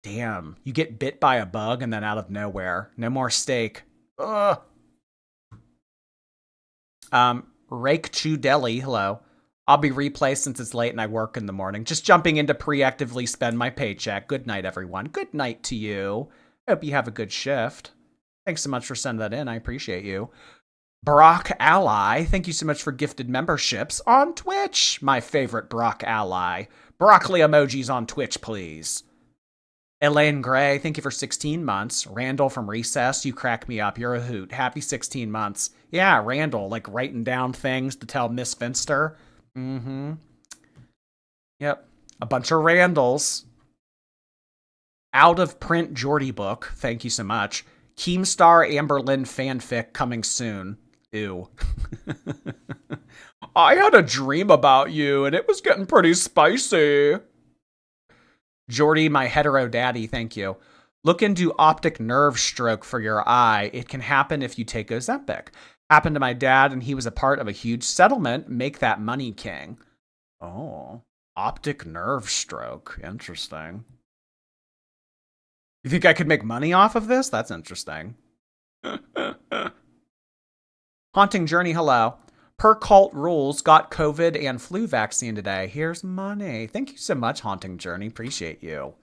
S1: Damn, you get bit by a bug and then out of nowhere. No more steak. Ugh. Rake Chew Deli, hello. I'll be replay since it's late and I work in the morning. Just jumping in to preactively spend my paycheck. Good night, everyone. Good night to you. Hope you have a good shift. Thanks so much for sending that in. I appreciate you. Brock Ally, thank you so much for gifted memberships on Twitch. My favorite Brock Ally. Broccoli emojis on Twitch, please. Elaine Gray, thank you for 16 months. Randall from Recess, you crack me up. You're a hoot. Happy 16 months. Yeah, Randall, writing down things to tell Miss Finster. Mm-hmm. Yep. A bunch of Randalls. Out of print Geordie book. Thank you so much. Keemstar Amberlynn fanfic coming soon. Ew. I had a dream about you, and it was getting pretty spicy. Jordy, my hetero daddy, thank you. Look into optic nerve stroke for your eye. It can happen if you take Ozempic. Happened to my dad, and he was a part of a huge settlement. Make that money king. Oh, optic nerve stroke. Interesting. You think I could make money off of this? That's interesting. Haunting Journey, hello. Per cult rules, got COVID and flu vaccine today. Here's money. Thank you so much, Haunting Journey. Appreciate you.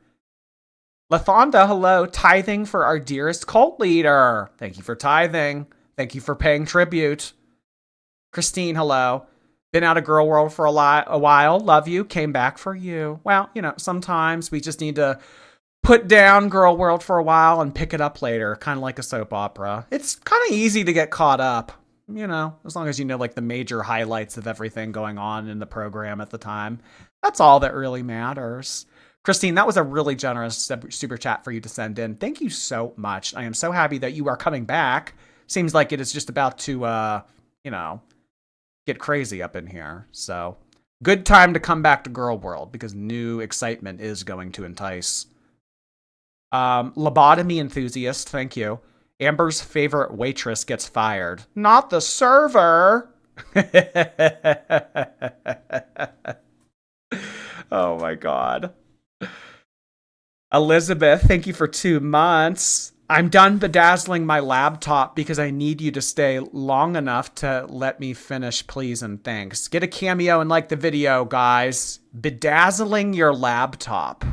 S1: Lathonda, hello. Tithing for our dearest cult leader. Thank you for tithing. Thank you for paying tribute. Christine, hello. Been out of Girl World for a while. Love you. Came back for you. Well, you know, sometimes we just need to put down Girl World for a while and pick it up later, kind of like a soap opera. It's kind of easy to get caught up, you know, as long as you know like the major highlights of everything going on in the program at the time. That's all that really matters. Christine, that was a really generous super chat for you to send in. Thank you so much. I am so happy that you are coming back. Seems like it is just about to, you know, get crazy up in here. So good time to come back to Girl World because new excitement is going to entice. Lobotomy enthusiast, thank you. Amber's favorite waitress gets fired. Not the server. Oh my God. Elizabeth, thank you for 2 months. I'm done bedazzling my laptop because I need you to stay long enough to let me finish, please and thanks. Get a cameo and like the video, guys. Bedazzling your laptop.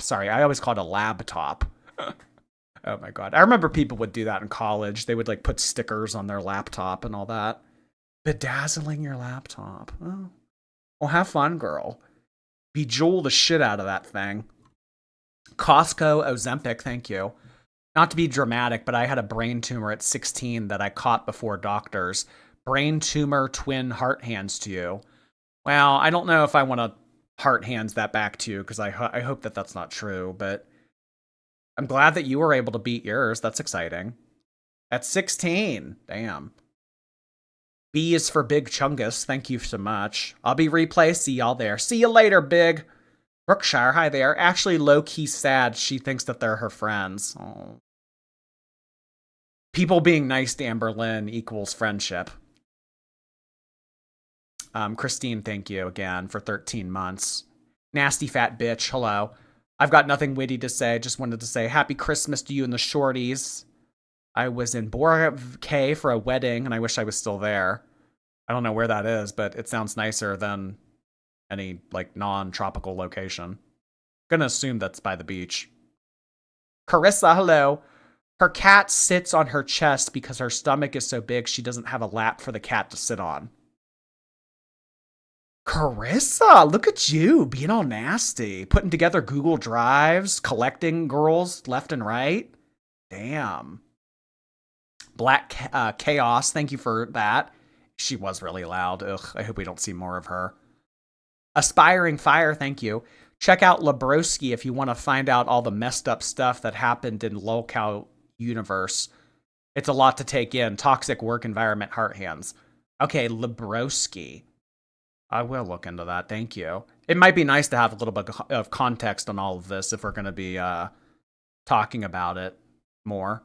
S1: Sorry, I always call it a laptop. Oh my God. I remember people would do that in college. They would like put stickers on their laptop and all that. Bedazzling your laptop. Oh. Well, have fun, girl. Bejewel the shit out of that thing. Costco Ozempic, thank you. Not to be dramatic, but I had a brain tumor at 16 that I caught before doctors. Brain tumor, twin heart hands to you. Well, I don't know if I want to heart hands that back to you because I hope that that's not true, but I'm glad that you were able to beat yours. That's exciting. At 16, damn. B is for Big Chungus. Thank you so much. I'll be replay. See y'all there. See you later, Big. Brookshire, hi there. Actually, low-key sad. She thinks that they're her friends. Oh. People being nice to Amberlynn equals friendship. Christine, thank you again for 13 months. Nasty fat bitch, hello. I've got nothing witty to say. Just wanted to say Happy Christmas to you and the shorties. I was in Boracay for a wedding, and I wish I was still there. I don't know where that is, but it sounds nicer than any, like, non-tropical location. Gonna assume that's by the beach. Carissa, hello. Her cat sits on her chest because her stomach is so big she doesn't have a lap for the cat to sit on. Carissa, look at you being all nasty. Putting together Google Drives, collecting girls left and right. Damn. Black Chaos, thank you for that. She was really loud. Ugh, I hope we don't see more of her. Aspiring Fire, thank you. Check out Labroski if you want to find out all the messed up stuff that happened in Lolcow universe. It's a lot to take in. Toxic work environment, heart hands. Okay, Labroski. I will look into that. Thank you. It might be nice to have a little bit of context on all of this if we're going to be talking about it more.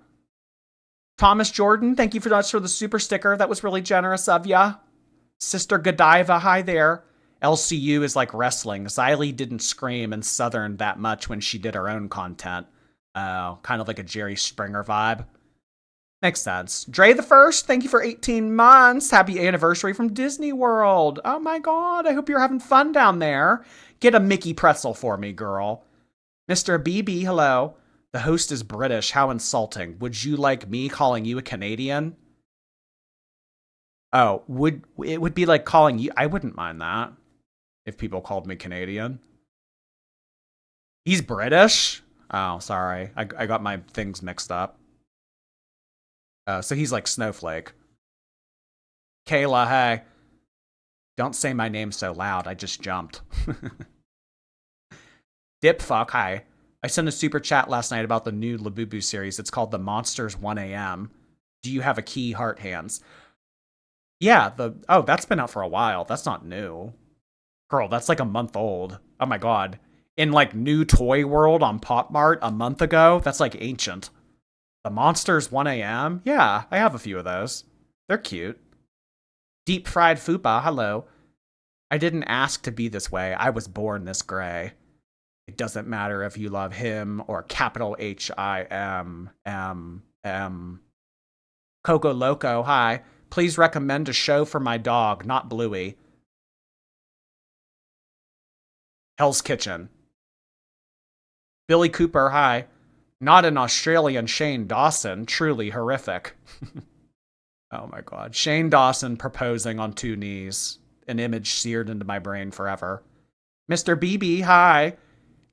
S1: Thomas Jordan, thank you for the super sticker. That was really generous of ya. Sister Godiva, hi there. LCU is like wrestling. Xylee didn't scream in Southern that much when she did her own content. Kind of like a Jerry Springer vibe. Makes sense. Dre the First, thank you for 18 months. Happy anniversary from Disney World. Oh my God, I hope you're having fun down there. Get a Mickey pretzel for me, girl. Mr. BB, hello. The host is British. How insulting. Would you like me calling you a Canadian? Oh, it would be like calling you. I wouldn't mind that if people called me Canadian. He's British? Oh, sorry. I got my things mixed up. So he's like Snowflake. Kayla, hey. Don't say my name so loud. I just jumped. Dipfuck, hi. I sent a super chat last night about the new Labubu series. It's called The Monsters 1 AM. Do you have a key, heart hands? Yeah, that's been out for a while. That's not new. Girl, that's like a month old. Oh my God. In like New Toy World on Pop Mart a month ago, that's like ancient. The Monsters 1 AM? Yeah, I have a few of those. They're cute. Deep fried fupa, hello. I didn't ask to be this way. I was born this gray. It doesn't matter if you love him or capital H-I-M-M-M. Coco Loco, hi. Please recommend a show for my dog, not Bluey. Hell's Kitchen. Billy Cooper, hi. Not an Australian Shane Dawson, truly horrific. Oh my god. Shane Dawson proposing on 2 knees. An image seared into my brain forever. Mr. BB, hi.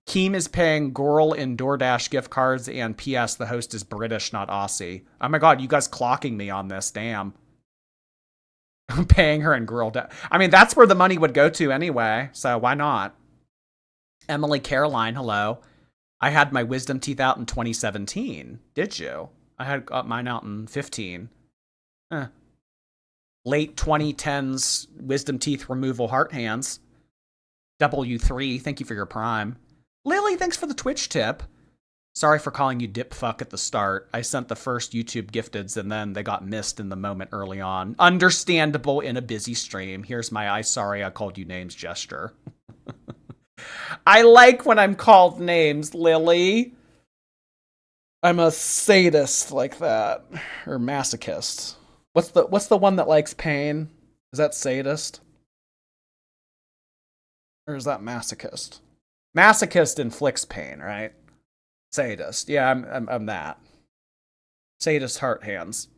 S1: Keem is paying Goral in DoorDash gift cards, and P.S. the host is British, not Aussie. Oh my god, you guys clocking me on this, damn. I'm paying her in Goral. I mean, that's where the money would go to anyway, so why not? Emily Caroline, hello. I had my wisdom teeth out in 2017. Did you? I had got mine out in 15. Late 2010s wisdom teeth removal heart hands. W3, thank you for your prime. Lily, thanks for the Twitch tip. Sorry for calling you dip fuck at the start. I sent the first YouTube gifteds and then they got missed in the moment early on. Understandable in a busy stream. Here's my I sorry I called you names gesture. I like when I'm called names, Lily. I'm a sadist like that. Or masochist. What's the one that likes pain? Is that sadist? Or is that masochist? Masochist inflicts pain, right? Sadist. Yeah, I'm that. Sadist heart hands.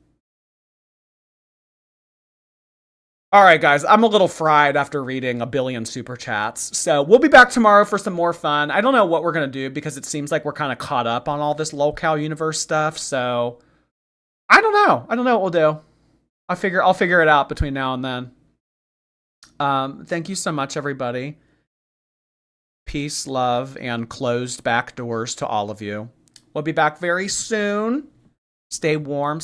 S1: All right, guys, I'm a little fried after reading a billion super chats. So we'll be back tomorrow for some more fun. I don't know what we're going to do because it seems like we're kind of caught up on all this lolcow universe stuff. So I don't know. I don't know what we'll do. I'll figure it out between now and then. Thank you so much, everybody. Peace, love, and closed back doors to all of you. We'll be back very soon. Stay warm.